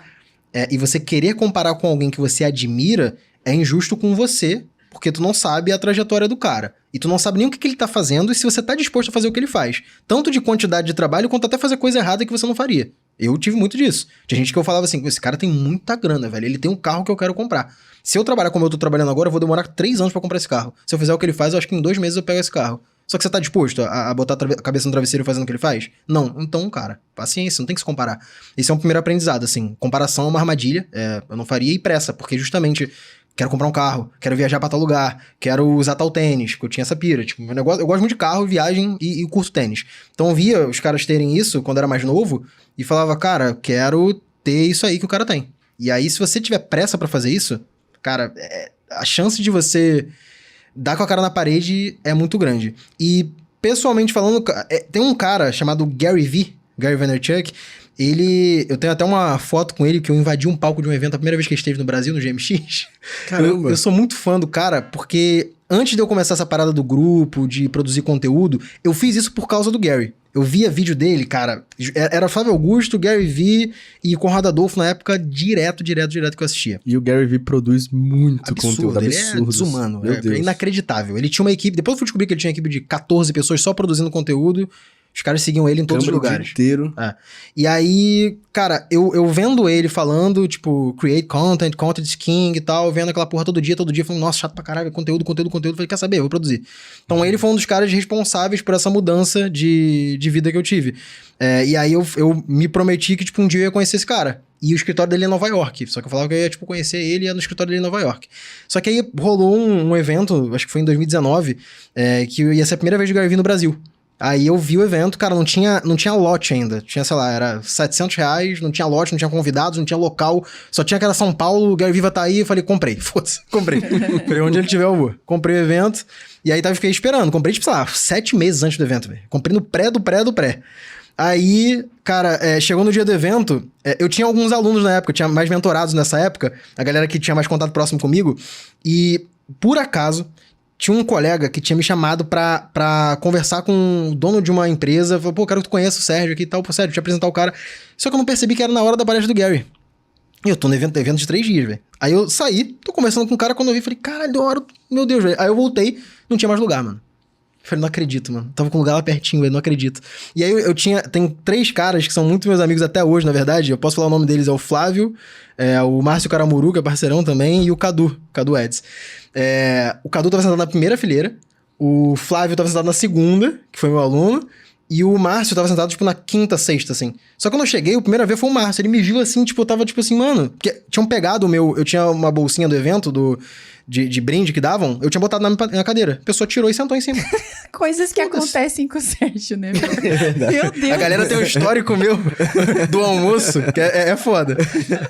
e você querer comparar com alguém que você admira, é injusto com você, porque tu não sabe a trajetória do cara. E tu não sabe nem o que ele tá fazendo e se você tá disposto a fazer o que ele faz. Tanto de quantidade de trabalho, quanto até fazer coisa errada que você não faria. Eu tive muito disso. Tinha gente que eu falava assim, esse cara tem muita grana, velho. Ele tem um carro que eu quero comprar. Se eu trabalhar como eu tô trabalhando agora, eu vou demorar 3 anos pra comprar esse carro. Se eu fizer o que ele faz, eu acho que em 2 meses eu pego esse carro. Só que você tá disposto a botar a cabeça no travesseiro fazendo o que ele faz? Não. Então, cara, paciência, não tem que se comparar. Esse é um primeiro aprendizado, assim. Comparação é uma armadilha. Eu não faria e pressa, porque justamente quero comprar um carro, quero viajar pra tal lugar, quero usar tal tênis, porque eu tinha essa pira. Tipo, meu negócio, eu gosto muito de carro, viagem e curso tênis. Então eu via os caras terem isso quando eu era mais novo e falava, cara, quero ter isso aí que o cara tem. E aí, se você tiver pressa pra fazer isso, cara, a chance de você dar com a cara na parede é muito grande. E, pessoalmente falando, tem um cara chamado Gary Vaynerchuk. Eu tenho até uma foto com ele que eu invadi um palco de um evento a primeira vez que ele esteve no Brasil, no GMX. Caramba! Eu sou muito fã do cara, porque antes de eu começar essa parada do grupo, de produzir conteúdo, eu fiz isso por causa do Gary. Eu via vídeo dele, cara, era Flávio Augusto, Gary Vee e Conrado Adolfo na época, direto que eu assistia. E o Gary Vee produz muito conteúdo Ele absurdo. é desumano, Meu Deus. inacreditável. Ele tinha uma equipe, depois eu fui descobrir que ele tinha uma equipe de 14 pessoas só produzindo conteúdo. Os caras seguiam ele em todos os lugares. O dia inteiro. E aí, cara, eu vendo ele falando, tipo, create content is king e tal, vendo aquela porra todo dia, falando, nossa, chato pra caralho, conteúdo. Falei, quer saber, eu vou produzir. Então ele foi um dos caras responsáveis por essa mudança de vida que eu tive. E aí eu me prometi que, tipo, um dia eu ia conhecer esse cara. E o escritório dele é em Nova York. Só que eu falava que eu ia, tipo, conhecer ele e ia no escritório dele em Nova York. Só que aí rolou um evento, acho que foi em 2019, que ia ser a primeira vez de Gary Vee no Brasil. Aí eu vi o evento, cara, não tinha lote ainda. Tinha, sei lá, era R$700, não tinha lote, não tinha convidados, não tinha local. Só tinha aquela São Paulo, o Gary Vee tá aí. Eu falei, comprei, foda-se, comprei. Falei, onde ele tiver eu vou. Comprei o evento. E aí fiquei esperando. Comprei, tipo, sei lá, 7 meses antes do evento, velho. Comprei no pré do pré. Aí, cara, chegou no dia do evento, eu tinha alguns alunos na época, tinha mais mentorados nessa época, a galera que tinha mais contato próximo comigo. E, por acaso, tinha um colega que tinha me chamado pra conversar com o dono de uma empresa. Falou, pô, quero que tu conheça o Sérgio aqui e tal. Pô, Sérgio, deixa eu apresentar o cara. Só que eu não percebi que era na hora da palestra do Gary. E eu tô no evento de 3 dias, velho. Aí eu saí, tô conversando com o cara, quando eu vi, falei, caralho, da hora, meu Deus, velho. Aí eu voltei, não tinha mais lugar, mano. Falei, não acredito, mano. Tava com o lugar lá pertinho, velho, não acredito. E aí tem 3 caras que são muito meus amigos até hoje, na verdade. Eu posso falar o nome deles, é o Flávio, o Márcio Caramuru, que é parceirão também, e o Cadu Eds. O Cadu tava sentado na primeira fileira, o Flávio tava sentado na segunda, que foi meu aluno, e o Márcio tava sentado, tipo, na quinta, sexta, assim. Só que quando eu cheguei, a primeira vez foi o Márcio. Ele me viu assim, tipo, eu tava, tipo assim, mano... Porque tinham pegado o meu... Eu tinha uma bolsinha do evento, de brinde que davam, eu tinha botado na cadeira. A pessoa tirou e sentou em cima. Coisas que acontecem com o Sérgio, né? Meu Deus. A galera tem um histórico meu do almoço, que é foda.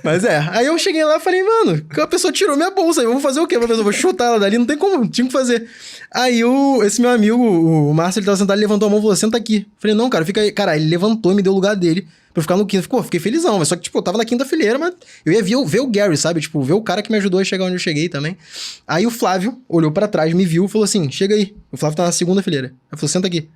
Mas aí eu cheguei lá e falei, mano, a pessoa tirou minha bolsa, eu vou fazer o quê? Eu vou chutar ela dali, não tem como, tinha que fazer. Aí esse meu amigo, o Márcio, ele tava sentado, ele levantou a mão e falou, senta aqui. Falei, não, cara, fica aí. Cara, ele levantou e me deu o lugar dele pra eu ficar no quinto. Fiquei felizão, mas só que, tipo, eu tava na quinta fileira, mas eu ia ver o Gary, sabe? Tipo, ver o cara que me ajudou a chegar onde eu cheguei também. Aí o Flávio olhou pra trás, me viu e falou assim, chega aí. O Flávio tá na segunda fileira. Ele falou, senta aqui.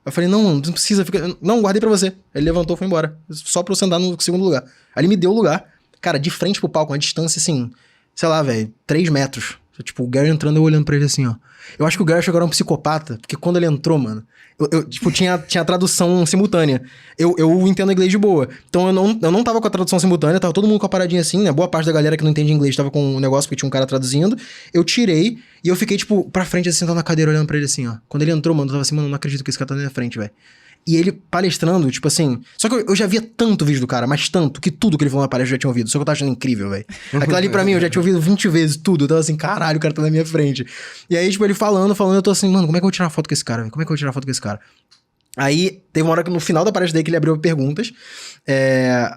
Eu falei, não precisa, fica... Não, guardei pra você. Ele levantou e foi embora. Só pra eu sentar no segundo lugar. Aí ele me deu o lugar. Cara, de frente pro palco, uma distância assim, sei lá, velho, 3 metros. Tipo, o Gary entrando, eu olhando pra ele assim, ó. Eu acho que o Gary chegou a um psicopata, porque quando ele entrou, mano, eu tipo, tinha tradução simultânea. Eu entendo inglês de boa. Então eu não tava com a tradução simultânea, tava todo mundo com a paradinha assim, né? Boa parte da galera que não entende inglês tava com um negócio, porque tinha um cara traduzindo. Eu tirei e eu fiquei, tipo, pra frente, assim, sentado na cadeira, olhando pra ele assim, ó. Quando ele entrou, mano, eu tava assim, mano, não acredito que esse cara tá na minha frente, velho. E ele palestrando, tipo assim... Só que eu já via tanto vídeo do cara, mas tanto, que tudo que ele falou na palestra eu já tinha ouvido. Só que eu tava achando incrível, velho. Aquilo ali pra mim, eu já tinha ouvido 20 vezes tudo. Eu tava assim, caralho, o cara tá na minha frente. E aí, tipo, ele falando, eu tô assim, mano, como é que eu vou tirar uma foto com esse cara, velho? Como é que eu vou tirar uma foto com esse cara? Aí, teve uma hora que no final da palestra dele que ele abriu perguntas.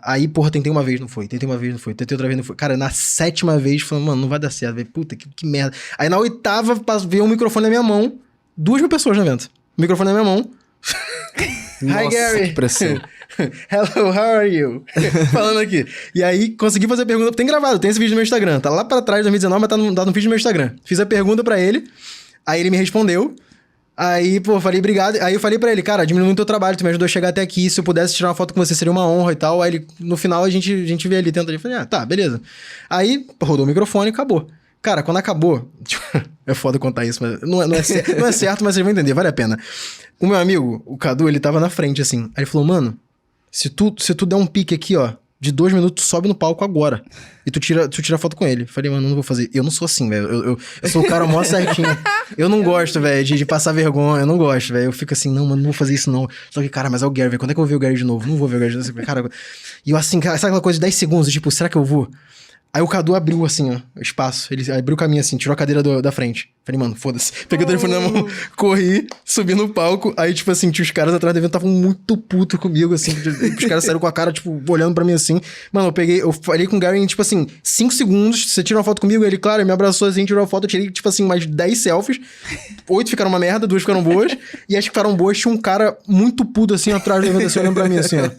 Aí, porra, tentei uma vez, não foi. Tentei outra vez, não foi. Cara, na 7ª vez, falando, mano, não vai dar certo, velho. Puta, que merda. Aí, na 8ª, veio um microfone na minha mão. 2.000 pessoas no evento. Microfone na minha mão. Nossa, Hi, Gary. Que pressão. Hello, how are you? Falando aqui. E aí, consegui fazer a pergunta. Tem gravado, tem esse vídeo no meu Instagram. Tá lá pra trás, 2019, mas tá no vídeo do meu Instagram. Fiz a pergunta pra ele. Aí ele me respondeu. Aí, pô, falei, obrigado. Aí eu falei pra ele, cara, admiro muito o teu trabalho, tu me ajudou a chegar até aqui. Se eu pudesse tirar uma foto com você, seria uma honra e tal. Aí ele, no final, a gente vê ali, tenta ali. Falei, tá, beleza. Aí, rodou o microfone e acabou. Cara, quando acabou... É foda contar isso, mas não é certo, mas vocês vão entender, vale a pena. O meu amigo, o Cadu, ele tava na frente, assim. Aí ele falou, mano, se tu der um pique aqui, ó, de 2 minutos, sobe no palco agora. E tu tira foto com ele. Falei, mano, não vou fazer. Eu não sou assim, velho. Eu sou o cara mó certinho. Eu não gosto, velho, de passar vergonha. Eu não gosto, velho. Eu fico assim, não, mano, não vou fazer isso, não. Só que, cara, mas é o Gary, velho. Quando é que eu vou ver o Gary de novo? Não vou ver o Gary de novo. Cara, e eu assim, cara, sabe aquela coisa de 10 segundos? Tipo, será que eu vou? Aí o Cadu abriu, assim, ó, o espaço. Ele abriu o caminho, assim, tirou a cadeira da frente. Falei, mano, foda-se. Peguei o telefone na mão, corri, subi no palco. Aí, tipo assim, tinha os caras atrás do evento, estavam muito putos comigo, assim. Os caras saíram com a cara, tipo, olhando pra mim, assim. Mano, eu falei com o Gary em, tipo assim, 5 segundos. Você tira uma foto comigo? Ele, claro, me abraçou, assim, tirou a foto. Eu tirei, tipo assim, mais 10 selfies. 8 ficaram uma merda, 2 ficaram boas. E as que ficaram boas, tinha um cara muito puto, assim, atrás do evento, assim, olhando pra mim, assim, ó.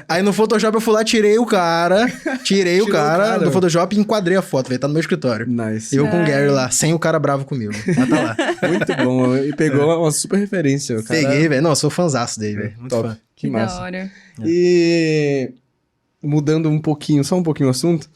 Aí no Photoshop eu fui lá, tirei o cara do Photoshop e enquadrei a foto, velho. Tá no meu escritório. Nice. Eu com o Gary lá, sem o cara bravo comigo. Mas tá lá. Muito bom. E pegou uma super referência. O cara... Peguei, velho. Não, eu sou fãzaço dele, velho. Muito top. fã. Que massa. Da hora. E mudando só um pouquinho o assunto,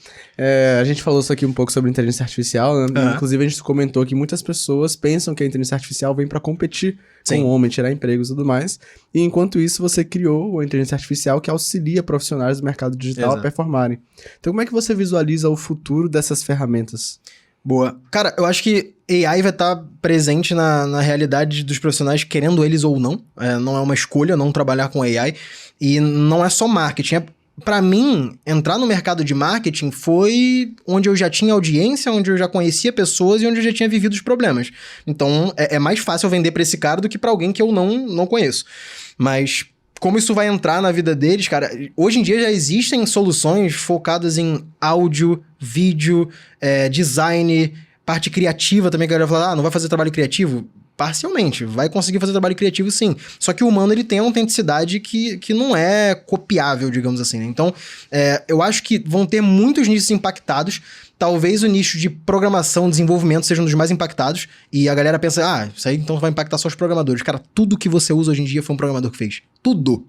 a gente falou isso aqui um pouco sobre inteligência artificial, né? Inclusive a gente comentou que muitas pessoas pensam que a inteligência artificial vem pra competir com o homem, tirar empregos e tudo mais. E enquanto isso, você criou a inteligência artificial que auxilia profissionais do mercado digital a performarem. Então como é que você visualiza o futuro dessas ferramentas? Boa. Cara, eu acho que AI vai estar presente na realidade dos profissionais, querendo eles ou não. Não é uma escolha não trabalhar com AI. E não é só marketing. Pra mim, entrar no mercado de marketing foi onde eu já tinha audiência, onde eu já conhecia pessoas e onde eu já tinha vivido os problemas. Então, é mais fácil eu vender pra esse cara do que pra alguém que eu não conheço. Mas como isso vai entrar na vida deles, cara, hoje em dia já existem soluções focadas em áudio, vídeo, design, parte criativa também, que a galera fala, não vai fazer trabalho criativo? Parcialmente, vai conseguir fazer trabalho criativo sim. Só que o humano, ele tem uma autenticidade que não é copiável, digamos assim, né? Então, eu acho que vão ter muitos nichos impactados. Talvez o nicho de programação, desenvolvimento seja um dos mais impactados. E a galera pensa, isso aí então vai impactar só os programadores. Cara, tudo que você usa hoje em dia foi um programador que fez. Tudo.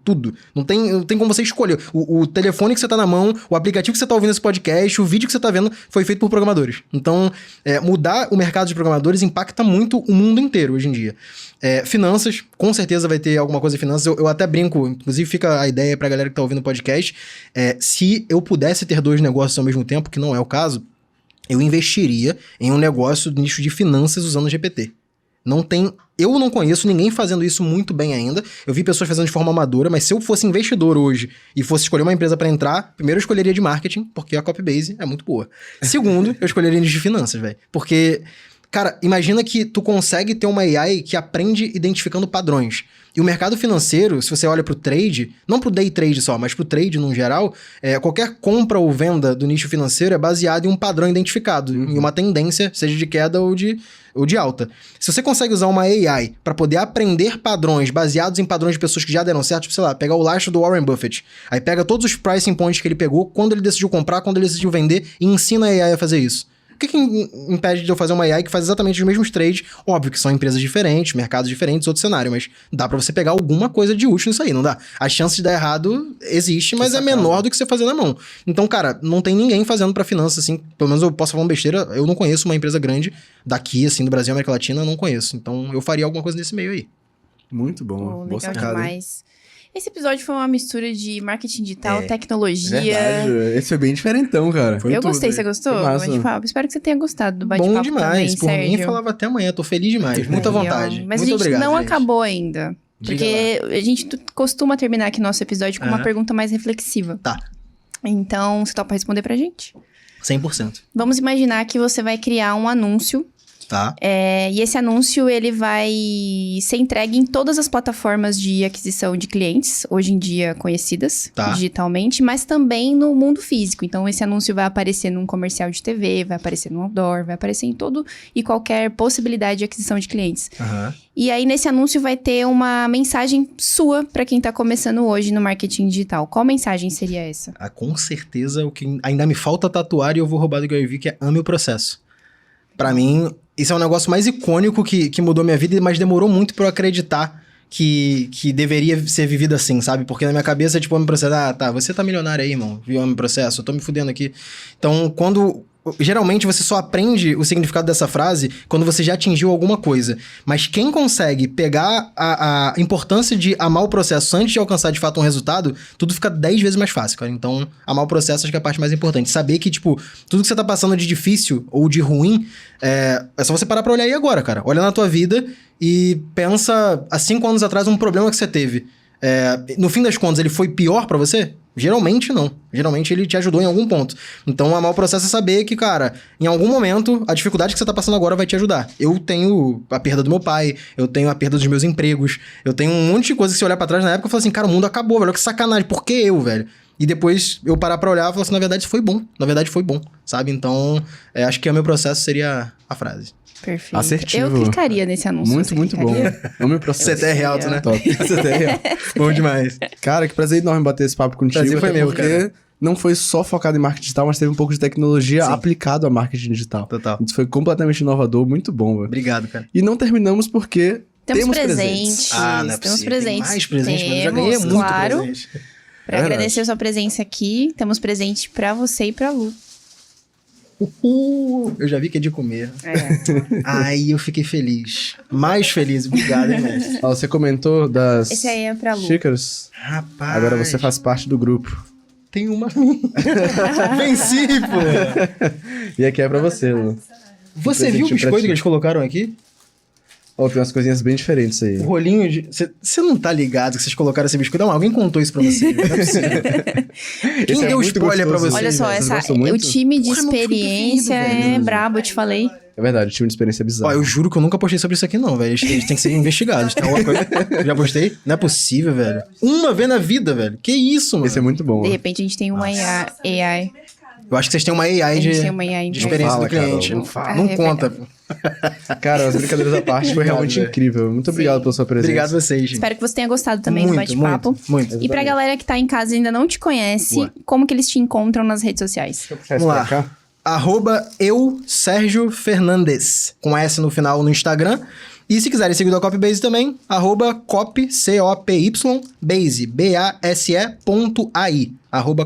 Não tem como você escolher. O telefone que você tá na mão, o aplicativo que você tá ouvindo esse podcast, o vídeo que você tá vendo, foi feito por programadores. Então, mudar o mercado de programadores impacta muito o mundo inteiro hoje em dia. Finanças, com certeza vai ter alguma coisa de finanças. Eu até brinco, inclusive fica a ideia pra galera que tá ouvindo o podcast. Se eu pudesse ter 2 negócios ao mesmo tempo, que não é o caso, eu investiria em um negócio do nicho de finanças usando o GPT. Eu não conheço ninguém fazendo isso muito bem ainda. Eu vi pessoas fazendo de forma amadora, mas se eu fosse investidor hoje e fosse escolher uma empresa para entrar, primeiro eu escolheria de marketing, porque a Copybase é muito boa. Segundo, eu escolheria de finanças, velho. Porque, cara, imagina que tu consegue ter uma AI que aprende identificando padrões. E o mercado financeiro, se você olha pro trade, não pro day trade só, mas pro trade no geral, qualquer compra ou venda do nicho financeiro é baseado em um padrão identificado, em uma tendência, seja de queda ou de alta. Se você consegue usar uma AI para poder aprender padrões baseados em padrões de pessoas que já deram certo, tipo, sei lá, pegar o lastro do Warren Buffett, aí pega todos os pricing points que ele pegou, quando ele decidiu comprar, quando ele decidiu vender, e ensina a AI a fazer isso. O que impede de eu fazer uma AI que faz exatamente os mesmos trades? Óbvio que são empresas diferentes, mercados diferentes, outro cenário, mas dá pra você pegar alguma coisa de útil nisso aí, não dá? A chance de dar errado existe, mas é menor do que você fazer na mão. Então, cara, não tem ninguém fazendo pra finanças, assim, pelo menos eu posso falar uma besteira, eu não conheço uma empresa grande daqui, assim, do Brasil, América Latina, eu não conheço. Então, eu faria alguma coisa nesse meio aí. Muito bom. Legal demais. Esse episódio foi uma mistura de marketing digital, tecnologia. Verdade. Esse foi bem diferentão, cara. Eu gostei, você gostou? Espero que você tenha gostado do bate-papo. Bom demais. Também, por Sérgio. mim, falava até amanhã. Tô feliz demais. Muita vontade. Mas muito a gente obrigado, não gente. acabou ainda. Porque a gente costuma terminar aqui nosso episódio com uma pergunta mais reflexiva. Tá. Então, você topa responder pra gente? 100%. Vamos imaginar que você vai criar um anúncio. Tá. E esse anúncio, ele vai ser entregue em todas as plataformas de aquisição de clientes, hoje em dia conhecidas digitalmente, mas também no mundo físico. Então, esse anúncio vai aparecer num comercial de TV, vai aparecer no outdoor, vai aparecer em todo e qualquer possibilidade de aquisição de clientes. E aí, nesse anúncio, vai ter uma mensagem sua para quem tá começando hoje no marketing digital. Qual mensagem seria essa? Com certeza, o que ainda me falta tatuar e eu vou roubar do Gary Vee, que é ame o processo. Pra mim, isso é um negócio mais icônico que mudou minha vida, mas demorou muito pra eu acreditar que deveria ser vivido assim, sabe? Porque na minha cabeça, tipo, ame o processo, você tá milionário aí, irmão, viu, ame o processo, eu tô me fudendo aqui. Então, quando Geralmente você só aprende o significado dessa frase quando você já atingiu alguma coisa. Mas quem consegue pegar a importância de amar o processo antes de alcançar de fato um resultado, tudo fica 10 vezes mais fácil, cara. Então, amar o processo acho que é a parte mais importante. Saber que, tipo, tudo que você tá passando de difícil ou de ruim, é só você parar pra olhar aí agora, cara. Olha na tua vida e pensa, há 5 anos atrás, um problema que você teve. No fim das contas, ele foi pior pra você? Geralmente não. Geralmente ele te ajudou em algum ponto. Então, amar o processo é saber que, cara, em algum momento, a dificuldade que você tá passando agora vai te ajudar. Eu tenho a perda do meu pai, eu tenho a perda dos meus empregos, eu tenho um monte de coisa que se olhar pra trás na época, eu falo assim, cara, o mundo acabou, velho, que sacanagem, por que eu, velho? E depois eu parar pra olhar e falar assim, na verdade foi bom, sabe? Então, acho que o meu processo seria a frase. Perfeito. Assertivo. Eu clicaria nesse anúncio. Muito, muito bom. O meu processo. CT é real, né? Top. CT é real. Bom demais. Cara, que prazer enorme bater esse papo contigo. Prazer foi até meu, porque cara. não foi só focado em marketing digital, mas teve um pouco de tecnologia Sim. aplicado a marketing digital. Total. Isso foi completamente inovador, muito bom, velho. Obrigado, cara. E não terminamos porque Temos presentes. presentes. Ah, não é Temos possível. Tem presentes. mais presentes, mas eu já ganhei Temos, muito claro. presente. Pra É verdade. agradecer a sua presença aqui, temos presente pra você e pra Lu. Eu já vi que é de comer. É. Aí eu fiquei feliz. Mais feliz. Obrigado, hein, mestre. Ó, você comentou das Esse aí é pra Lu. xícaras. Rapaz. Agora você faz parte do grupo. Tem uma. Venci, pô. E aqui é pra você, Lu. Você viu o Presentinho pra biscoito ti. que eles colocaram aqui? Ó, tem umas coisinhas bem diferentes aí. O rolinho de. Você não tá ligado que vocês colocaram esse biscoito? Não, alguém contou isso pra você. Não é possível. Quem Esse é deu muito spoiler pra gostoso. você? Olha só, Vocês gostam muito? o time de Porra, meu biscoito experiência preferido, é velho. brabo, eu te falei. É verdade, tinha uma experiência Ó, bizarra. eu juro que eu nunca postei sobre isso aqui, não, velho. Eles têm que ser investigados. Tá? Já postei? Não é possível, velho. Uma vez na vida, velho. Que isso, mano? Esse é muito bom. De ó. repente a gente tem uma AI. Eu acho que vocês têm uma AI A de, gente tem uma AI de experiência Não do fala, cliente. Carol, Não, não fala. não É conta. Cara, as brincadeiras à parte, foi realmente velho. incrível. Muito obrigado pela sua presença. Obrigado a vocês, gente. Espero que você tenha gostado também do bate-papo. muito. E pra galera que tá em casa e ainda não te conhece, Boa. como que eles te encontram nas redes sociais? Vamos Vamos lá. @eu, Sérgio Fernandes, com S no final no Instagram. E se quiserem seguir da Copybase também, @copy, C-O-P-Y, base, B-A-S-E.ai.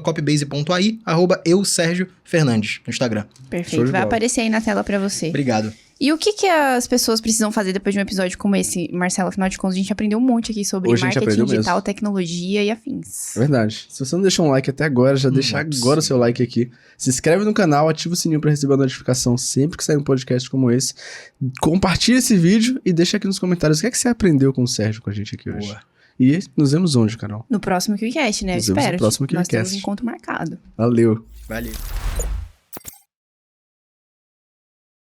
@copybase.ai, @eu, Sérgio Fernandes, no Instagram. Show Perfeito, de vai bola. aparecer aí na tela pra você. Obrigado. E o que as pessoas precisam fazer depois de um episódio como esse, Marcelo? Afinal de contas, a gente aprendeu um monte aqui sobre Hoje a gente marketing aprendeu digital, mesmo. tecnologia e afins. É verdade. Se você não deixou um like até agora, já deixa não é agora o seu like aqui. Se inscreve no canal, ativa o sininho pra receber a notificação sempre que sair um podcast como esse. Compartilha esse vídeo e deixa aqui nos comentários o que é que você aprendeu com o Sérgio com a gente aqui hoje. Boa. E nos vemos onde, Carol? No próximo QCast, né? Eu Nos vemos no espero. próximo Nós temos QCast. um encontro marcado. Valeu! Valeu.